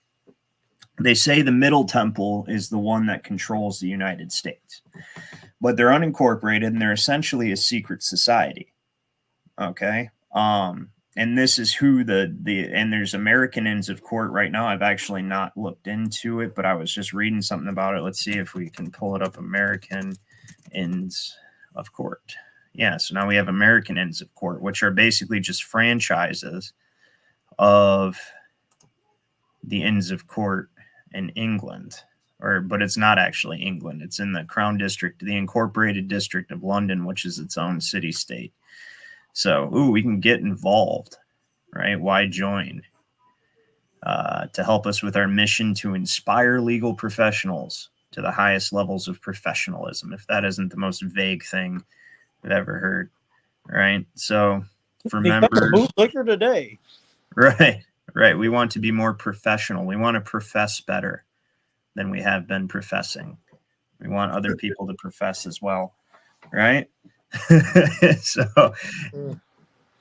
They say the Middle Temple is the one that controls the United States, but they're unincorporated and they're essentially a secret society. Okay. And this is who and there's American Inns of Court right now. I've actually not looked into it, but I was just reading something about it. Let's see if we can pull it up. American Inns of Court. Yeah. So now we have American Inns of Court, which are basically just franchises of the Inns of Court in England, but it's not actually England. It's in the Crown District, the Incorporated District of London, which is its own city-state. So, we can get involved, right? Why join? To help us with our mission to inspire legal professionals to the highest levels of professionalism, if that isn't the most vague thing I've ever heard, right? So, for members... bootlicker today. Right. We want to be more professional. We want to profess better than we have been professing. We want other people to profess as well. Right. So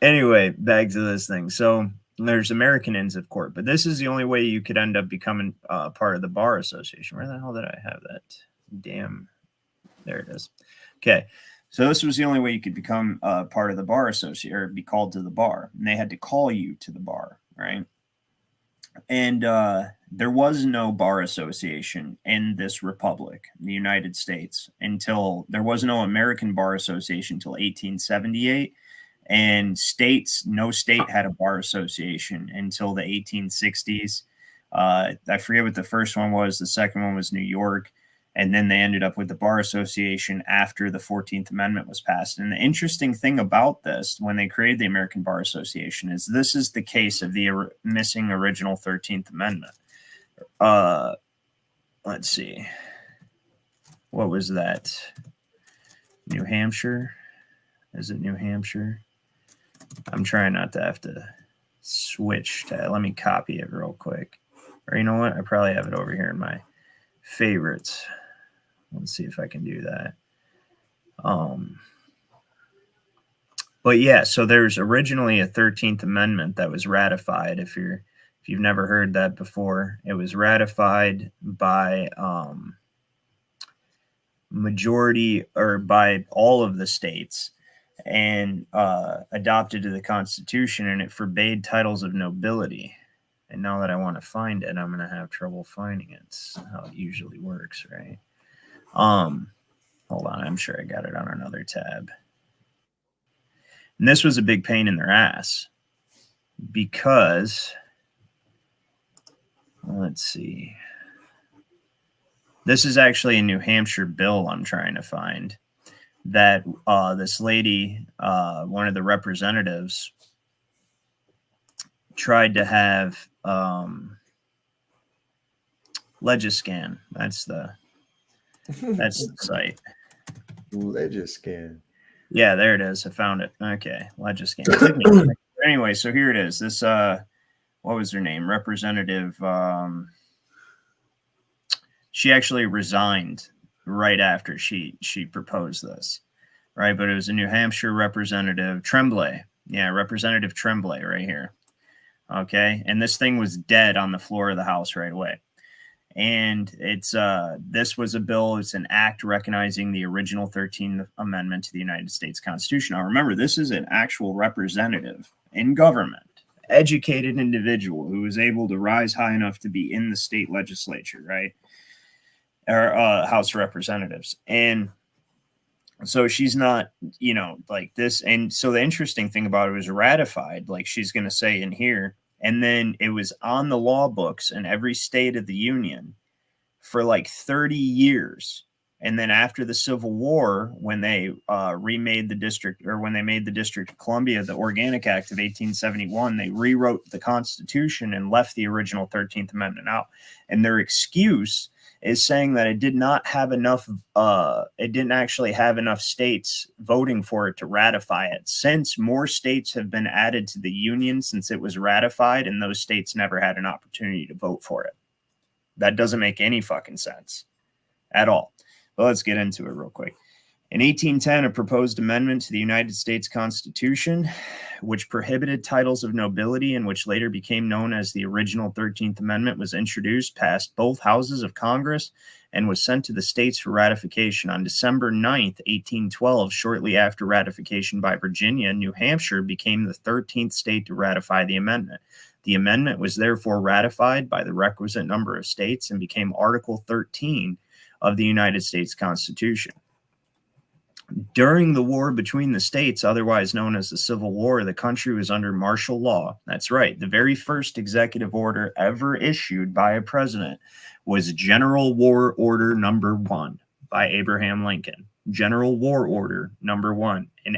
anyway, back to this thing. So there's American Inns of Court, but this is the only way you could end up becoming part of the Bar Association. Where the hell did I have that? Damn. There it is. Okay. So this was the only way you could become part of the Bar Association or be called to the bar. And they had to call you to the bar. Right. And there was no bar association in this republic, the United States, until there was no American Bar Association until 1878. And no state had a bar association until the 1860s. I forget what the first one was. The second one was New York. And then they ended up with the Bar Association after the 14th Amendment was passed. And the interesting thing about this, when they created the American Bar Association, is this is the case of the missing original 13th Amendment. Let's see. What was that? New Hampshire? Is it New Hampshire? I'm trying not to have to switch to, let me copy it real quick. Or you know what? I probably have it over here in my favorites. Let's see if I can do that. But yeah, so there's originally a 13th Amendment that was ratified. If you've never heard that before, it was ratified by majority or by all of the states and adopted to the Constitution, and it forbade titles of nobility. And now that I want to find it, I'm going to have trouble finding it. It's how it usually works, right? Hold on, I'm sure I got it on another tab. And this was a big pain in their ass because, let's see. This is actually a New Hampshire bill I'm trying to find that this lady, one of the representatives, tried to have Legiscan. That's the site. Legiscan. Yeah, there it is. I found it. Okay, Legiscan. Anyway, so here it is. This what was her name? Representative. She actually resigned right after she proposed this, right? But it was a New Hampshire representative, Tremblay. Yeah, Representative Tremblay right here. Okay, and this thing was dead on the floor of the House right away. And it's this was a bill. It's an act recognizing the original 13th Amendment to the United States Constitution. Now, remember, this is an actual representative in government, educated individual who was able to rise high enough to be in the state legislature, right? Or House of Representatives. And so she's not, like this. And so the interesting thing about it was ratified, like she's going to say in here. And then it was on the law books in every state of the union for like 30 years. And then after the Civil War, when they remade the district, or when they made the District of Columbia, the Organic Act of 1871, they rewrote the Constitution and left the original 13th Amendment out. And their excuse is saying that it did not have enough, it didn't actually have enough states voting for it to ratify it, since more states have been added to the Union since it was ratified, and those states never had an opportunity to vote for it. That doesn't make any fucking sense at all. But let's get into it real quick. In 1810, a proposed amendment to the United States Constitution, which prohibited titles of nobility and which later became known as the original 13th Amendment, was introduced, passed both houses of Congress, and was sent to the states for ratification. On December 9th, 1812, shortly after ratification by Virginia, New Hampshire became the 13th state to ratify the amendment. The amendment was therefore ratified by the requisite number of states and became Article 13 of the United States Constitution. During the war between the states, otherwise known as the Civil War, the country was under martial law. That's right. The very first executive order ever issued by a president was General War Order Number 1 by Abraham Lincoln. General War Order Number 1. And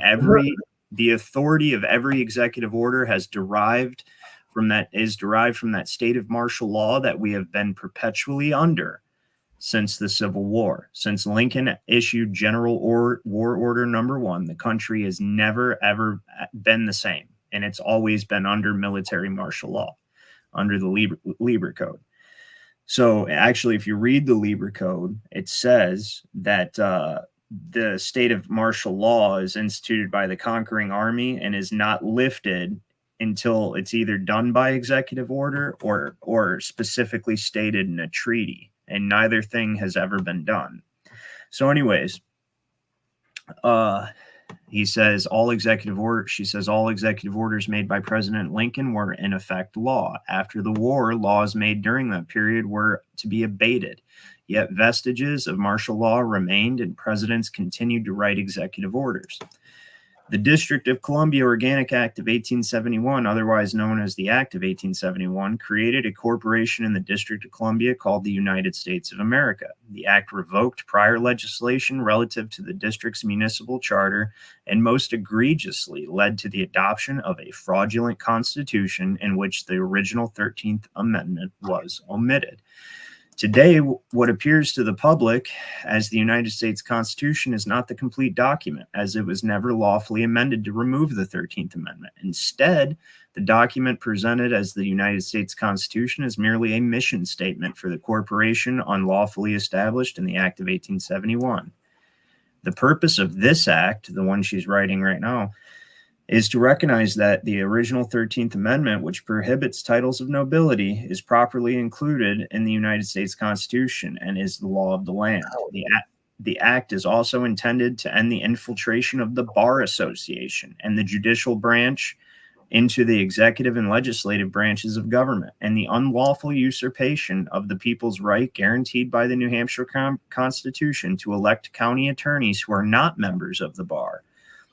the authority of every executive order is derived from that state of martial law that we have been perpetually under since the Civil War. Since Lincoln issued General War Order Number 1, the country has never, ever been the same. And it's always been under military martial law, under the Lieber Code. So actually, if you read the Lieber Code, it says that the state of martial law is instituted by the conquering army and is not lifted until it's either done by executive order or specifically stated in a treaty. And neither thing has ever been done. So anyways, she says all executive orders made by President Lincoln were in effect law. After the war, laws made during that period were to be abated. Yet vestiges of martial law remained, and presidents continued to write executive orders. The District of Columbia Organic Act of 1871, otherwise known as the Act of 1871, created a corporation in the District of Columbia called the United States of America. The act revoked prior legislation relative to the district's municipal charter and most egregiously led to the adoption of a fraudulent constitution in which the original 13th Amendment was omitted. Today, what appears to the public as the United States Constitution is not the complete document, as it was never lawfully amended to remove the 13th Amendment. Instead, the document presented as the United States Constitution is merely a mission statement for the corporation unlawfully established in the Act of 1871. The purpose of this act, the one she's writing right now, is to recognize that the original 13th Amendment, which prohibits titles of nobility, is properly included in the United States Constitution and is the law of the land. The act is also intended to end the infiltration of the Bar Association and the judicial branch into the executive and legislative branches of government, and the unlawful usurpation of the people's right guaranteed by the New Hampshire Constitution to elect county attorneys who are not members of the bar.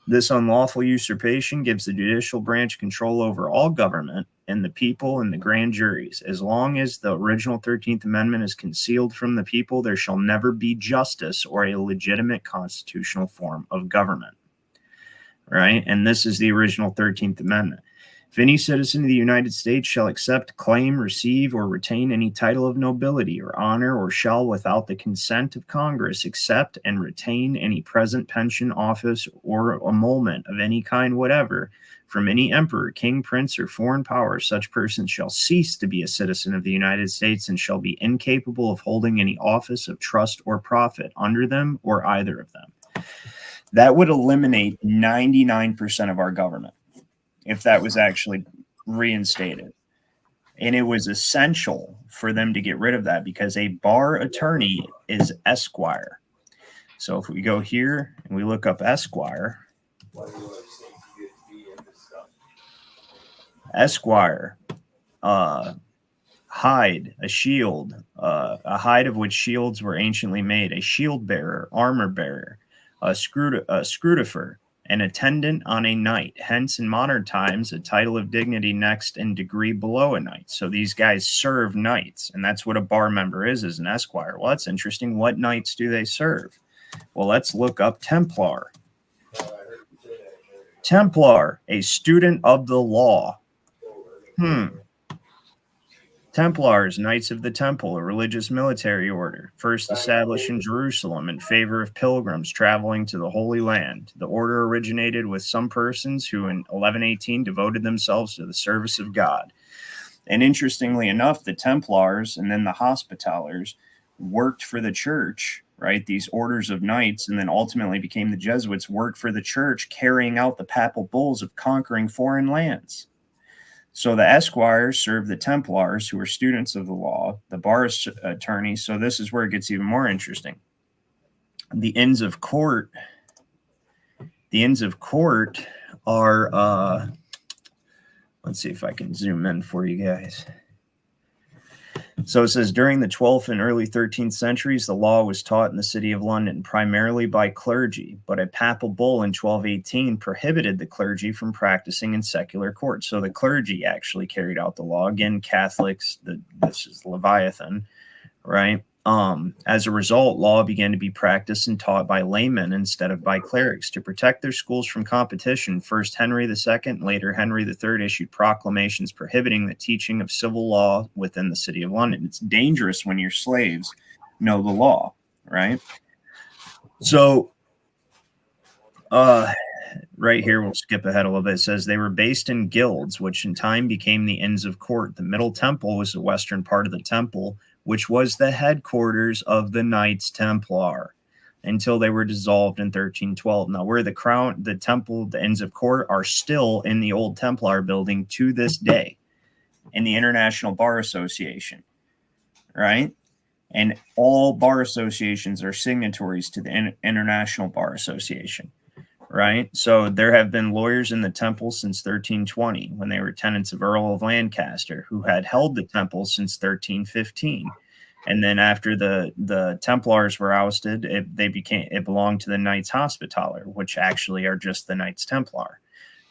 This unlawful usurpation gives the judicial branch control over all government and the people and the grand juries. As long as the original 13th Amendment is concealed from the people, there shall never be justice or a legitimate constitutional form of government. Right? And this is the original 13th Amendment. If any citizen of the United States shall accept, claim, receive, or retain any title of nobility or honor, or shall, without the consent of Congress, accept and retain any present pension, office, or emolument of any kind whatever from any emperor, king, prince, or foreign power, such person shall cease to be a citizen of the United States and shall be incapable of holding any office of trust or profit under them or either of them. That would eliminate 99% of our government if that was actually reinstated. And it was essential for them to get rid of that because a bar attorney is Esquire. So if we go here and we look up Esquire, hide, a shield, a hide of which shields were anciently made, a shield bearer, armor bearer, a scrutifer, an attendant on a knight, hence in modern times a title of dignity next in degree below a knight. So these guys serve knights, and that's what a bar member is an esquire. Well, that's interesting. What knights do they serve? Well, let's look up Templar. Templar, a student of the law. Templars, Knights of the Temple, a religious military order, first established in Jerusalem in favor of pilgrims traveling to the Holy Land. The order originated with some persons who in 1118 devoted themselves to the service of God. And interestingly enough, the Templars and then the Hospitallers worked for the church, right? These orders of knights, and then ultimately became the Jesuits, worked for the church, carrying out the papal bulls of conquering foreign lands. So the esquires served the Templars, who were students of the law, the bar attorneys. So this is where it gets even more interesting. The Inns of Court are, let's see if I can zoom in for you guys. So it says, during the 12th and early 13th centuries, the law was taught in the city of London primarily by clergy, but a papal bull in 1218 prohibited the clergy from practicing in secular courts. So the clergy actually carried out the law. Again, Catholics, this is Leviathan, right? As a result, law began to be practiced and taught by laymen instead of by clerics. To protect their schools from competition, first Henry II, later Henry III issued proclamations prohibiting the teaching of civil law within the city of London. It's dangerous when your slaves know the law, right? So, right here, we'll skip ahead a little bit. It says they were based in guilds, which in time became the Inns of Court. The Middle Temple was the western part of the temple, which was the headquarters of the Knights Templar until they were dissolved in 1312. Now, where the crown, the temple, the Inns of Court are still in the old Templar building to this day in the International Bar Association, right? And all bar associations are signatories to the International Bar Association, right? So there have been lawyers in the temple since 1320 when they were tenants of Earl of Lancaster, who had held the temple since 1315. And then after the Templars were ousted, it belonged to the Knights Hospitaller, which actually are just the Knights Templar,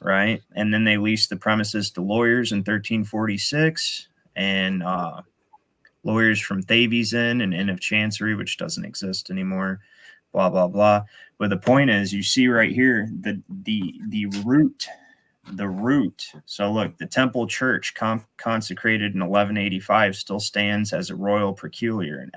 right? And then they leased the premises to lawyers in 1346, and lawyers from Thavies Inn and Inn of Chancery, which doesn't exist anymore, blah, blah, blah. But the point is, you see right here, the root. So look, the Temple Church consecrated in 1185 still stands as a royal peculiar, an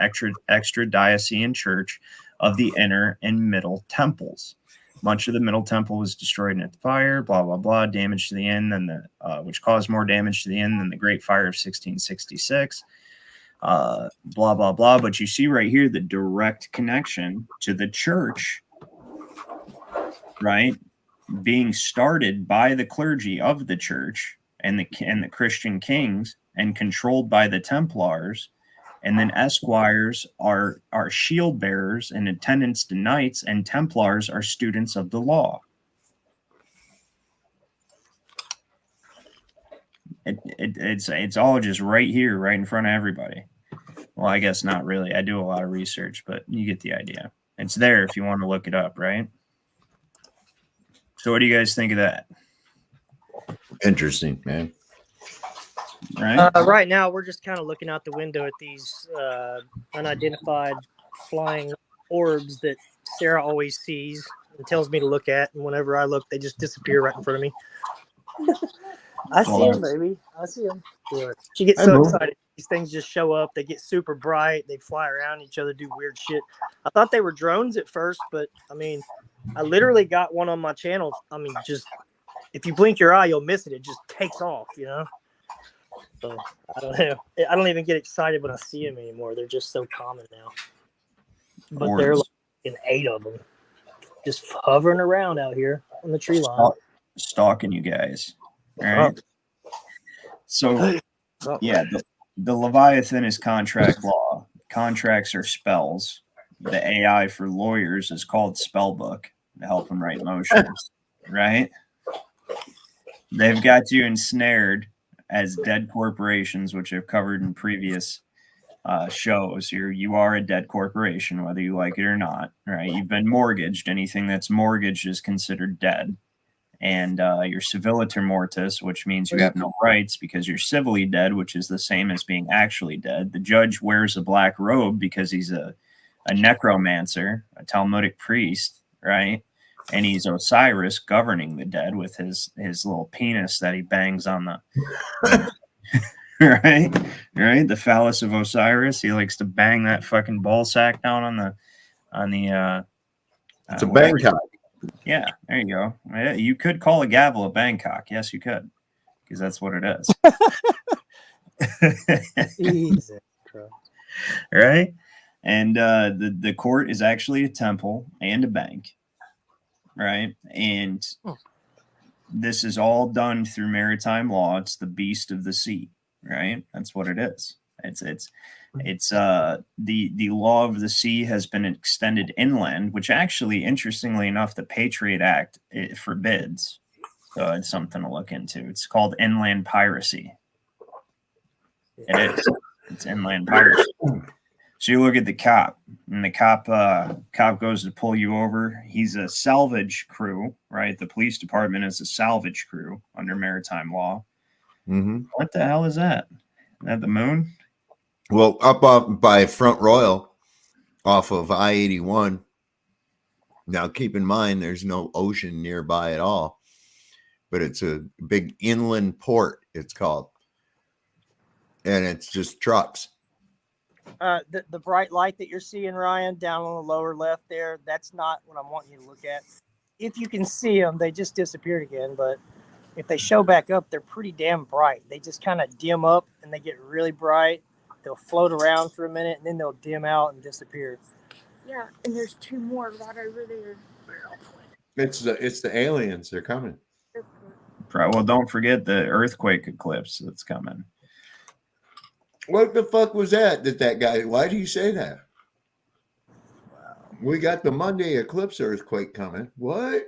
extra diocesan church of the inner and middle temples. Much of the middle temple was destroyed in a fire, blah, blah, blah, damage to the inn, which caused more damage to the inn than the Great Fire of 1666. Blah, blah, blah. But you see right here the direct connection to the church, right? Being started by the clergy of the church and the Christian kings and controlled by the Templars. And then esquires are shield bearers and attendants to knights, and Templars are students of the law. It's all just right here, right in front of everybody. Well, I guess not really. I do a lot of research, but you get the idea. It's there if you want to look it up, right? So what do you guys think of that? Interesting, man. Right. Right now, we're just kind of looking out the window at these unidentified flying orbs that Sarah always sees and tells me to look at. And whenever I look, they just disappear right in front of me. I see them, baby. I see them. She gets so excited. These things just show up. They get super bright. They fly around each other, do weird shit. I thought they were drones at first, but I mean, I literally got one on my channel. I mean, just if you blink your eye, you'll miss it. It just takes off, you know? So I don't know. I don't even get excited when I see them anymore. They're just so common now. But there are like 8 of them just hovering around out here on the tree line. Stalking you guys. All right. So, yeah, the Leviathan is contract law. Contracts are spells. The AI for lawyers is called Spellbook to help them write motions, right? They've got you ensnared as dead corporations, which I've covered in previous shows. You are a dead corporation, whether you like it or not, right? You've been mortgaged. Anything that's mortgaged is considered dead. And you're civiliter mortis, which means you have no rights because you're civilly dead, which is the same as being actually dead. The judge wears a black robe because he's a necromancer, a Talmudic priest, right? And he's Osiris governing the dead with his little penis that he bangs on the right? The phallus of Osiris. He likes to bang that fucking ball sack down on the it's a Bangkok. Yeah, there you go. You could call a gavel a Bangkok. Yes, you could, because that's what it is. Jesus Christ. Right? And the court is actually a temple and a bank, right? And this is all done through maritime law. It's the beast of the sea, right? That's what it is. It's the law of the sea has been extended inland, which actually, interestingly enough, the Patriot Act it forbids. So it's something to look into. It's called inland piracy. It is. It's inland piracy. So you look at the cop, and the cop goes to pull you over. He's a salvage crew, right? The police department is a salvage crew under maritime law. Mm-hmm. What the hell is that? Is that the moon? Well, up by Front Royal off of I-81. Now, keep in mind, there's no ocean nearby at all, but it's a big inland port, it's called. And it's just trucks. The bright light that you're seeing, Ryan, down on the lower left there, that's not what I'm wanting you to look at. If you can see them, they just disappeared again, but if they show back up, they're pretty damn bright. They just kind of dim up and they get really bright. They'll float around for a minute and then they'll dim out and disappear. Yeah, and there's 2 more right over there. It's the aliens. They're coming. Well, don't forget the earthquake eclipse that's coming. What the fuck was that guy? Why do you say that? Wow. We got the Monday eclipse earthquake coming. What?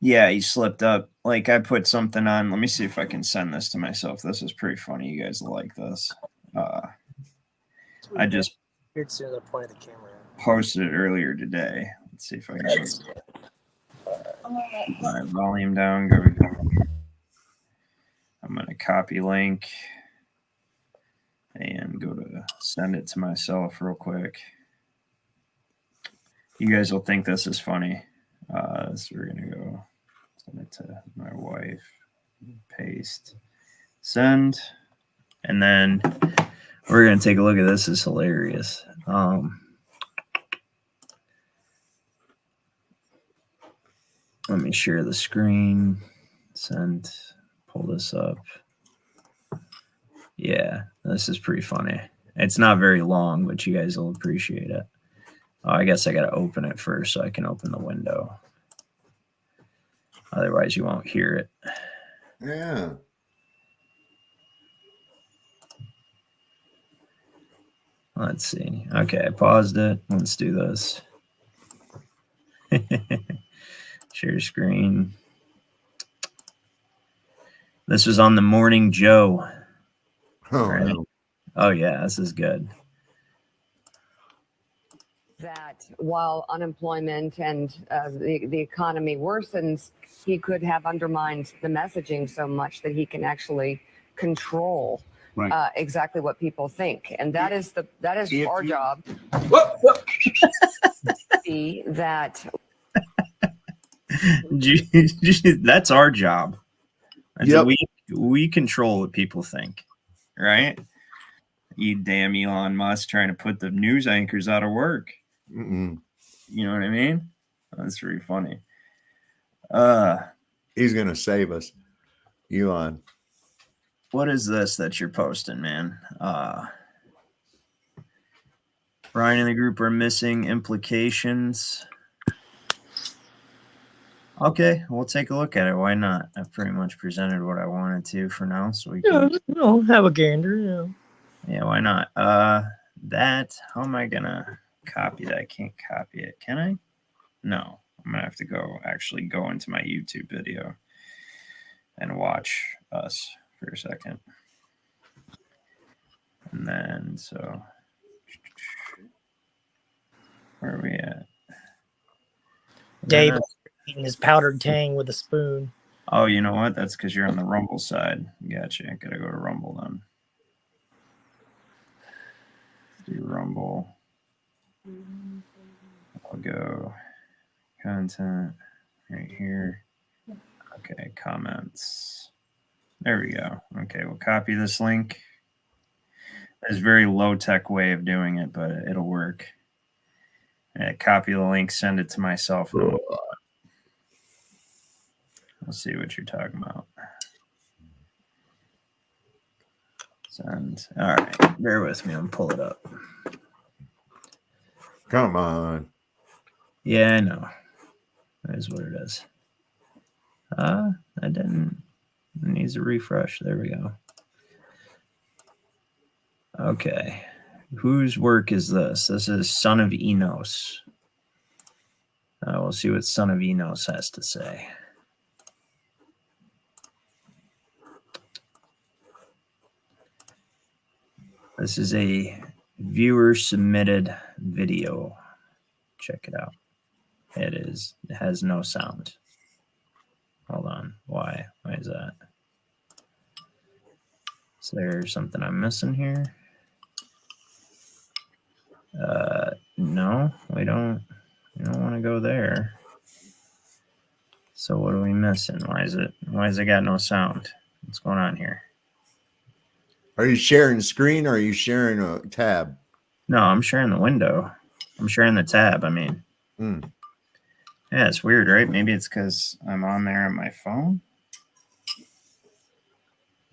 Yeah, he slipped up. Like, I put something on. Let me see if I can send this to myself. This is pretty funny. You guys will like this. I just Here as soon as I pointed the camera out. Posted it earlier today. Let's see if I can my volume down. Go. I'm going to copy link and go to send it to myself real quick. You guys will think this is funny. So we're going to go send it to my wife. Paste. Send. And then we're going to take a look at this. It's hilarious. Let me share the screen. Send. Pull this up. Yeah, this is pretty funny. It's not very long, but you guys will appreciate it. Oh, I guess I got to open it first so I can open the window. Otherwise, you won't hear it. Yeah. Let's see. Okay, I paused it. Let's do this. Share screen. This was on the Morning Joe. Oh, right? no. Oh yeah, this is good. That while unemployment and the economy worsens, he could have undermined the messaging so much that he can actually control exactly what people think, and that is our job. See that. That's our job. Yep. We control what people think, right? You damn Elon Musk trying to put the news anchors out of work. Mm-mm. You know what I mean? That's really funny. He's gonna save us, Elon. What is this that you're posting, man? Ryan and the group are missing implications. Okay, we'll take a look at it. Why not? I've pretty much presented what I wanted to for now, so we can have a gander. Yeah, why not? That, how am I gonna copy that? I can't copy it. Can I? No. I'm gonna have to actually go into my YouTube video and watch us for a second. And then, so where are we at? Dave eating his powdered tang with a spoon. Oh, you know what? That's because you're on the Rumble side. Gotcha. I gotta go to Rumble then. Let's do Rumble. I'll go content right here. Okay, comments. There we go. Okay, we'll copy this link. There's a very low-tech way of doing it, but it'll work. Copy the link, send it to myself. We'll see what you're talking about. Send. All right, bear with me. I'm pull it up. Come on. Yeah, I know. That is what it is. I didn't. It needs a refresh. There we go. Okay. Whose work is this? This is Son of Enos. We'll see what Son of Enos has to say. This is a viewer submitted video. Check it out. It has no sound. Hold on. Why? Why is that? Is there something I'm missing here? No, we don't want to go there. So what are we missing? Why is it got no sound? What's going on here? Are you sharing screen or are you sharing a tab? No, I'm sharing the window. I'm sharing the tab, I mean. Yeah, it's weird, right? Maybe it's because I'm on there on my phone.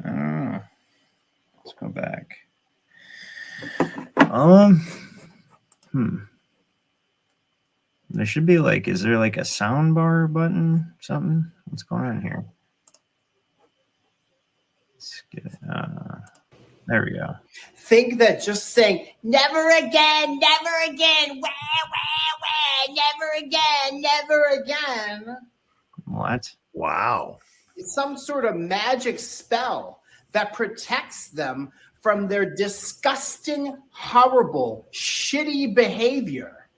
I don't know. Let's go back. There should be is there a sound bar button? Something? What's going on here? Let's get it. There we go. Think that just saying never again, wah, wah, never again, never again. What? Wow. It's some sort of magic spell that protects them from their disgusting, horrible, shitty behavior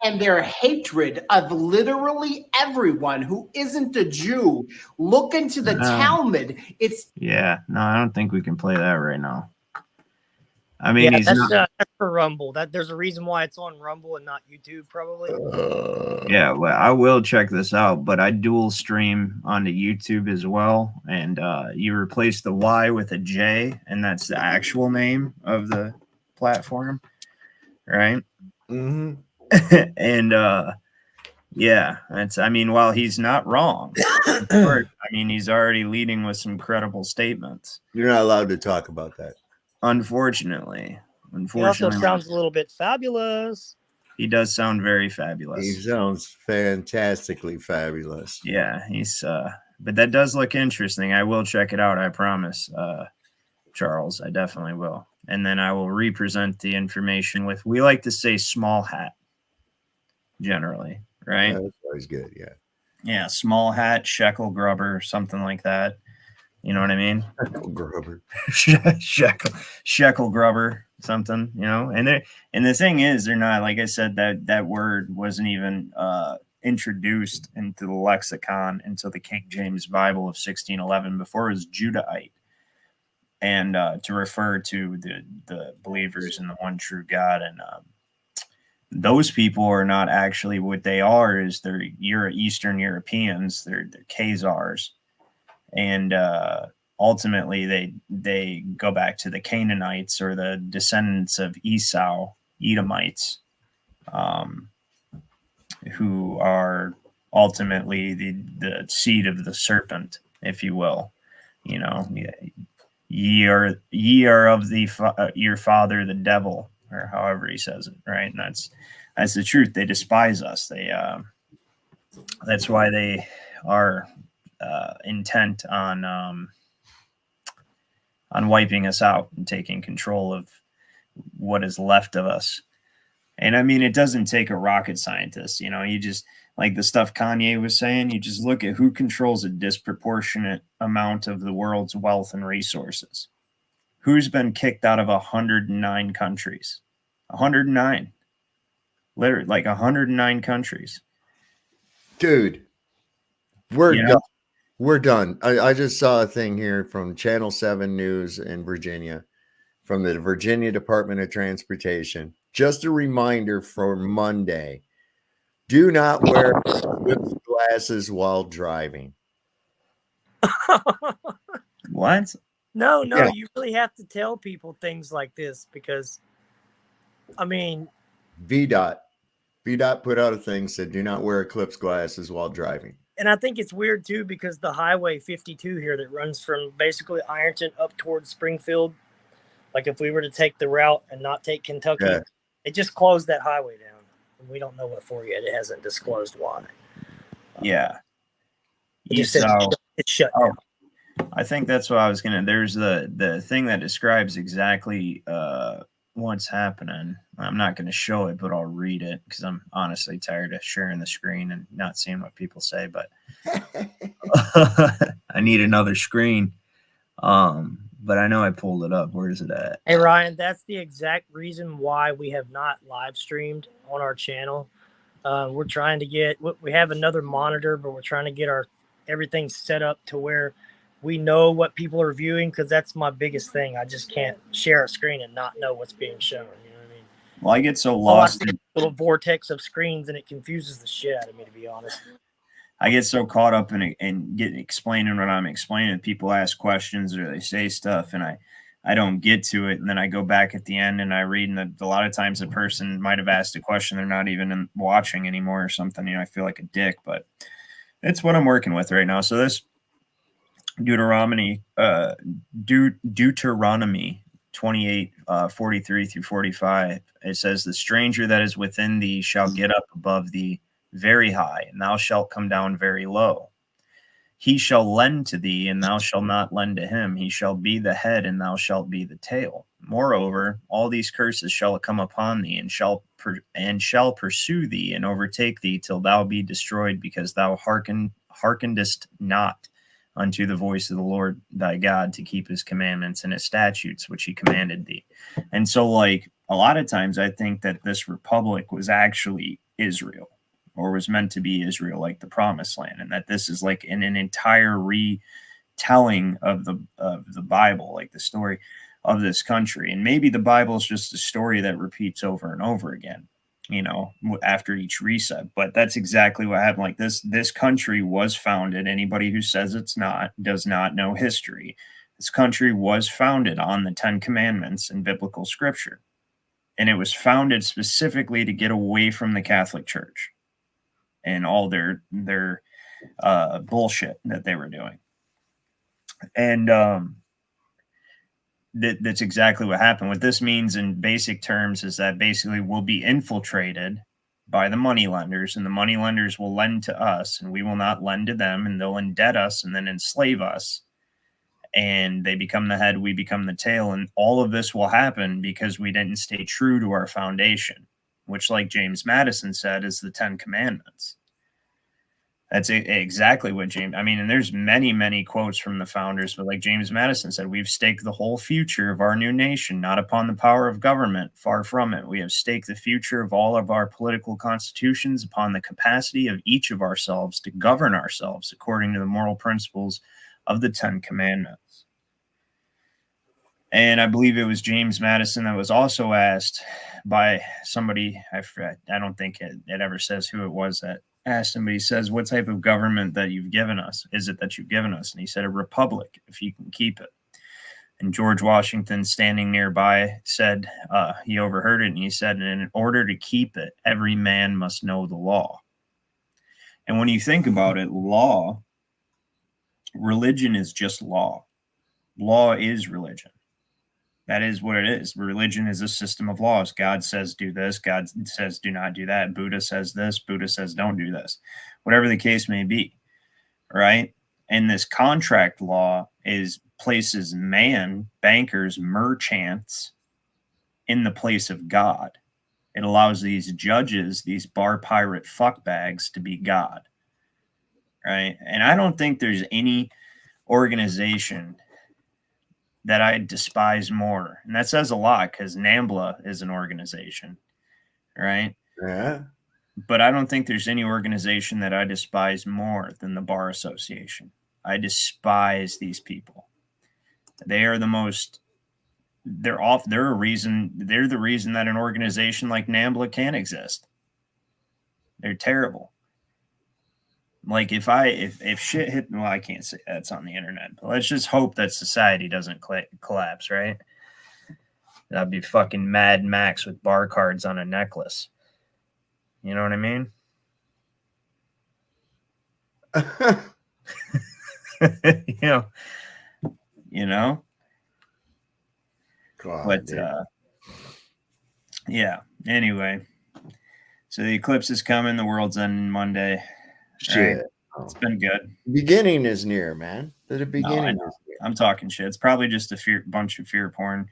and their hatred of literally everyone who isn't a Jew. Look into the Talmud. It's yeah. No, I don't think we can play that right now. I mean, Yeah, he's that's not. that's for Rumble. That there's a reason why it's on Rumble and not YouTube, probably. Yeah, well, I will check this out, but I dual stream onto YouTube as well, and you replace the Y with a J, and that's the actual name of the platform, right? Mm-hmm. And yeah, that's. I mean, while he's not wrong, of course, I mean, he's already leading with some credible statements. You're not allowed to talk about that. Unfortunately, He also sounds a little bit fabulous. He does sound very He fabulous. sounds fantastically fabulous. Yeah, he's but that does look interesting. I will check it out, I promise. Charles, I definitely will. And then I will represent the information with, we like to say, small hat generally, right? Yeah, that's always good. Yeah. Yeah, small hat, shekel grubber, something like that. You know what I mean? Grubber. shekel grubber, something, you know. And the thing is, they're not, like I said, that word wasn't even introduced into the lexicon until the King James Bible of 1611. Before it was Judahite, and to refer to the believers in the one true God. And those people are not actually what they are. Is they're Eastern Europeans. They're Khazars. And ultimately, they go back to the Canaanites, or the descendants of Esau, Edomites, who are ultimately the seed of the serpent, if you will. You know, ye are of your father the devil, or however he says it, right? And that's the truth. They despise us. That's why they are intent on wiping us out and taking control of what is left of us. And I mean, it doesn't take a rocket scientist, you know. You just, like the stuff Kanye was saying, you just look at who controls a disproportionate amount of the world's wealth and resources. Who's been kicked out of 109 countries? 109. Literally, like 109 countries. Dude, we're done. We're done. I just saw a thing here from Channel 7 News in Virginia, from the Virginia Department of Transportation. Just a reminder for Monday: do not wear glasses while driving. What? No, yeah. You really have to tell people things like this because, I mean, VDOT put out a thing, said do not wear Eclipse glasses while driving. And I think it's weird too, because the Highway 52 here that runs from basically Ironton up towards Springfield, like if we were to take the route and not take Kentucky, it just closed that highway down. And we don't know what for yet. It hasn't disclosed why. Yeah. It just said it's shut down. I think that's what I was going to, there's the thing that describes exactly what's happening. I'm not going to show it, but I'll read it because I'm honestly tired of sharing the screen and not seeing what people say, but I need another screen. But I know I pulled it up. Where is it at? Hey, Ryan, that's the exact reason why we have not live streamed on our channel. We're trying to get, we have another monitor, but we're trying to get everything set up to where we know what people are viewing, because that's my biggest thing. I just can't share a screen and not know what's being shown. You know what I mean? Well, I get so lost in a little vortex of screens, and it confuses the shit out of me, to be honest. I get so caught up in explaining what I'm explaining. People ask questions or they say stuff, and I don't get to it. And then I go back at the end and I read, and a lot of times a person might have asked a question they're not even watching anymore or something. You know, I feel like a dick, but it's what I'm working with right now. So this Deuteronomy 28, 43 through 45, it says, the stranger that is within thee shall get up above thee very high, and thou shalt come down very low. He shall lend to thee, and thou shalt not lend to him. He shall be the head, and thou shalt be the tail. Moreover, all these curses shall come upon thee, and shall pursue thee, and overtake thee, till thou be destroyed, because thou hearkenedest not unto the voice of the Lord thy God to keep his commandments and his statutes, which he commanded thee. And so, like, a lot of times I think that this republic was actually Israel, or was meant to be Israel, like the promised land, and that this is like an entire retelling of the Bible, like the story of this country. And maybe the Bible is just a story that repeats over and over again, you know, after each reset. But that's exactly what happened. Like this country was founded. Anybody who says it's not does not know history. This country was founded on the 10 Commandments in biblical scripture. And it was founded specifically to get away from the Catholic Church and all their bullshit that they were doing. And that's exactly what happened. What this means in basic terms is that basically we'll be infiltrated by the money lenders, and the money lenders will lend to us, and we will not lend to them, and they'll indebt us and then enslave us. And they become the head, we become the tail. And all of this will happen because we didn't stay true to our foundation, which, like James Madison said, is the 10 Commandments. That's exactly what James, I mean, and there's many, many quotes from the founders, but like James Madison said, we've staked the whole future of our new nation, not upon the power of government, far from it. We have staked the future of all of our political constitutions upon the capacity of each of ourselves to govern ourselves according to the moral principles of the 10 Commandments. And I believe it was James Madison that was also asked by somebody, I don't think it ever says who it was that asked him, but he says, what type of government that you've given us is it that you've given us? And he said, a republic, if you can keep it. And George Washington, standing nearby, said, he overheard it, and he said, in order to keep it, every man must know the law. And when you think about it, law, religion is just law. Law is religion. That is what it is. Religion is a system of laws. God says do this. God says do not do that. Buddha says this. Buddha says don't do this. Whatever the case may be, right? And this contract law places man, bankers, merchants in the place of God. It allows these judges, these bar pirate fuckbags, to be God, right? And I don't think there's any organization that I despise more. And that says a lot, because NAMBLA is an organization, right? Yeah. But I don't think there's any organization that I despise more than the Bar Association. I despise these people. They are the most, they're the reason that an organization like NAMBLA can exist. They're terrible. Like if shit hit, well, I can't say that's on the internet, but let's just hope that society doesn't collapse, right? That'd be fucking Mad Max with bar cards on a necklace. You know what I mean? you know. God, but yeah. Anyway, so the eclipse is coming. The world's ending Monday. Shit. Right? It's been good. Beginning is near, man. The beginning No, is near. I'm talking shit. It's probably just a bunch of fear porn.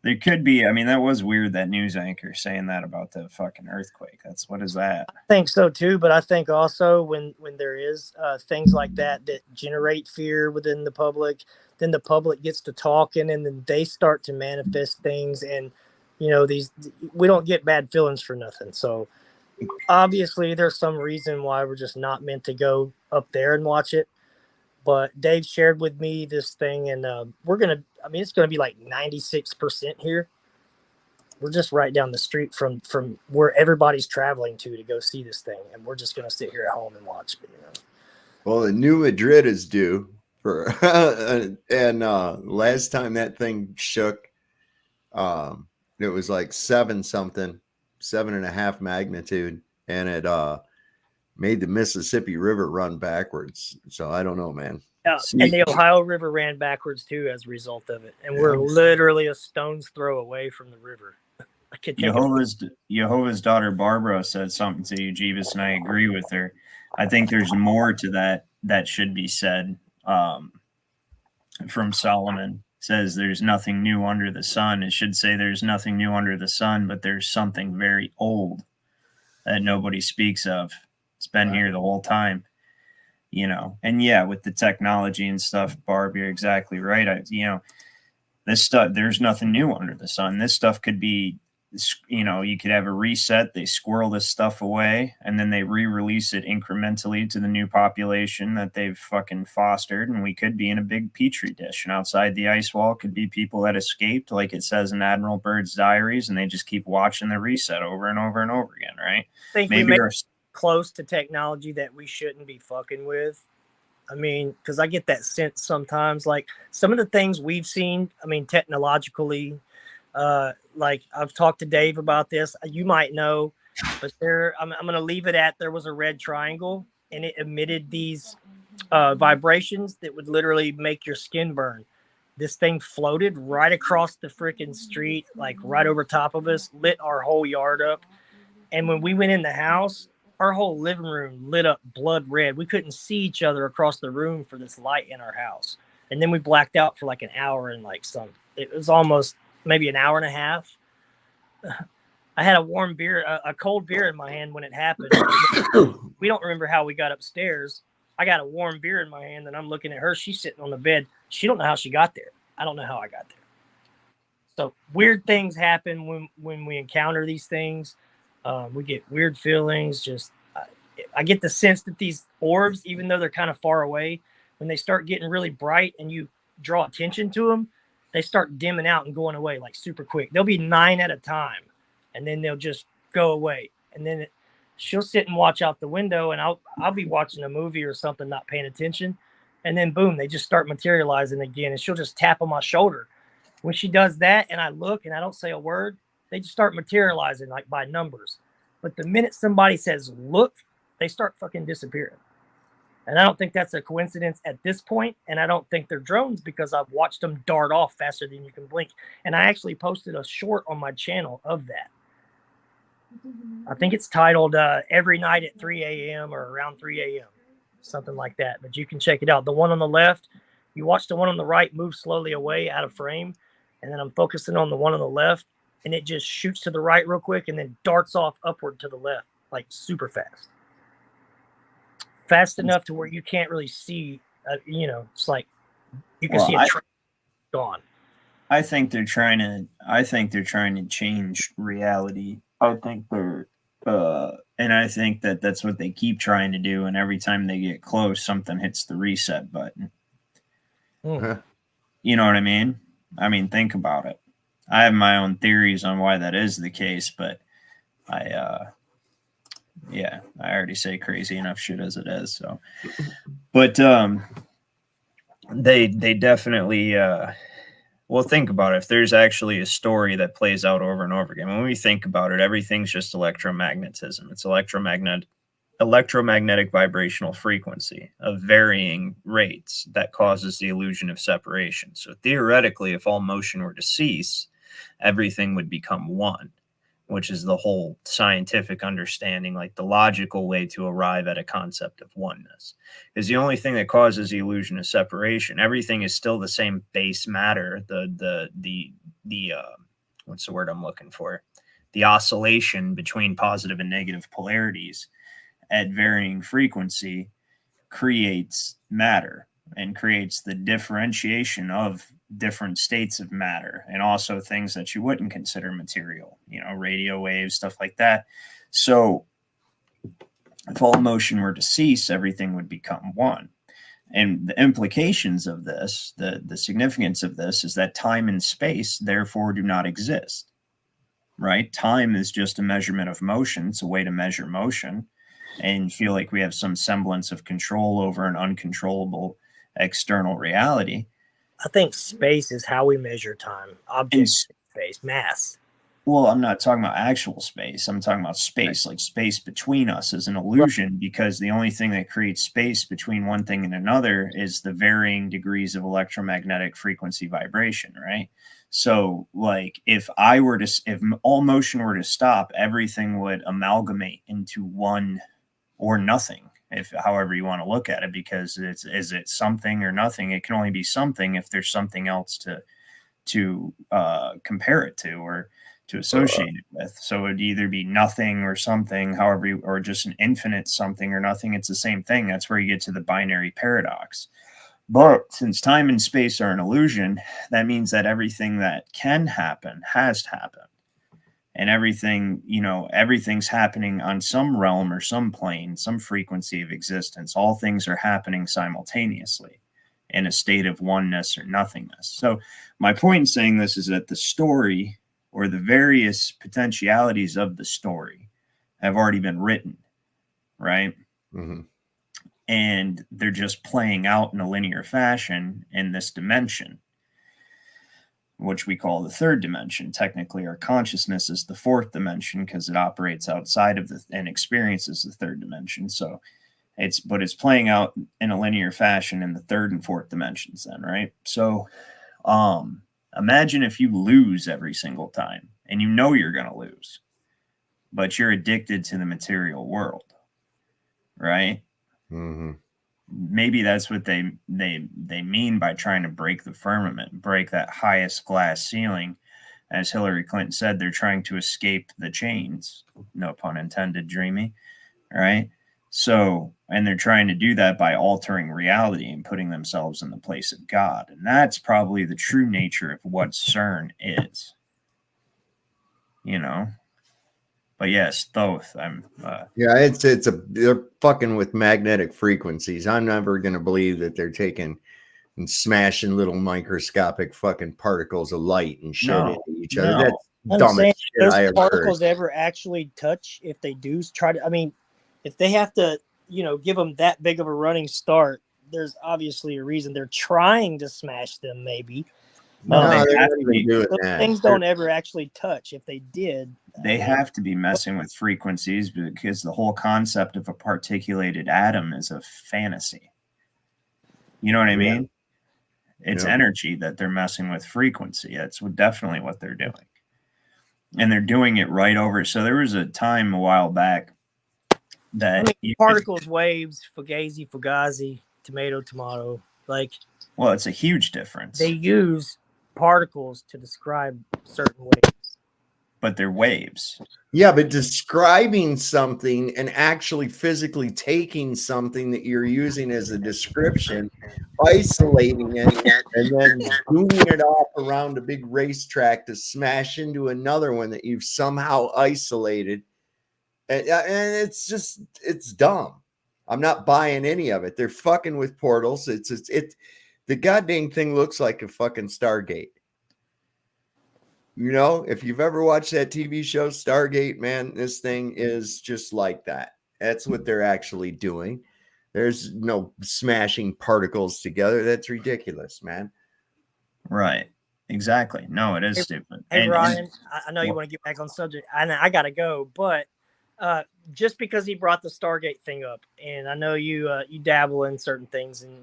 There could be. I mean, that was weird, that news anchor saying that about the fucking earthquake. What is that? I think so too, but I think also when there is things like that generate fear within the public, then the public gets to talking, and then they start to manifest things, and we don't get bad feelings for nothing. So obviously there's some reason why we're just not meant to go up there and watch it. But Dave shared with me this thing, and it's gonna be like 96% here. We're just right down the street from where everybody's traveling to go see this thing, and we're just gonna sit here at home and watch it. Well, the New Madrid is due for, and last time that thing shook, it was like 7.5 magnitude, and it made the Mississippi River run backwards. So I don't know, man. Yeah, and the Ohio River ran backwards too as a result of it, and we're literally a stone's throw away from the river. Jehovah's daughter Barbara said something to you, Jeeves, and I agree with her. I think there's more to that should be said. From Solomon, says there's nothing new under the sun. It should say there's nothing new under the sun, but there's something very old that nobody speaks of. It's been here the whole time. you know. And yeah, with the technology and stuff, Barb, you're exactly right. This stuff, there's nothing new under the sun. This stuff could be, you could have a reset. They squirrel this stuff away, and then they re-release it incrementally to the new population that they've fucking fostered. And we could be in a big petri dish. And outside the ice wall could be people that escaped, like it says in Admiral Byrd's diaries, and they just keep watching the reset over and over and over again, right? I think maybe we're close to technology that we shouldn't be fucking with. I mean, because I get that sense sometimes, like some of the things we've seen, I mean, technologically, like I've talked to Dave about this, you might know, but I'm going to leave it at, there was a red triangle and it emitted these vibrations that would literally make your skin burn. This thing floated right across the freaking street, like right over top of us, lit our whole yard up. And when we went in the house, our whole living room lit up blood red. We couldn't see each other across the room for this light in our house. And then we blacked out for like an hour and it was almost maybe an hour and a half. I had a warm beer, a cold beer in my hand when it happened. We don't remember how we got upstairs. I got a warm beer in my hand and I'm looking at her. She's sitting on the bed. She don't know how she got there. I don't know how I got there. So weird things happen when we encounter these things. We get weird feelings. I get the sense that these orbs, even though they're kind of far away, when they start getting really bright and you draw attention to them, they start dimming out and going away like super quick. There'll be 9 at a time, and then they'll just go away. And then she'll sit and watch out the window, and I'll be watching a movie or something, not paying attention, and then boom, they just start materializing again, and she'll just tap on my shoulder. When she does that, and I look and I don't say a word, they just start materializing like by numbers. But the minute somebody says, look, they start fucking disappearing. And I don't think that's a coincidence at this point. And I don't think they're drones because I've watched them dart off faster than you can blink. And I actually posted a short on my channel of that. I think it's titled Every Night at 3 a.m. or around 3 a.m. Something like that. But you can check it out. The one on the left, you watch the one on the right move slowly away out of frame. And then I'm focusing on the one on the left. And it just shoots to the right real quick and then darts off upward to the left, like super fast. Fast enough to where you can't really see, it's like you can see a train gone. I think they're trying to change reality. I think and I think that's what they keep trying to do. And every time they get close, something hits the reset button. Mm-hmm. You know what I mean? I mean, think about it. I have my own theories on why that is the case, but I already say crazy enough shit as it is. So, but they definitely think about it. If there's actually a story that plays out over and over again, when we think about it, everything's just electromagnetism. It's electromagnetic vibrational frequency of varying rates that causes the illusion of separation. So theoretically, if all motion were to cease, everything would become one, which is the whole scientific understanding, like the logical way to arrive at a concept of oneness. Is the only thing that causes the illusion of separation. Everything is still the same base matter. The what's the word I'm looking for? The oscillation between positive and negative polarities at varying frequency creates matter and creates the differentiation of different states of matter, and also things that you wouldn't consider material, radio waves, stuff like that. So if all motion were to cease, everything would become one. And the implications of this, the significance of this, is that time and space therefore do not exist, right? Time is just a measurement of motion. It's a way to measure motion and feel like we have some semblance of control over an uncontrollable external reality. I think space is how we measure time. Objects, space, mass. Well, I'm not talking about actual space. I'm talking about space, like space between us is an illusion, because the only thing that creates space between one thing and another is the varying degrees of electromagnetic frequency vibration, right? So like if all motion were to stop, everything would amalgamate into one or nothing, however you want to look at it, because is it something or nothing? It can only be something if there's something else to compare it to, or to associate it with. So it'd either be nothing or something, however, or just an infinite something or nothing. It's the same thing. That's where you get to the binary paradox. But since time and space are an illusion, that means that everything that can happen has happened. And everything, everything's happening on some realm or some plane, some frequency of existence. All things are happening simultaneously in a state of oneness or nothingness. So my point in saying this is that the story, or the various potentialities of the story, have already been written, right? Mm-hmm. And they're just playing out in a linear fashion in this dimension, which we call the third dimension. Technically, our consciousness is the fourth dimension because it operates outside of and experiences the third dimension. So it's playing out in a linear fashion in the third and fourth dimensions then, right? So imagine if you lose every single time, and you're going to lose, but you're addicted to the material world, right? Mm-hmm. Maybe that's what they mean by trying to break the firmament, break that highest glass ceiling. As Hillary Clinton said, they're trying to escape the chains, no pun intended, dreamy, right? So, and they're trying to do that by altering reality and putting themselves in the place of God. And that's probably the true nature of what CERN is, But yes, Thoth. They're fucking with magnetic frequencies. I'm never going to believe that they're taking and smashing little microscopic fucking particles of light and shit into each other. That's dumbest shit I ever particles heard. ever actually touch? If they do try to, if they have to, give them that big of a running start, there's obviously a reason they're trying to smash them. Maybe. No, they don't even do it. Things don't ever actually touch. If they did, they have to be messing with frequencies, because the whole concept of a particulated atom is a fantasy. You know what I mean? It's energy that they're messing with frequency. That's definitely what they're doing. And they're doing it right over. So there was a time a while back that particles, waves, fugazi, tomato, well, it's a huge difference. They use particles to describe certain waves, but they're waves. Yeah, but describing something and actually physically taking something that you're using as a description, isolating it, and then moving it off around a big racetrack to smash into another one that you've somehow isolated, and it's dumb. I'm not buying any of it. They're fucking with portals. The goddamn thing looks like a fucking Stargate. If you've ever watched that TV show Stargate, man, this thing is just like that. That's what they're actually doing. There's no smashing particles together. That's ridiculous, man. Right. Exactly. No, it is stupid. Hey, Ryan, I know you want to get back on subject. I got to go, but just because he brought the Stargate thing up, and I know you dabble in certain things, and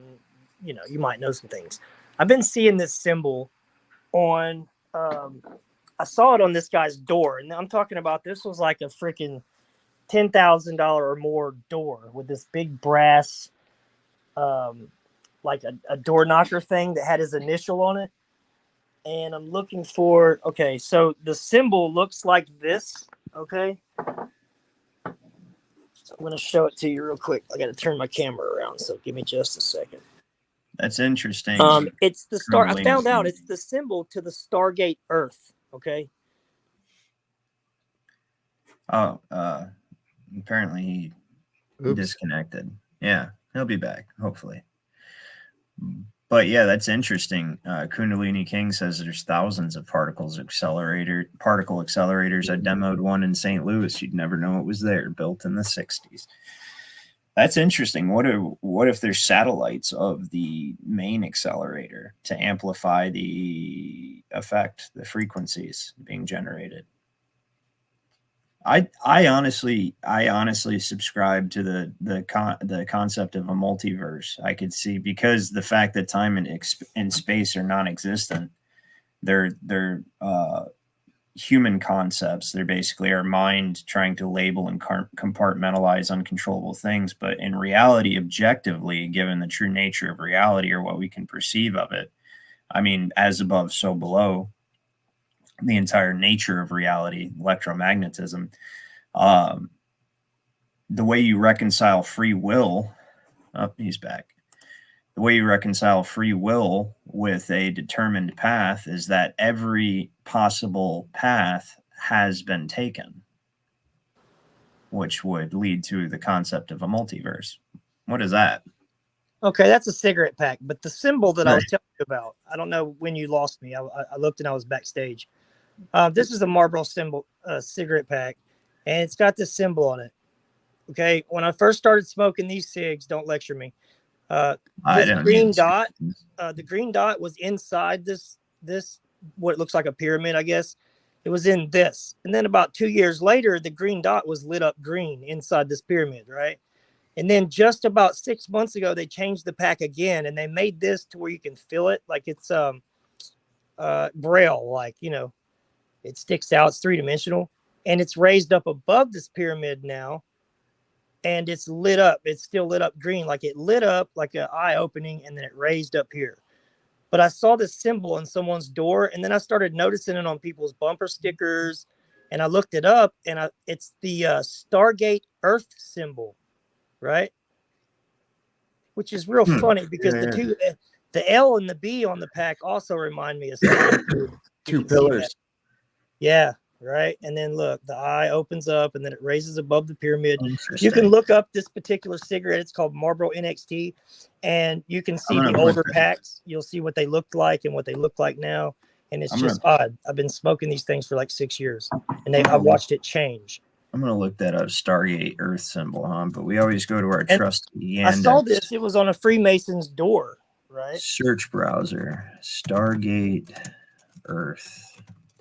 you might know some things. I've been seeing this symbol on. I saw it on this guy's door, and I'm talking about this was like a freaking $10,000 or more door with this big brass, like a door knocker thing that had his initial on it. And I'm looking for, okay, so the symbol looks like this, okay? So I'm going to show it to you real quick. I got to turn my camera around, so give me just a second. That's interesting. It's the star. I found out it's the symbol to the Stargate Earth. Okay. Oh, apparently he disconnected. Yeah, he'll be back, hopefully. But yeah, that's interesting. Kundalini King says there's thousands of particle accelerators. I demoed one in St. Louis. You'd never know it was there, built in the 60s. That's interesting. What if there's satellites of the main accelerator to amplify the effect, the frequencies being generated? I honestly subscribe to the concept of a multiverse. I could see, because the fact that time and space are non-existent, they're human concepts. They're basically our mind trying to label and compartmentalize uncontrollable things. But in reality, objectively, given the true nature of reality, or what we can perceive of it, I mean, as above, so below. the entire nature of reality, electromagnetism. The way you reconcile free will, oh, he's back. The way you reconcile free will with a determined path is that every possible path has been taken, which would lead to the concept of a multiverse. What is that? Okay, that's a cigarette pack. But the symbol that I was telling you about, I don't know when you lost me. I looked and I was backstage. This is a Marlboro symbol, cigarette pack, and it's got this symbol on it. Okay, when I first started smoking these cigs, don't lecture me. This green dot, the green dot was inside this what looks like a pyramid, I guess. It was in this, and then about 2 years later, the green dot was lit up green inside this pyramid, right? And then just about 6 months ago, they changed the pack again, and they made this to where you can feel it, like it's braille, like, you know, it sticks out, it's three-dimensional, and it's raised up above this pyramid now, and it's lit up. It's still lit up green, like it lit up like an eye opening, and then it raised up here. But I saw this symbol on someone's door, and then I started noticing it on people's bumper stickers, and I looked it up, and it's the Stargate Earth symbol, right? Which is real funny because the L and the B on the pack also remind me of something. Two pillars. Yeah, right. And then look, the eye opens up and then it raises above the pyramid. You can look up this particular cigarette. It's called Marlboro NXT, and you can see the older packs. You'll see what they looked like and what they look like now. And it's just odd. I've been smoking these things for like 6 years, and I've watched it change. I'm gonna look that up. Stargate Earth symbol, huh? But we always go to our trusty. I saw this. It was on a Freemason's door, right? Search browser. Stargate Earth.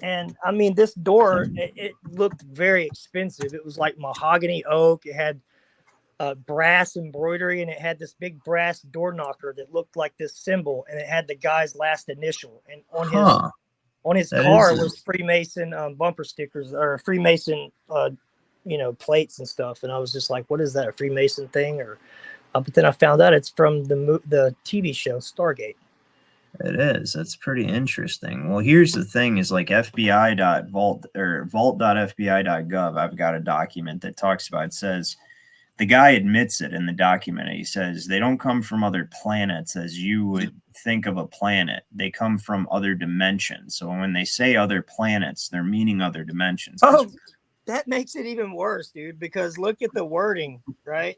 And I mean, this door, it looked very expensive. It was like mahogany oak. It had brass embroidery, and it had this big brass door knocker that looked like this symbol, and it had the guy's last initial. And on his car was Freemason bumper stickers or Freemason, plates and stuff. And I was just like, "What is that? A Freemason thing?" Or, but then I found out it's from the TV show Stargate. It is. That's pretty interesting. Well, here's the thing: is like FBI.vault or vault.fbi.gov. I've got a document that talks about. It says the guy admits it in the document. He says they don't come from other planets as you would think of a planet. They come from other dimensions. So when they say other planets, they're meaning other dimensions. Oh, that makes it even worse, dude. Because look at the wording, right?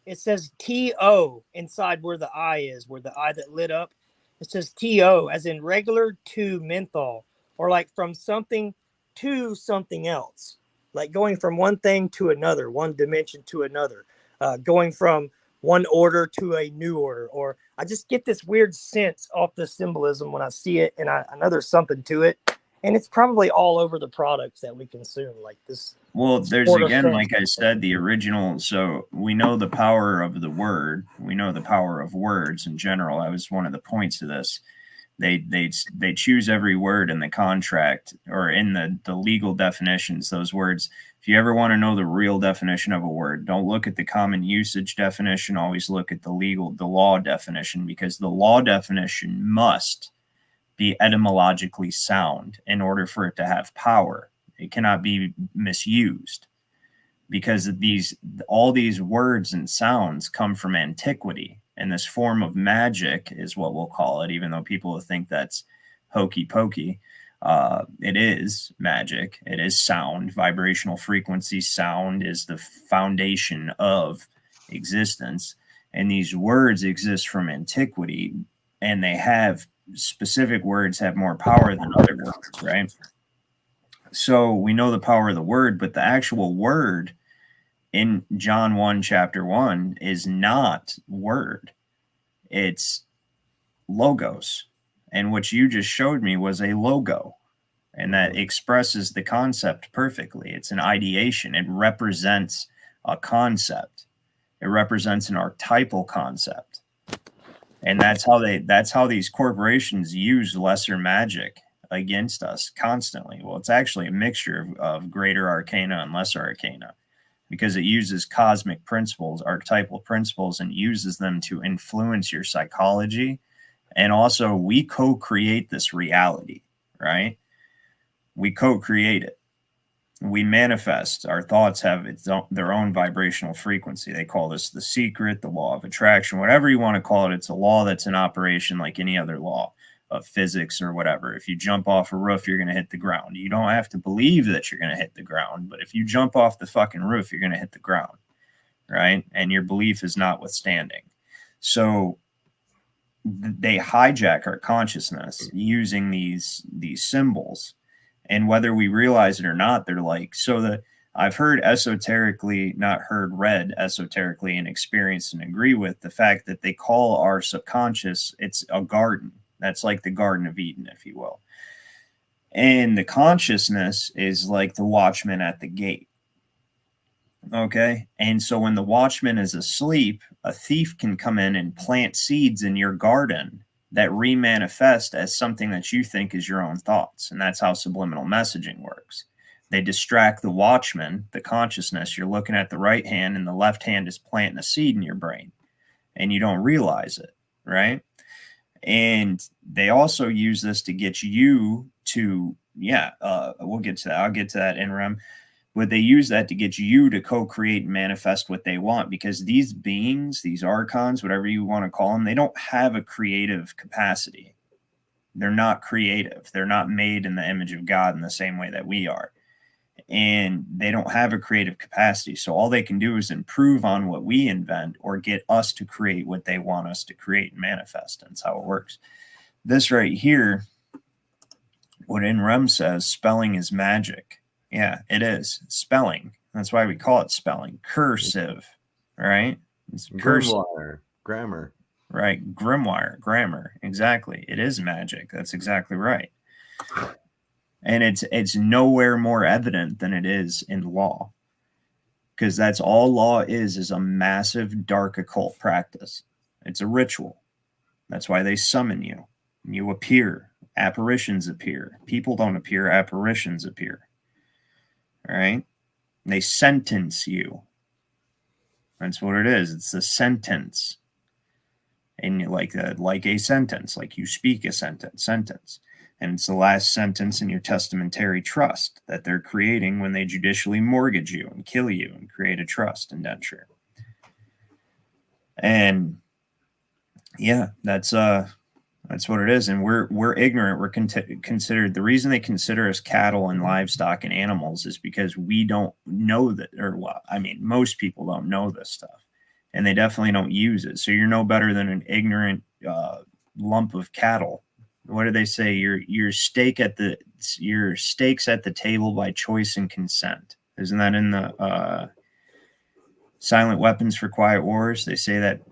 It says TO inside where the eye is, where the eye that lit up. It says TO, as in regular to menthol, or like from something to something else, like going from one thing to another, one dimension to another, going from one order to a new order. Or I just get this weird sense off the symbolism when I see it, and I know there's something to it. And it's probably all over the products that we consume, like this. Well, there's again, like I said, the original. So we know the power of the word. We know the power of words in general. That was one of the points of this. They choose every word in the contract or in the legal definitions. Those words. If you ever want to know the real definition of a word, don't look at the common usage definition. Always look at the law definition, because the law definition must be etymologically sound in order for it to have power. It cannot be misused, because all these words and sounds come from antiquity, and this form of magic is what we'll call it, even though people will think that's hokey pokey. It is magic. It is sound. Vibrational frequency sound is the foundation of existence, and these words exist from antiquity, and they have specific words have more power than other words, right? So we know the power of the word, but the actual word in John 1, chapter 1 is not word. It's logos. And what you just showed me was a logo, and that expresses the concept perfectly. It's an ideation. It represents a concept. It represents an archetypal concept. And that's how these corporations use lesser magic against us constantly. Well, it's actually a mixture of greater arcana and lesser arcana, because it uses cosmic principles, archetypal principles, and uses them to influence your psychology. And also, we co-create this reality, right? We co-create it. We manifest. Our thoughts have their own vibrational frequency. They call this the secret, the law of attraction, whatever you want to call it. It's a law that's in operation like any other law of physics or whatever. If you jump off a roof, you're going to hit the ground. You don't have to believe that you're going to hit the ground, but if you jump off the fucking roof, you're going to hit the ground, right? And your belief is notwithstanding. So they hijack our consciousness using these symbols. And whether we realize it or not, they're like, I've heard esoterically, not heard, read esoterically and experienced and agree with the fact that they call our subconscious, it's a garden. That's like the Garden of Eden, if you will. And the consciousness is like the watchman at the gate. Okay. And so when the watchman is asleep, a thief can come in and plant seeds in your garden that remanifest as something that you think is your own thoughts. And that's how subliminal messaging works. They distract the watchman, the consciousness. You're looking at the right hand and the left hand is planting a seed in your brain and you don't realize it, right? And they also use this to get you to, we'll get to that. I'll get to that in REM. But they use that to get you to co-create and manifest what they want, because these beings, these archons, whatever you want to call them, they don't have a creative capacity. They're not creative. They're not made in the image of God in the same way that we are. And they don't have a creative capacity. So all they can do is improve on what we invent or get us to create what they want us to create and manifest. That's how it works. This right here, what in REM says, spelling is magic. Yeah, it is. Spelling. That's why we call it spelling. Cursive, right? It's Grimoire, grammar. Right. Grimoire, grammar. Exactly. It is magic. That's exactly right. And it's nowhere more evident than it is in law, because that's all law is a massive dark occult practice. It's a ritual. That's why they summon you. You appear. Apparitions appear. People don't appear. Apparitions appear. All right? They sentence you. That's what it is. It's a sentence. And like a sentence, like you speak a sentence. And it's the last sentence in your testamentary trust that they're creating when they judicially mortgage you and kill you and create a trust indenture. And yeah, that's what it is. And we're ignorant. We're considered, the reason they consider us cattle and livestock and animals is because we don't know that, most people don't know this stuff, and they definitely don't use it. So you're no better than an ignorant lump of cattle. What do they say? Your steaks at the table by choice and consent. Isn't that in the Silent Weapons for Quiet Wars? They say that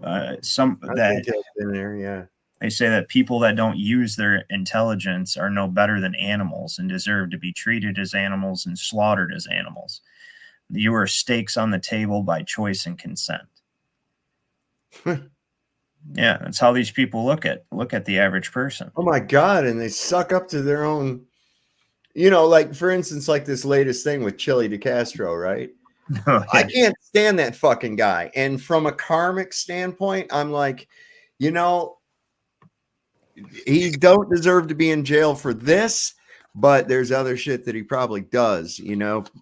in there, yeah. They say that people that don't use their intelligence are no better than animals and deserve to be treated as animals and slaughtered as animals. You are steaks on the table by choice and consent. Yeah, that's how these people look at the average person. Oh my God, and they suck up to their own, like for instance, like this latest thing with Chili DeCastro, right? Oh, yeah. I can't stand that fucking guy. And from a karmic standpoint, I'm like, he don't deserve to be in jail for this, but there's other shit that he probably does,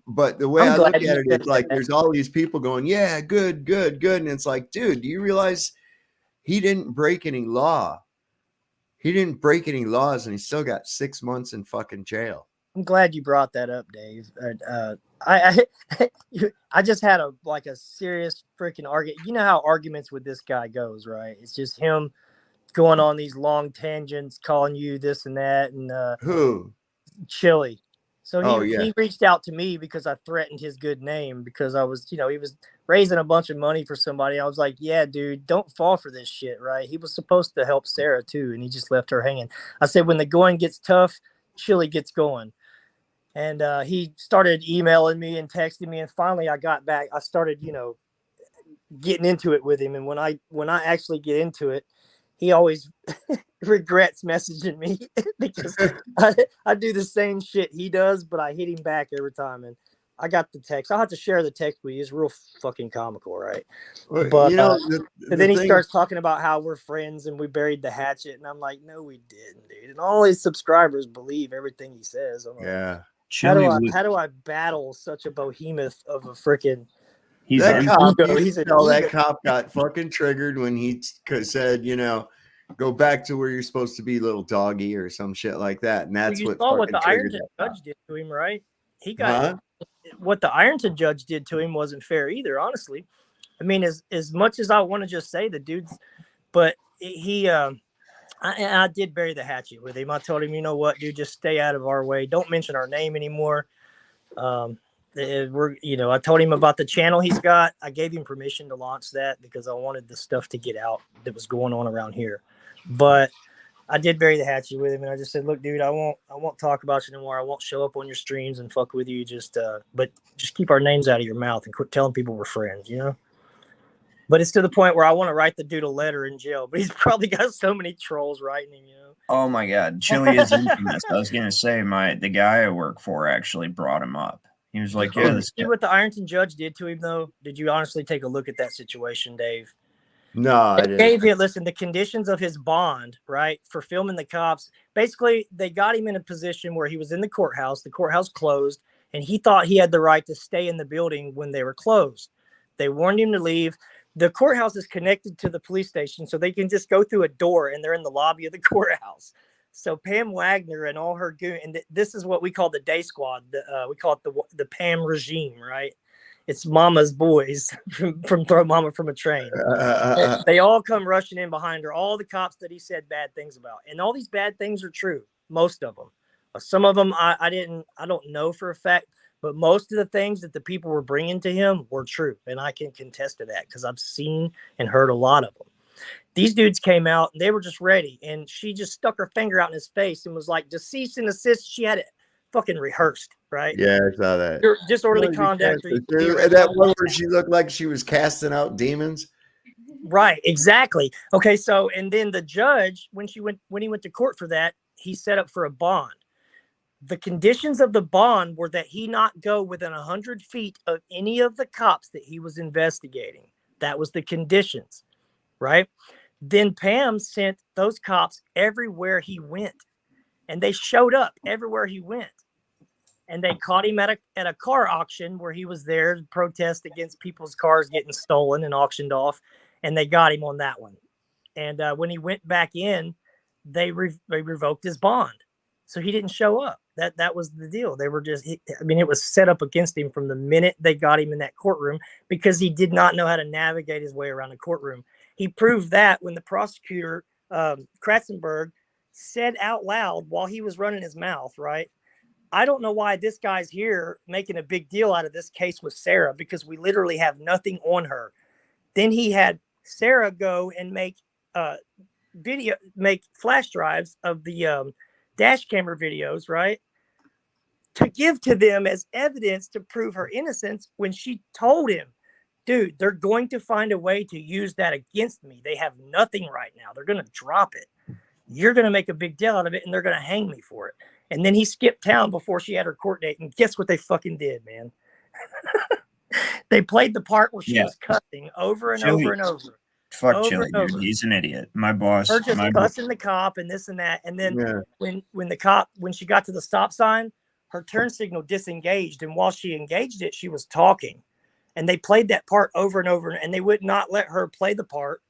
But the way I look at it is like there's all these people going, yeah, good. And it's like, dude, do you realize he didn't break any law? He didn't break any laws, and he still got 6 months in fucking jail. I'm glad you brought that up, Dave. I just had a serious freaking argument. You know how arguments with this guy goes, right? It's just him going on these long tangents, calling you this and that, and who? Chili. So he reached out to me because I threatened his good name because I was, he was raising a bunch of money for somebody. I was like, yeah, dude, don't fall for this shit, right? He was supposed to help Sarah too, and he just left her hanging. I said, when the going gets tough, Chili gets going. And he started emailing me and texting me, and finally I got back. I started, getting into it with him. And when I actually get into it, he always regrets messaging me because I do the same shit he does, but I hit him back every time. And I got the text. I'll have to share the text with you. It's real fucking comical, right? But then he starts talking about how we're friends and we buried the hatchet. And I'm like, no, we didn't, dude. And all his subscribers believe everything he says. I'm like, yeah. How do I battle such a behemoth of a freaking? He's that cop. He's an that ego. cop got fucking triggered when he said, go back to where you're supposed to be, little doggy, or some shit like that. And that's you what saw what fucking the triggered Ironton that judge did to him, right? He cop. got what the Ironton judge did to him wasn't fair either, honestly. I mean, as much as I want to just say the dude's, but he, I did bury the hatchet with him. I told him, you know what, dude, just stay out of our way. Don't mention our name anymore. I told him about the channel he's got. I gave him permission to launch that because I wanted the stuff to get out that was going on around here. But I did bury the hatchet with him, and I just said, look, dude, I won't talk about you anymore. I won't show up on your streams and fuck with you. But just keep our names out of your mouth and quit telling people we're friends, But it's to the point where I want to write the dude a letter in jail, but he's probably got so many trolls writing him, Oh my God, Chili is infamous. I was gonna say the guy I work for actually brought him up. He was like, "Yeah, see what the Ironton judge did to him, though. Did you honestly take a look at that situation, Dave?" No, I didn't. Gave you the conditions of his bond, right, for filming the cops. Basically, they got him in a position where he was in the courthouse closed, and he thought he had the right to stay in the building when they were closed. They warned him to leave. The courthouse is connected to the police station, so they can just go through a door and they're in the lobby of the courthouse. So Pam Wagner and all her goon, and this is what we call the day squad. We call it the Pam regime, right? It's Mama's boys from Throw Mama from a Train. They all come rushing in behind her. All the cops that he said bad things about, and all these bad things are true. Most of them. Some of them I don't know for a fact, but most of the things that the people were bringing to him were true, and I can contest to that because I've seen and heard a lot of them. These dudes came out and they were just ready, and she just stuck her finger out in his face and was like, "Deceased and assist." She had it fucking rehearsed, right? Yeah, I saw that. You're disorderly conduct. That one where she looked like she was casting out demons. Right, exactly. Okay, so and then the judge, when he went to court for that, he set up for a bond. The conditions of the bond were that he not go within 100 feet of any of the cops that he was investigating. That was the conditions, right? Then Pam sent those cops everywhere he went, and they showed up everywhere he went. And they caught him at a car auction where he was there to protest against people's cars getting stolen and auctioned off, and they got him on that one. And when he went back in, they revoked his bond, so he didn't show up. That was the deal. They were it was set up against him from the minute they got him in that courtroom because he did not know how to navigate his way around the courtroom. He proved that when the prosecutor, Kratzenberg, said out loud while he was running his mouth, right? I don't know why this guy's here making a big deal out of this case with Sarah because we literally have nothing on her. Then he had Sarah go and make flash drives of the dash camera videos, right? To give to them as evidence to prove her innocence when she told him, dude, they're going to find a way to use that against me. They have nothing right now. They're going to drop it. You're going to make a big deal out of it and they're going to hang me for it. And then he skipped town before she had her court date. And guess what they fucking did, man? They played the part where she was cussing over and over and over. Fuck Chili, dude. He's an idiot. My boss. Her just cussing the cop and this and that. And then when she got to the stop sign, her turn signal disengaged. And while she engaged it, she was talking. And they played that part over and over. And they would not let her play the part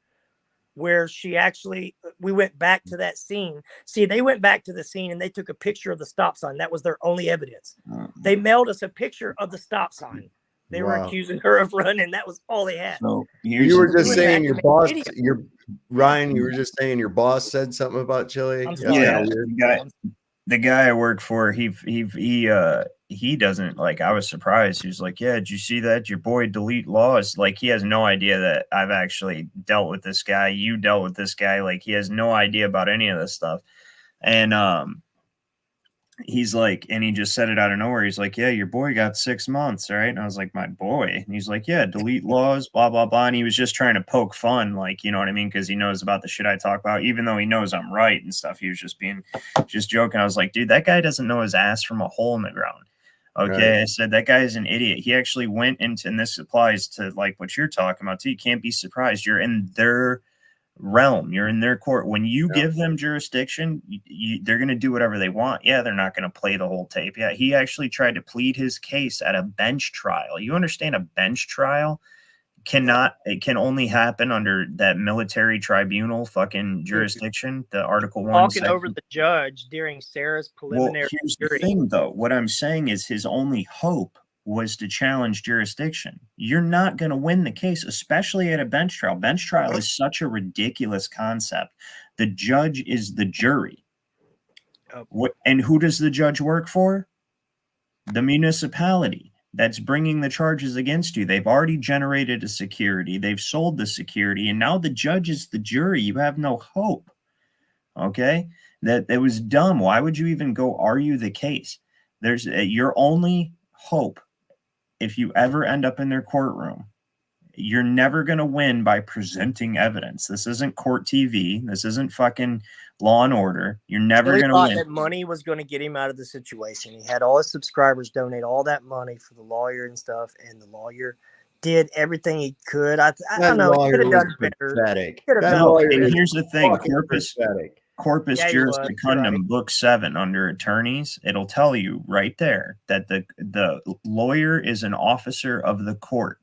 where we went back to that scene. See, they went back to the scene and they took a picture of the stop sign. That was their only evidence. They mailed us a picture of the stop sign. They were accusing her of running. That was all they had. So you were just saying your boss, Ryan, you were just saying your boss said something about Chili. Yeah, the guy I work for, he doesn't like. I was surprised. He was like, "Yeah, did you see that? Your boy delete laws." Like he has no idea that I've actually dealt with this guy. You dealt with this guy. Like he has no idea about any of this stuff. And he's like, and he just said it out of nowhere. He's like, "Yeah, your boy got 6 months, right?" And I was like, "My boy?" And he's like, "Yeah, delete laws, blah, blah, blah." And he was just trying to poke fun, like, you know what I mean? Because he knows about the shit I talk about, even though he knows I'm right and stuff. He was just joking. I was like, dude, that guy doesn't know his ass from a hole in the ground. Okay. Right. I said, that guy is an idiot. He actually went into, and this applies to like what you're talking about too. You can't be surprised. You're in their realm. You're in their court. When you give them jurisdiction, they're going to do whatever they want. Yeah, they're not going to play the whole tape. Yeah, he actually tried to plead his case at a bench trial. You understand, a bench trial it can only happen under that military tribunal fucking jurisdiction, the Article 1 talking over the judge during Sarah's preliminary here's the thing, though. What I'm saying is his only hope was to challenge jurisdiction. You're not going to win the case, especially at a bench trial. Bench trial is such a ridiculous concept. The judge is the jury. And who does the judge work for? The municipality that's bringing the charges against you. They've already generated a security. They've sold the security, and now the judge is the jury. You have no hope. Okay? That it was dumb. Why would you even go argue the case? There's your only hope. If you ever end up in their courtroom, you're never going to win by presenting evidence. This isn't court TV. This isn't fucking Law and Order. You're never going to win. That money was going to get him out of the situation. He had all his subscribers donate all that money for the lawyer and stuff, and the lawyer did everything he could. I don't know. He could have done better. And here's the thing: Corpus Juris Secundum, Book 7, under attorneys, it'll tell you right there that the lawyer is an officer of the court.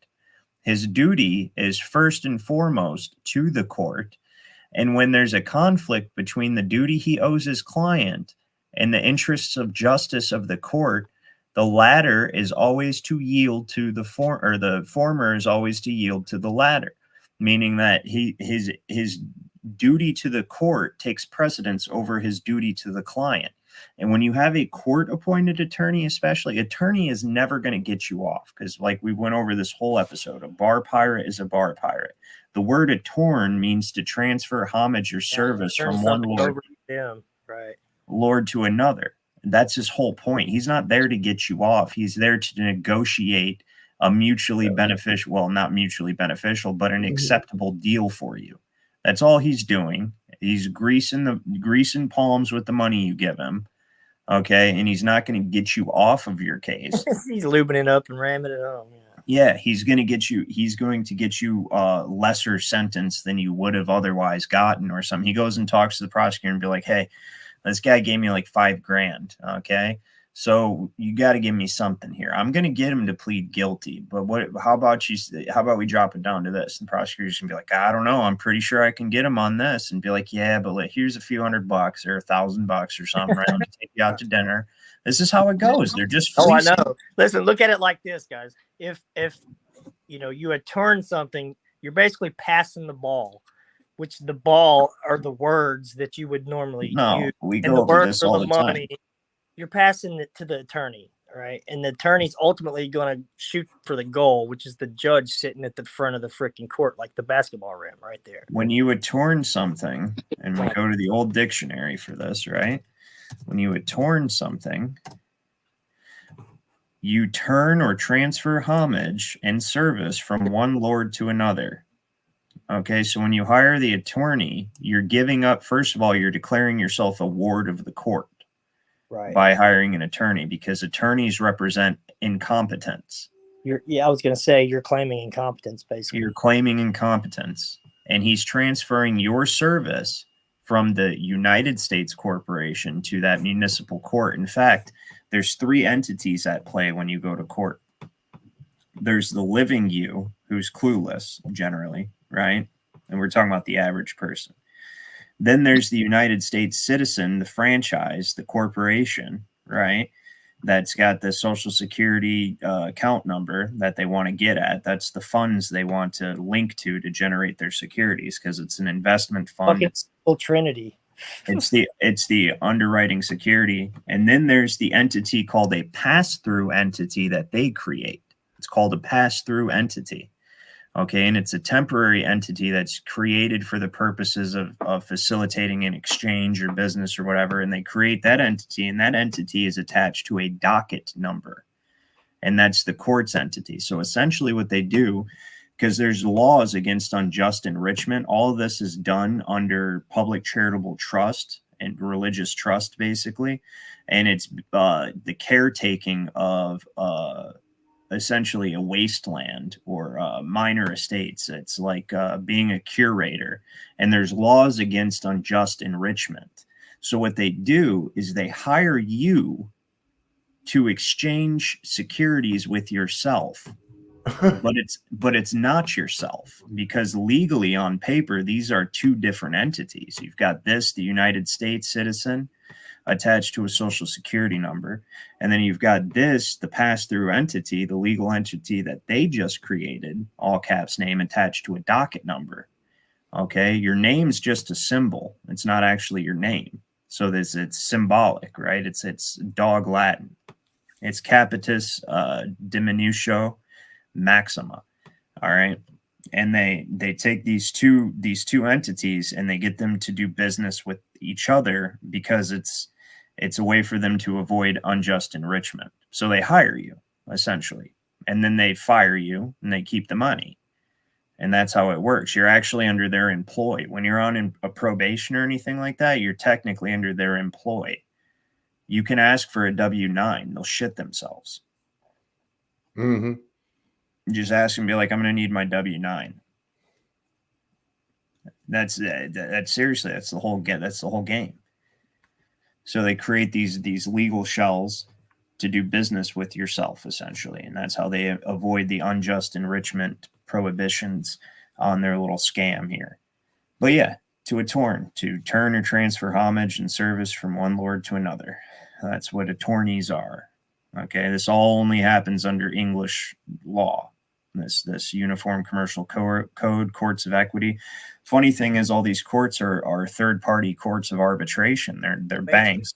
His duty is first and foremost to the court. And when there's a conflict between the duty he owes his client and the interests of justice of the court, the latter is always to yield to the former, or the former is always to yield to the latter, meaning that his duty to the court takes precedence over his duty to the client. And when you have a court-appointed attorney, especially, attorney is never going to get you off, because like we went over this whole episode, a bar pirate is a bar pirate. The word "attorn" means to transfer homage or service from one lord to another. That's his whole point. He's not there to get you off. He's there to negotiate a mutually beneficial, well, not mutually beneficial, but an acceptable deal for you. That's all he's doing. He's greasing palms with the money you give him. Okay. And he's not going to get you off of your case. He's lubing it up and ramming it on. Yeah, he's going to get you a lesser sentence than you would have otherwise gotten or something. He goes and talks to the prosecutor and be like, hey, this guy gave me like $5,000. Okay. So you got to give me something here. I'm going to get him to plead guilty, but how about we drop it down to this? And the prosecutor's going to be like, I don't know. I'm pretty sure I can get him on this, and be like, yeah, but here's a few $100 or $1,000 or something, right? I'm going to take you out to dinner. This is how it goes. They're just fleecing. Oh, I know. Listen, look at it like this, guys. If you attorn something, you're basically passing the ball, which the ball are the words that you would normally use. We go over this all the time. You're passing it to the attorney, right? And the attorney's ultimately going to shoot for the goal, which is the judge sitting at the front of the freaking court, like the basketball rim right there. When you attorn something, and we go to the old dictionary for this, right? When you attorn something, you turn or transfer homage and service from one lord to another. Okay, so when you hire the attorney, you're giving up, first of all, you're declaring yourself a ward of the court. Right. By hiring an attorney, because attorneys represent incompetence. I was going to say you're claiming incompetence, basically. You're claiming incompetence, and he's transferring your service from the United States corporation to that municipal court. In fact, there's 3 entities at play when you go to court. There's the living you, who's clueless generally, right? And we're talking about the average person. Then there's the United States citizen, the franchise, the corporation, right? That's got the Social Security account number that they want to get at. That's the funds they want to link to generate their securities, because it's an investment fund. It's full Trinity. It's the underwriting security. And then there's the entity called a pass-through entity that they create. It's called a pass-through entity. Okay, and it's a temporary entity that's created for the purposes of facilitating an exchange or business or whatever, and they create that entity, and that entity is attached to a docket number, and that's the court's entity. So essentially what they do, because there's laws against unjust enrichment, all of this is done under public charitable trust and religious trust, basically, and it's the caretaking of essentially a wasteland or minor estates. It's like being a curator, and there's laws against unjust enrichment. So what they do is they hire you to exchange securities with yourself. but it's not yourself, because legally on paper these are two different entities. You've got this, the United States citizen, attached to a social security number, and then you've got this, the pass-through entity, the legal entity that they just created, all caps name, attached to a docket number. Okay, your name's just a symbol, it's not actually your name. So it's symbolic, right? It's dog Latin. It's capitis diminutio maxima. All right, and they take these two entities and they get them to do business with each other, because it's a way for them to avoid unjust enrichment. So they hire you essentially, and then they fire you and they keep the money. And that's how it works. You're actually under their employ. When you're on a probation or anything like that, you're technically under their employ. You can ask for a W-9. They'll shit themselves. Mm-hmm. Just ask and be like, I'm going to need my W-9. That's seriously, that's the whole game. So they create these legal shells to do business with yourself, essentially. And that's how they avoid the unjust enrichment prohibitions on their little scam here. But yeah, to turn or transfer homage and service from one lord to another. That's what attorneys are. Okay, this all only happens under English law. This Uniform Commercial Code, courts of equity. Funny thing is, all these courts are third-party courts of arbitration. They're banks.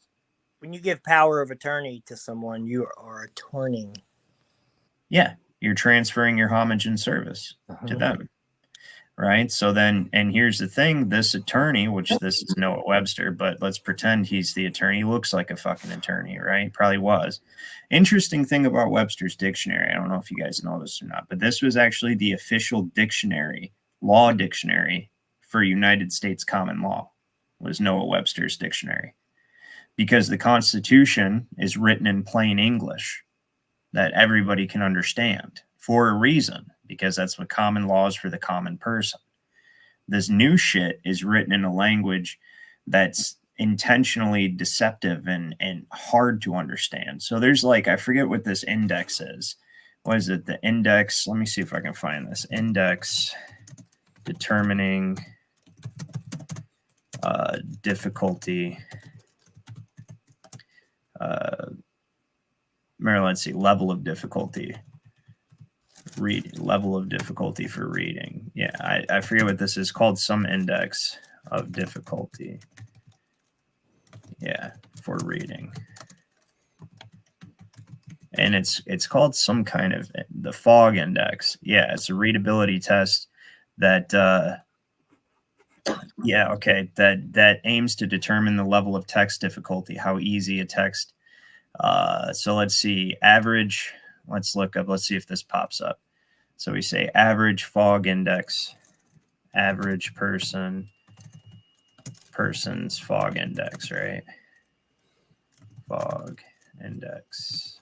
When you give power of attorney to someone, you are attorneying. Yeah, you're transferring your homage and service to them. Right. So then, and here's the thing, this attorney, which this is Noah Webster, but let's pretend he's the attorney. He looks like a fucking attorney, right? Probably was. Interesting thing about Webster's dictionary, I don't know if you guys know this or not, but this was actually the official dictionary, law dictionary for United States common law, was Noah Webster's dictionary. Because the Constitution is written in plain English that everybody can understand for a reason, because that's what common law is for the common person. This new shit is written in a language that's intentionally deceptive and hard to understand. So there's like, I forget what this index is. What is it? The index, let me see if I can find this. Index determining difficulty. Let's see, level of difficulty. Level of difficulty for reading. Yeah, I forget what this is called. Some index of difficulty. Yeah, for reading. And it's called some kind of the fog index. Yeah, it's a readability test that that aims to determine the level of text difficulty, how easy a text. So let's see, average. Let's see if this pops up. So we say average fog index, average person's fog index, right? Fog index.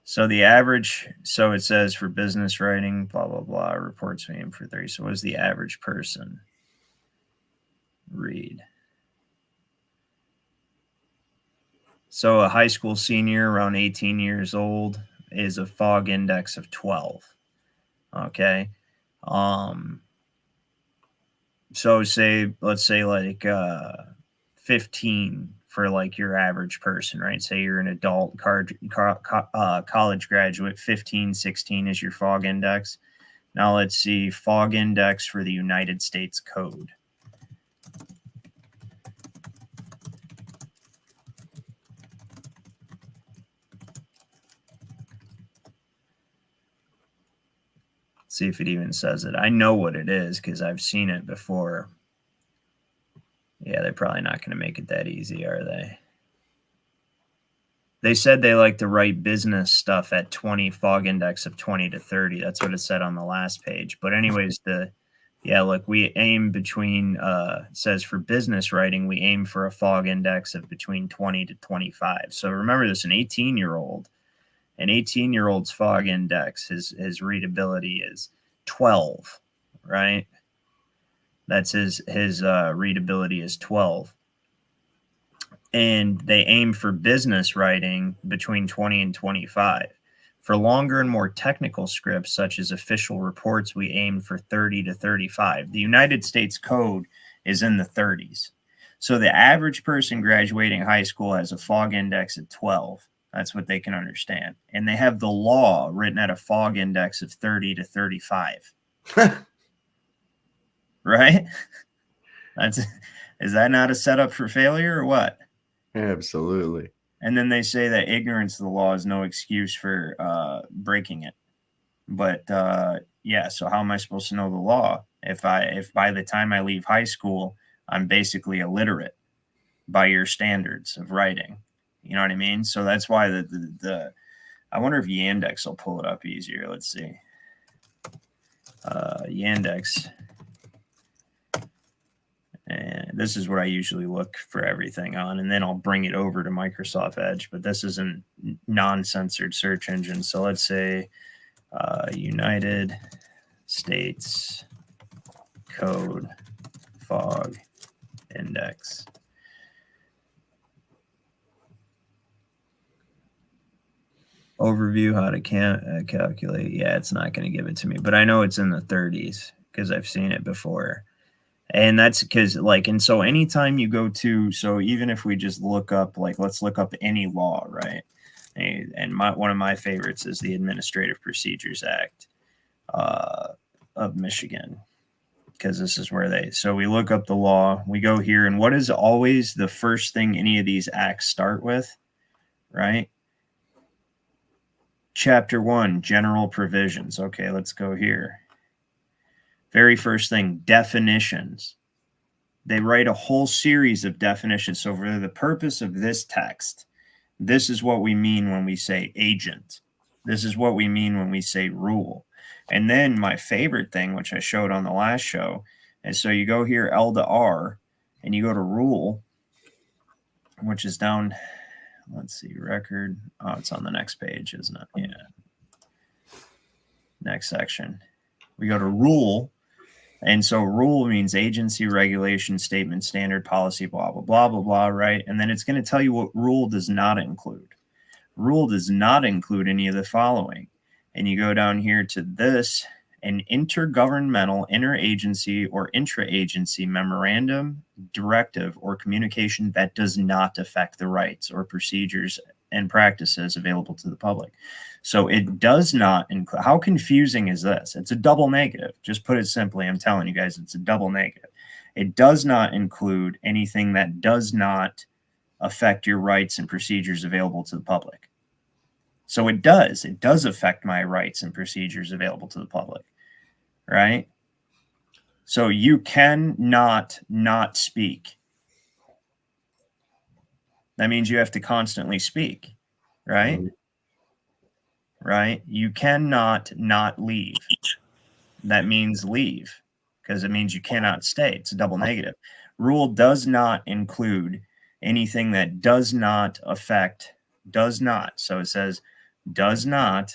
So the average, so it says for business writing, blah, blah, blah, reports we aim for 30. So what does the average person read? So a high school senior around 18 years old is a fog index of 12. Okay. So let's say like 15 for like your average person, right? Say you're an adult college graduate, 15, 16 is your fog index. Now let's see fog index for the United States Code. See if it even says it. I know what it is because I've seen it before. Yeah, they're probably not going to make it that easy, are they? They said they like to write business stuff at 20, fog index of 20 to 30. That's what it said on the last page. But anyways, look, we aim between, says for business writing, we aim for a fog index of between 20 to 25. So remember this, an 18-year-old An 18-year-old's fog index, his readability is 12, right? That's his readability is 12. And they aim for business writing between 20 and 25. For longer and more technical scripts, such as official reports, we aim for 30 to 35. The United States Code is in the 30s. So the average person graduating high school has a fog index of 12. That's what they can understand. And they have the law written at a fog index of 30 to 35. Right? Is that not a setup for failure or what? Absolutely. And then they say that ignorance of the law is no excuse for breaking it. But yeah, so how am I supposed to know the law if by the time I leave high school, I'm basically illiterate by your standards of writing? You know what I mean? So that's why the I wonder if Yandex will pull it up easier. Let's see. Yandex. And this is what I usually look for everything on, and then I'll bring it over to Microsoft Edge. But this is a non-censored search engine. So let's say United States Code Fog Index. Overview how to calculate. Yeah, it's not going to give it to me, but I know it's in the 30s because I've seen it before. And that's because, like, and so anytime you go to, so even if we just look up, like, let's look up any law, right? And one of my favorites is the Administrative Procedures Act of Michigan, because this is where so we look up the law, we go here, and what is always the first thing any of these acts start with, right? Chapter 1, General Provisions. Okay, let's go here. Very first thing, definitions. They write a whole series of definitions. So for the purpose of this text, this is what we mean when we say agent. This is what we mean when we say rule. And then my favorite thing, which I showed on the last show, is so you go here, L to R, and you go to rule, which is down, let's see, record. Oh, it's on the next page, isn't it? Yeah. Next section. We go to rule. And so rule means agency, regulation, statement, standard, policy, blah, blah, blah, blah, blah, right? And then it's going to tell you what rule does not include. Rule does not include any of the following. And you go down here to this, an intergovernmental, interagency, or intra-agency memorandum, directive, or communication that does not affect the rights or procedures and practices available to the public. So it does not include. How confusing is this? It's a double negative. Just put it simply, I'm telling you guys, it's a double negative. It does not include anything that does not affect your rights and procedures available to the public. So it does affect my rights and procedures available to the public, right? So you cannot not speak. That means you have to constantly speak, right? Right? You cannot not leave. That means leave, because it means you cannot stay. It's a double negative. Rule does not include anything that does not affect, does not. So it says does not.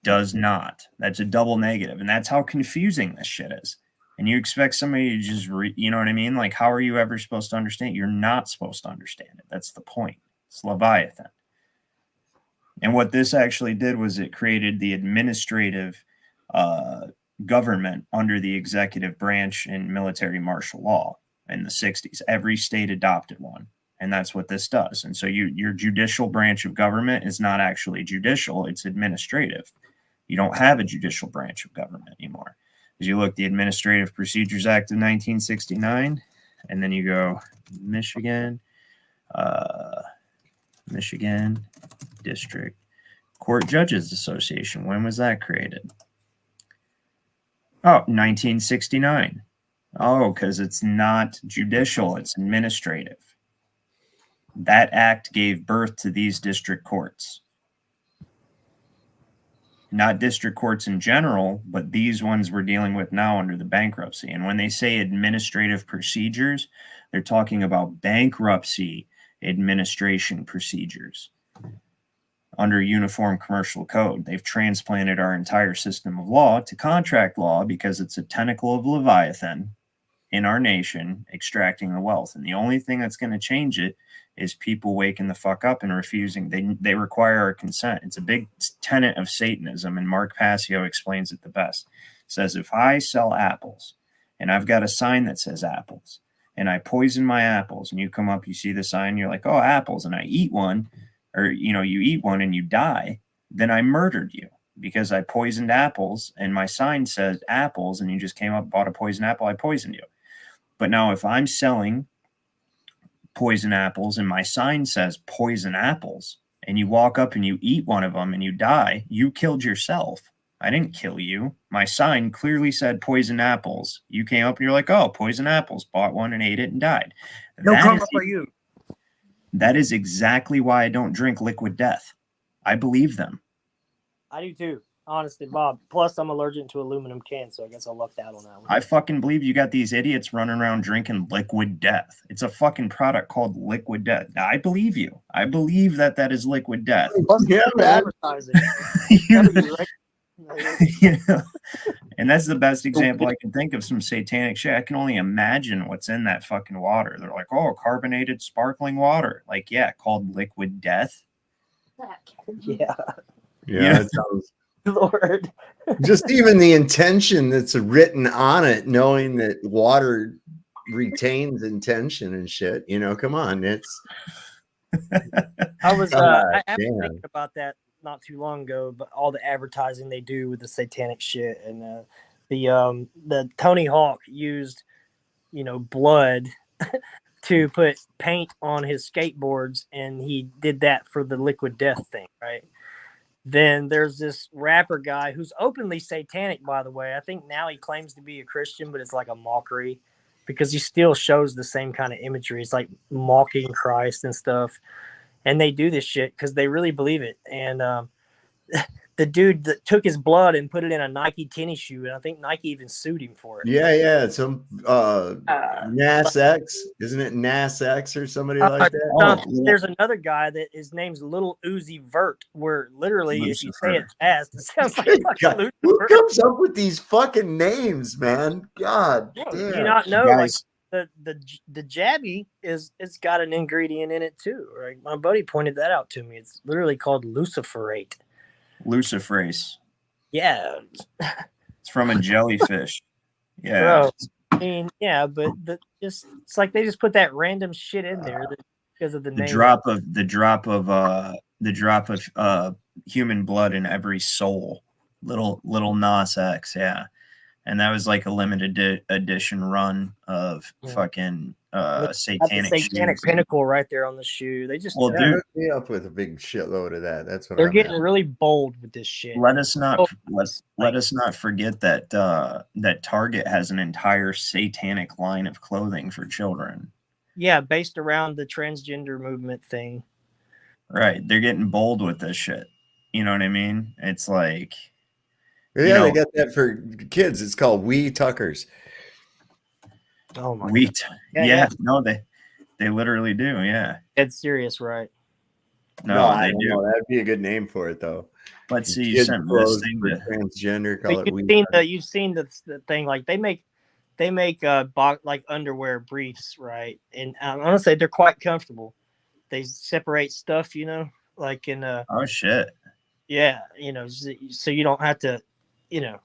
That's a double negative. And that's how confusing this shit is. And you expect somebody to just you know what I mean? Like, how are you ever supposed to understand? You're not supposed to understand it. That's the point. It's Leviathan. And what this actually did was it created the administrative government under the executive branch in military martial law in the 60s. Every state adopted one. And that's what this does. And so your judicial branch of government is not actually judicial, it's administrative. You don't have a judicial branch of government anymore. As you look, the Administrative Procedures Act of 1969, and then you go Michigan District Court Judges Association. When was that created? Oh, 1969. Oh, because it's not judicial, it's administrative. That act gave birth to these district courts. Not district courts in general, but these ones we're dealing with now under the bankruptcy. And when they say administrative procedures, they're talking about bankruptcy administration procedures. under uniform commercial code. They've transplanted our entire system of law to contract law because it's a tentacle of Leviathan in our nation extracting the wealth. And the only thing that's going to change it is people waking the fuck up and refusing. They require our consent. It's a big tenet of Satanism, and Mark Passio explains it the best. Says, if I sell apples and I've got a sign that says apples and I poison my apples, and you come up, you see the sign, you're like, oh, apples, and I eat one, or, you know, you eat one and you die, then I murdered you because I poisoned apples and my sign says apples, and you just came up, bought a poison apple, I poisoned you. But now if I'm selling poison apples and my sign says poison apples, and you walk up and you eat one of them and you die, you killed yourself. I didn't kill you. My sign clearly said poison apples. You came up and you're like, oh, poison apples, bought one and ate it and died. No karma for you. That is exactly why I don't drink liquid death. I believe them. I do too, honestly, Bob. Plus, I'm allergic to aluminum cans, so I guess I lucked out on that one. I fucking believe you got these idiots running around drinking liquid death. It's a fucking product called liquid death. I believe you. I believe that is liquid death. Yeah, advertising. You know, and that's the best example I can think of some satanic shit. I can only imagine what's in that fucking water. They're like, oh, carbonated sparkling water. Like, yeah, called liquid death. Yeah. Yeah, it sounds. Lord. Just even the intention that's written on it, knowing that water retains intention and shit. You know, come on, it's. I was I was thinking about that not too long ago, but all the advertising they do with the satanic shit, and the Tony Hawk used, you know, blood to put paint on his skateboards, and he did that for the liquid death thing, right? Then there's this rapper guy who's openly satanic, by the way. I think now he claims to be a Christian, but it's like a mockery because he still shows the same kind of imagery. It's like mocking Christ and stuff. And they do this shit because they really believe it. And the dude that took his blood and put it in a Nike tennis shoe, and I think Nike even sued him for it. Yeah, some Nas X, isn't it Nas X or somebody like that? There's another guy that his name's Little Uzi Vert, where literally if you say it fast, it sounds like fucking who comes up with these fucking names, man? God damn. Do you not know, guys, like the jabby it's got an ingredient in it too, right? My buddy pointed that out to me. It's literally called luciferate. Luciferase. Yeah. It's from a jellyfish. Yeah. Bro, I mean, yeah, but it's like they just put that random shit in there because of the name. The drop of human blood in every soul. Little Nas X, yeah. And that was like a limited edition run of fucking satanic pinnacle right there on the shoe. They just hook me up with a big shitload of that. That's what they're getting really bold with this shit. Let us not forget that that Target has an entire satanic line of clothing for children. Yeah, based around the transgender movement thing. Right. They're getting bold with this shit. You know what I mean? It's like, yeah, they got that for kids. It's called Wee Tuckers. Oh my God. Yeah. No, they literally do. Yeah. It's serious, right? No, they do. Know. That'd be a good name for it, though. Let's see. You sent me this thing to transgender. Call it you've seen the thing, like they make like underwear briefs, right? And I'm gonna say they're quite comfortable. They separate stuff, you know, like in oh shit. Yeah, you know, so you don't have to. You know,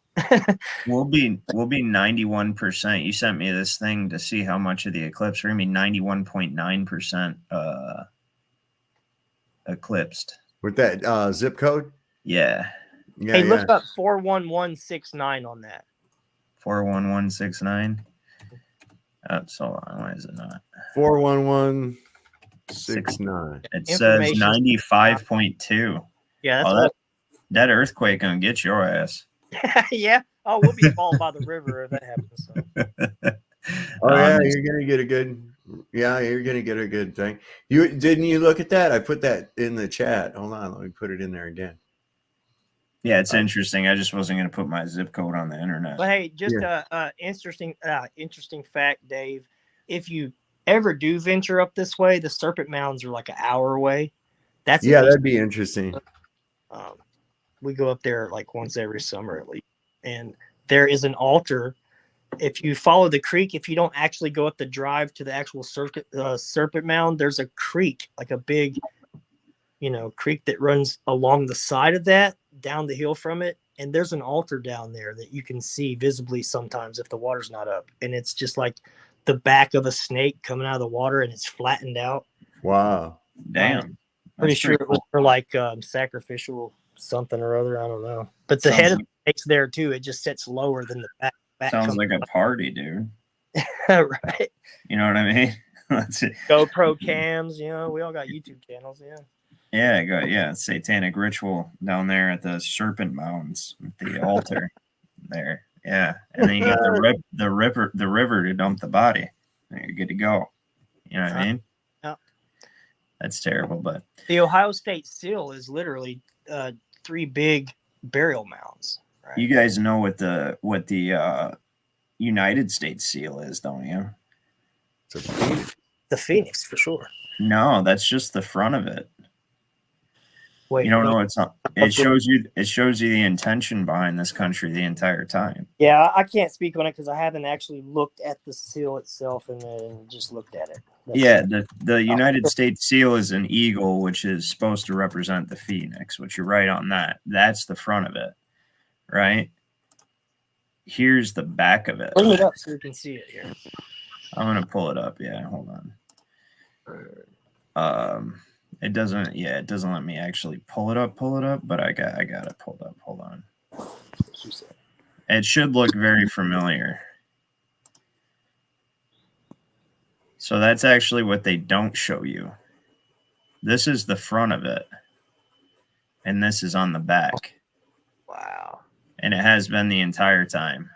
we'll be 91%. You sent me this thing to see how much of the eclipse. We're gonna be 91.9% eclipsed. With that zip code? Yeah. Hey, look up 41169 on that. 41169. Oh, so long. Why is it not? 41169. It says 95.2. Yeah, that earthquake gonna get your ass. Yeah. Oh, we'll be involved by the river if that happens. So. You're gonna get a good. Yeah, you're gonna get a good thing. Didn't you look at that? I put that in the chat. Hold on, let me put it in there again. Yeah, it's interesting. I just wasn't gonna put my zip code on the internet. But hey, just interesting fact, Dave. If you ever do venture up this way, the Serpent Mounds are like an hour away. That'd be interesting. We go up there like once every summer at least, and there is an altar. If you follow the creek, if you don't actually go up the drive to the actual serpent mound, there's a creek, like a big, creek that runs along the side of that, down the hill from it. And there's an altar down there that you can see visibly sometimes if the water's not up. And it's just like the back of a snake coming out of the water, and it's flattened out. Wow. Damn. Pretty sure it was for like sacrificial something or other. I don't know. But the head of the snake's there too. It just sits lower than the back. Sounds like a party, dude. Right. You know what I mean? That's it. GoPro cams, we all got YouTube channels, Yeah, satanic ritual down there at the serpent mounds, the altar there. Yeah. And then you got the river to dump the body. And you're good to go. You know what I mean? Yeah. That's terrible, but the Ohio State seal is literally 3 big burial mounds. Right? You guys know what the United States seal is, don't you? It's a phoenix. The phoenix, for sure. No, that's just the front of it. Wait, you don't know it's not. It shows you the intention behind this country the entire time. Yeah, I can't speak on it because I haven't actually looked at the seal itself and then just looked at it. The United States seal is an eagle, which is supposed to represent the phoenix, which you're right on that. That's the front of it, right? Here's the back of it. Bring it up so you can see it here. I'm gonna pull it up. Yeah, hold on. It doesn't let me actually pull it up, but I got it pulled up. Hold on. It should look very familiar. So that's actually what they don't show you. This is the front of it. And this is on the back. Wow. And it has been the entire time.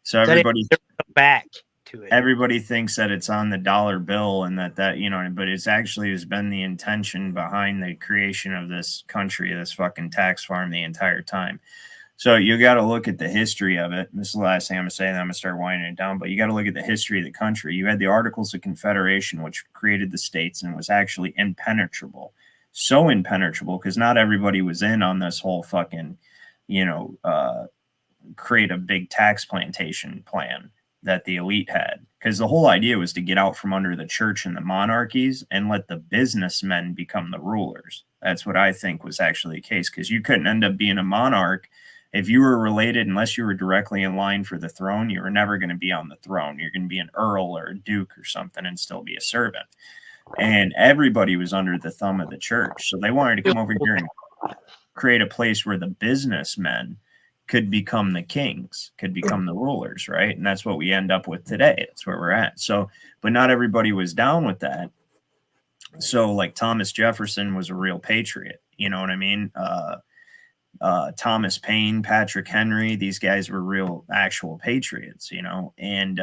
So everybody back to it. Everybody thinks that it's on the dollar bill and that but it's actually has been the intention behind the creation of this country, this fucking tax farm the entire time. So you got to look at the history of it. This is the last thing I'm going to say, and then I'm going to start winding it down. But you got to look at the history of the country. You had the Articles of Confederation, which created the states and was actually impenetrable. So impenetrable because not everybody was in on this whole fucking, create a big tax plantation plan that the elite had. Because the whole idea was to get out from under the church and the monarchies and let the businessmen become the rulers. That's what I think was actually the case, because you couldn't end up being a monarch if you were related, unless you were directly in line for the throne. You were never going to be on the throne. You're going to be an earl or a duke or something and still be a servant. And everybody was under the thumb of the church. So they wanted to come over here and create a place where the businessmen could become the kings, could become the rulers, right? And that's what we end up with today. That's where we're at. So, but not everybody was down with that. So like Thomas Jefferson was a real patriot. You know what I mean? Thomas Paine, Patrick Henry, these guys were real actual patriots, and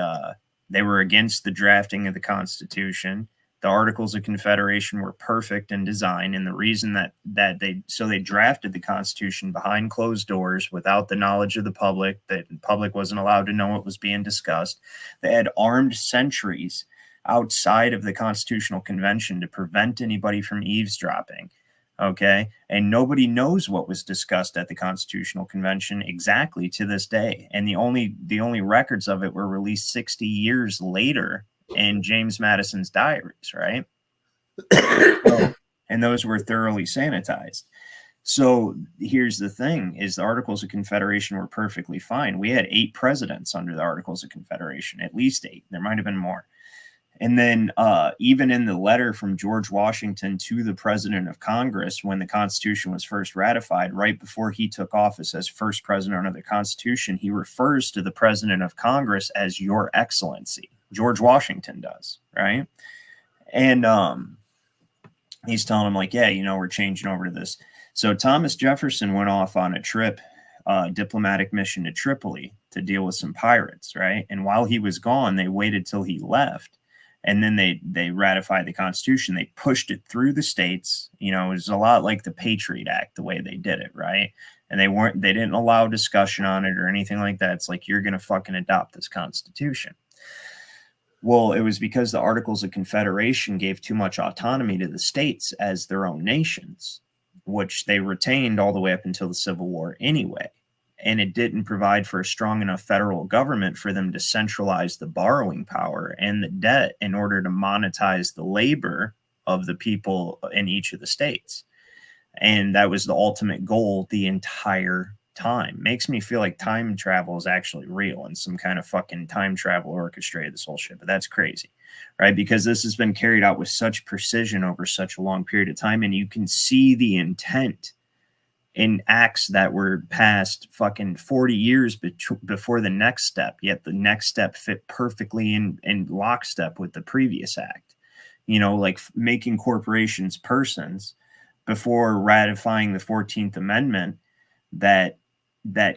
they were against the drafting of the Constitution. The Articles of Confederation were perfect in design, and the reason that they drafted the Constitution behind closed doors without the knowledge of the public, that the public wasn't allowed to know what was being discussed. They had armed sentries outside of the Constitutional Convention to prevent anybody from eavesdropping. Okay. And nobody knows what was discussed at the Constitutional Convention exactly to this day. And the only records of it were released 60 years later in James Madison's diaries, right? And those were thoroughly sanitized. So here's the thing, is the Articles of Confederation were perfectly fine. We had 8 presidents under the Articles of Confederation, at least 8. There might have been more. And then even in the letter from George Washington to the President of Congress, when the Constitution was first ratified, right before he took office as first president of the Constitution, he refers to the President of Congress as Your Excellency. George Washington does, right? And he's telling him, like, yeah, we're changing over to this. So Thomas Jefferson went off on a trip, diplomatic mission to Tripoli to deal with some pirates, right? And while he was gone, they waited till he left. And then they ratified the Constitution. They pushed it through the states. It was a lot like the Patriot Act, the way they did it, right? And they didn't allow discussion on it or anything like that. It's like, you're going to fucking adopt this Constitution. Well, it was because the Articles of Confederation gave too much autonomy to the states as their own nations. which they retained all the way up until the Civil War anyway. And it didn't provide for a strong enough federal government for them to centralize the borrowing power and the debt in order to monetize the labor of the people in each of the states. And that was the ultimate goal the entire time. Makes me feel like time travel is actually real and some kind of fucking time travel orchestrated this whole shit. But that's crazy, right? Because this has been carried out with such precision over such a long period of time. And you can see the intent in acts that were passed fucking 40 years before the next step, yet the next step fit perfectly in lockstep with the previous act. You know, like making corporations persons before ratifying the 14th Amendment that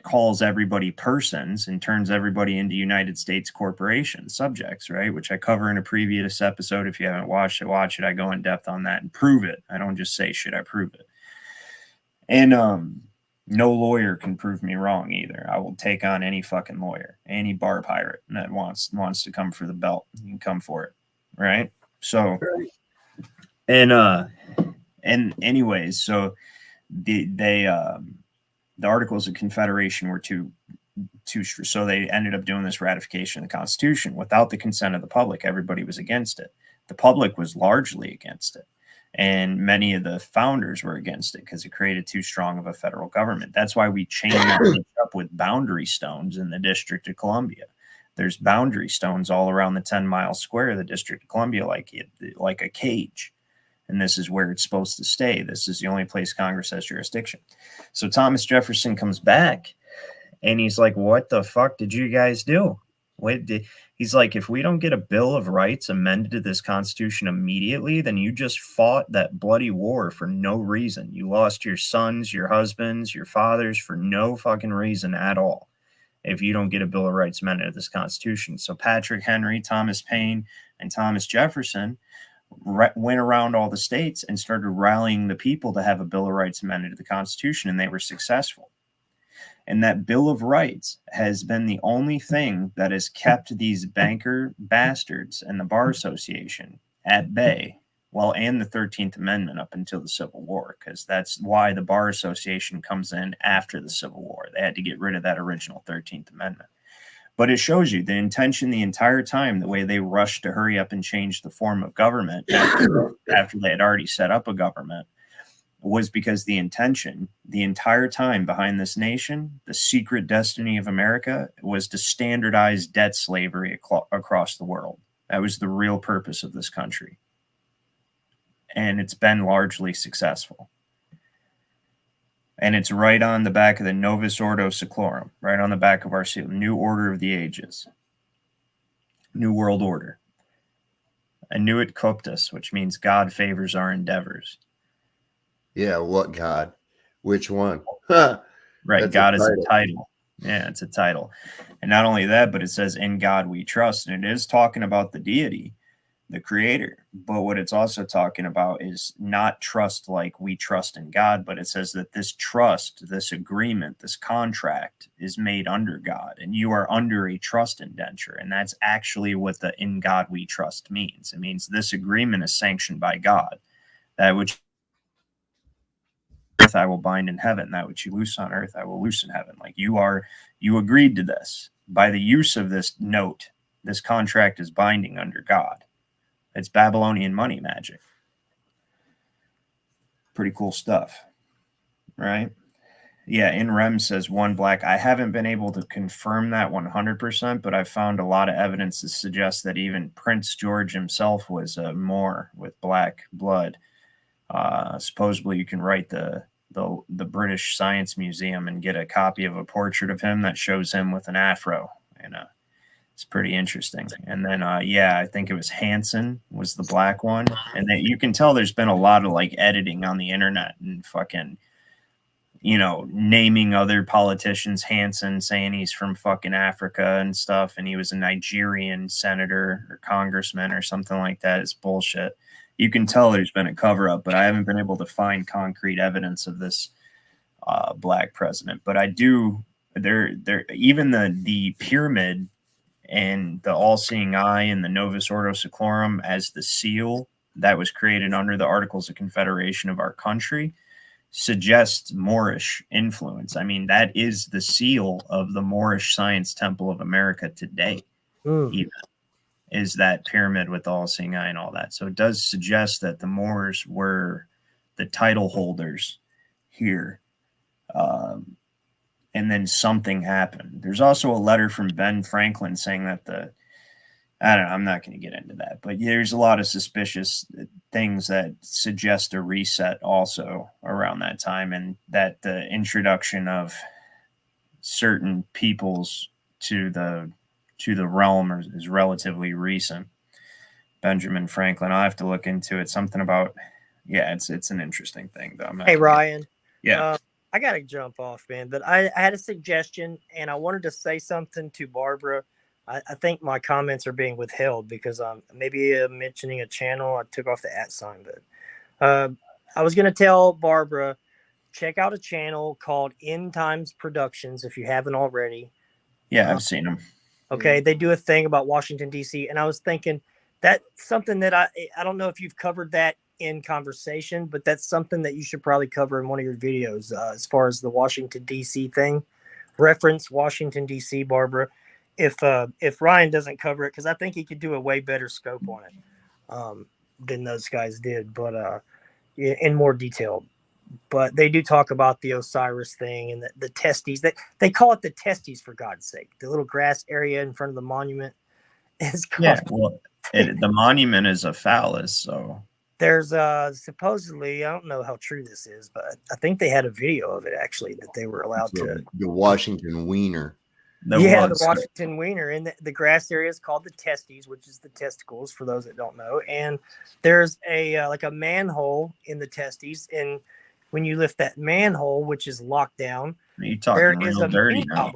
calls everybody persons and turns everybody into United States corporation subjects, right? Which I cover in a previous episode. If you haven't watched it, watch it. I go in depth on that and prove it. I don't just say shit, I prove it. And no lawyer can prove me wrong either. I will take on any fucking lawyer, any bar pirate that wants to come for the belt. You can come for it, right? So, and anyways, so the Articles of Confederation were too so they ended up doing this ratification of the Constitution without the consent of the public. Everybody was against it. The public was largely against it. And many of the founders were against it because it created too strong of a federal government. That's why we chain that up with boundary stones in the District of Columbia. There's boundary stones all around the 10-mile square of the District of Columbia, like a cage. And this is where it's supposed to stay. This is the only place Congress has jurisdiction. So Thomas Jefferson comes back and he's like, what the fuck did you guys do? He's like, if we don't get a Bill of Rights amended to this Constitution immediately, then you just fought that bloody war for no reason. You lost your sons, your husbands, your fathers for no fucking reason at all if you don't get a Bill of Rights amended to this Constitution. So Patrick Henry, Thomas Paine, and Thomas Jefferson went around all the states and started rallying the people to have a Bill of Rights amended to the Constitution, and they were successful. And that Bill of Rights has been the only thing that has kept these banker bastards and the Bar Association at bay, well, and the 13th Amendment up until the Civil War, because that's why the Bar Association comes in after the Civil War. They had to get rid of that original 13th Amendment. But it shows you the intention the entire time, the way they rushed to hurry up and change the form of government after they had already set up a government, was because the intention the entire time behind this nation, the secret destiny of America, was to standardize debt slavery across the world. That was the real purpose of this country. And it's been largely successful. And it's right on the back of the Novus Ordo Seclorum, right on the back of our seal, New Order of the Ages, New World Order. Annuit Coptus, which means God favors our endeavors. Yeah, what God? Which one? Right, That's God is a title. Yeah, it's a title. And not only that, but it says, in God we trust. And it is talking about the deity, the creator. But what it's also talking about is not trust like we trust in God, but it says that this trust, this agreement, this contract is made under God, and you are under a trust indenture. And that's actually what the in God we trust means. It means this agreement is sanctioned by God. That which I will bind in heaven, that which you loose on earth, I will loose in heaven. Like you agreed to this. By the use of this note, this contract is binding under God. It's Babylonian money magic. Pretty cool stuff, right? Yeah, in Rem says one black. I haven't been able to confirm that 100%, but I've found a lot of evidence to suggest that even Prince George himself was a Moor with black blood. Supposedly you can write the British Science Museum and get a copy of a portrait of him that shows him with an afro, and it's pretty interesting. And then I think it was Hanson was the black one, and then you can tell there's been a lot of like editing on the internet and fucking, naming other politicians Hanson, saying he's from fucking Africa and stuff, and he was a Nigerian senator or congressman or something like that. It's bullshit. You can tell there's been a cover up, but I haven't been able to find concrete evidence of this black president. But I do. Even the pyramid and the all-seeing eye and the Novus Ordo Seclorum as the seal that was created under the Articles of Confederation of our country suggests Moorish influence. I mean, that is the seal of the Moorish Science Temple of America today, even, is that pyramid with the all-seeing eye and all that. So it does suggest that the Moors were the title holders here. And then something happened. There's also a letter from Ben Franklin saying that I don't know, I'm not going to get into that, but there's a lot of suspicious things that suggest a reset also around that time, and that the introduction of certain peoples to the realm is relatively recent. Benjamin Franklin, I'll have to look into it. Something about, it's an interesting thing though. Hey Ryan. Yeah. I got to jump off, man, but I had a suggestion and I wanted to say something to Barbara. I think my comments are being withheld because maybe mentioning a channel. I took off the @ sign, but I was going to tell Barbara, check out a channel called End Times Productions if you haven't already. Yeah, I've seen them. Okay, they do a thing about Washington, D.C., and I was thinking that's something that I don't know if you've covered that in conversation, but that's something that you should probably cover in one of your videos as far as the Washington, D.C. thing. Reference Washington, D.C., Barbara. If Ryan doesn't cover it, because I think he could do a way better scope on it than those guys did, but in more detail. But they do talk about the Osiris thing and the testes. They call it the testes, for God's sake. The little grass area in front of the monument is called. Yeah, well, the monument is a phallus, so. There's supposedly, I don't know how true this is, but I think they had a video of it actually that they were allowed to. The Washington Wiener. The Washington Wiener, and the grass area is called the testes, which is the testicles for those that don't know. And there's a like a manhole in the testes, and when you lift that manhole, which is locked down, there is a dirty now.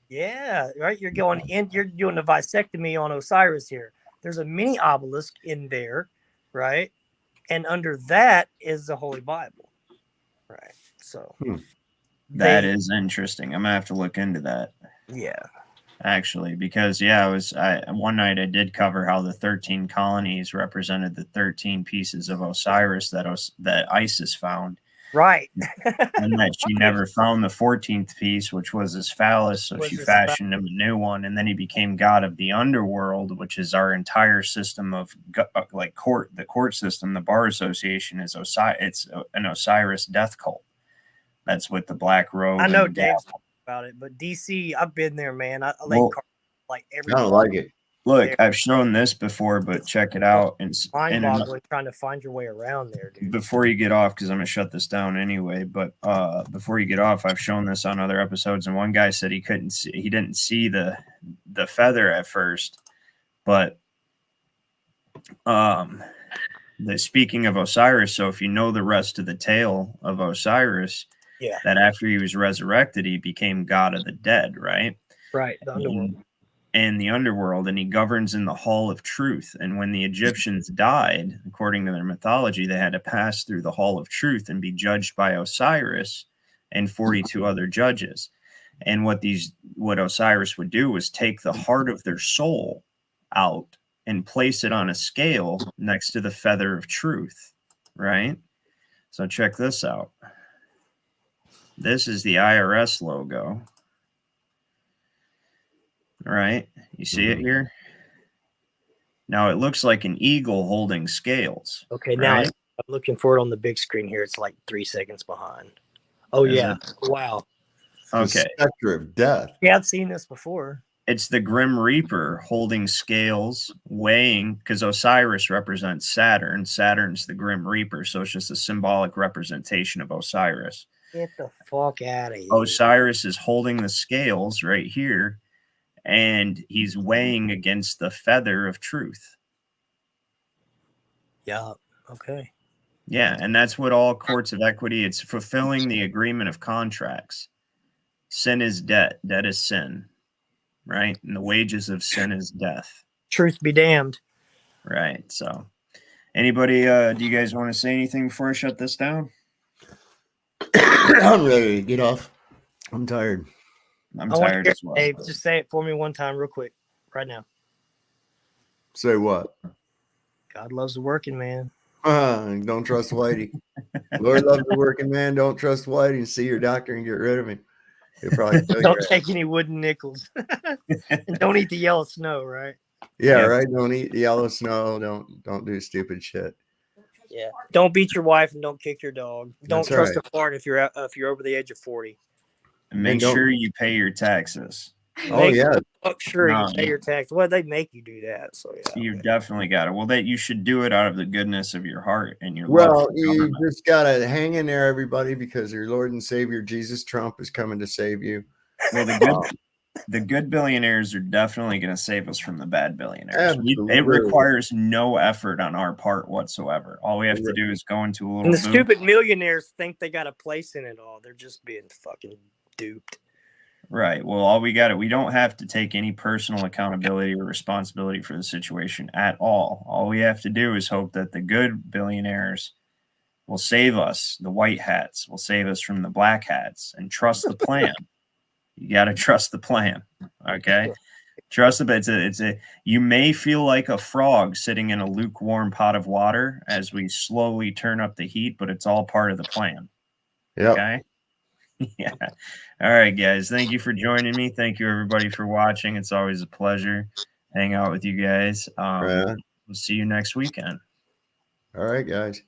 Yeah, right. You're going in. You're doing a vasectomy on Osiris here. There's a mini obelisk in there, right? And under that is the Holy Bible, right? So that is interesting. I'm gonna have to look into that. Yeah, actually, because one night I did cover how the 13 colonies represented the 13 pieces of Osiris that Isis found. Right. And that she never found the 14th piece, which was his phallus, so she fashioned him a new one, and then he became god of the underworld, which is our entire system of like the court system. The bar association is it's an Osiris death cult. That's with the black robe. I know Dave's talking about it, but DC, I've been there, man. I like every. I don't like it. Look, I've shown this before, but check it out. Mind-boggling trying to find your way around there, dude. Before you get off, because I'm going to shut this down anyway, but before you get off, I've shown this on other episodes, and one guy said he didn't see the feather at first, but speaking of Osiris, so if you know the rest of the tale of Osiris, that after he was resurrected, he became god of the dead, right? Right, the underworld. And the underworld, and he governs in the hall of truth. And when the Egyptians died, according to their mythology, they had to pass through the hall of truth and be judged by Osiris and 42 other judges. And what Osiris would do was take the heart of their soul out and place it on a scale next to the feather of truth, right? So check this out. This is the IRS logo. All right, you see it here? Now it looks like an eagle holding scales. Okay, now I'm looking for it on the big screen here. It's like 3 seconds behind. Oh, yeah. Wow. Okay. The specter of death. Yeah, I've seen this before. It's the Grim Reaper holding scales, weighing, because Osiris represents Saturn. Saturn's the Grim Reaper, so it's just a symbolic representation of Osiris. Get the fuck out of here. Osiris is holding the scales right here, and he's weighing against the feather of truth. Yeah. Okay. Yeah. And that's what all courts of equity, it's fulfilling the agreement of contracts. Sin is debt. Debt is sin. Right. And the wages of sin is death. Truth be damned. Right. So anybody, do you guys want to say anything before I shut this down? I'm ready to get off. I'm tired. I'm tired as well. Dave, just say it for me one time real quick, right now. Say what? God loves the working man. Don't trust Whitey. Lord loves the working man. Don't trust Whitey, and see your doctor and get rid of him. He'll probably kill you. Don't take any wooden nickels. And don't eat the yellow snow, right? Yeah, right. Don't eat the yellow snow. Don't do stupid shit. Yeah. Don't beat your wife and don't kick your dog. Don't That's trust right. a fart if you're over the age of 40. And make sure you pay your taxes. Oh yeah. Sure, you pay your tax. Well, they make you do that. So yeah. You definitely got it. Well, that you should do it out of the goodness of your heart and your Well, love. you just gotta hang in there, everybody, because your Lord and Savior Jesus Trump is coming to save you. Well, the good billionaires are definitely going to save us from the bad billionaires. It requires no effort on our part whatsoever. All we have to do is go into a little. And the stupid millionaires think they got a place in it all. They're just being fucking duped. Right. Well, all we don't have to take any personal accountability or responsibility for the situation at all. All we have to do is hope that the good billionaires will save us. The white hats will save us from the black hats, and trust the plan. You got to trust the plan. Okay. Trust it. You may feel like a frog sitting in a lukewarm pot of water as we slowly turn up the heat, but it's all part of the plan. Yeah. Okay. Yeah. All right, guys. Thank you for joining me. Thank you, everybody, for watching. It's always a pleasure hang out with you guys. We'll see you next weekend. All right, guys.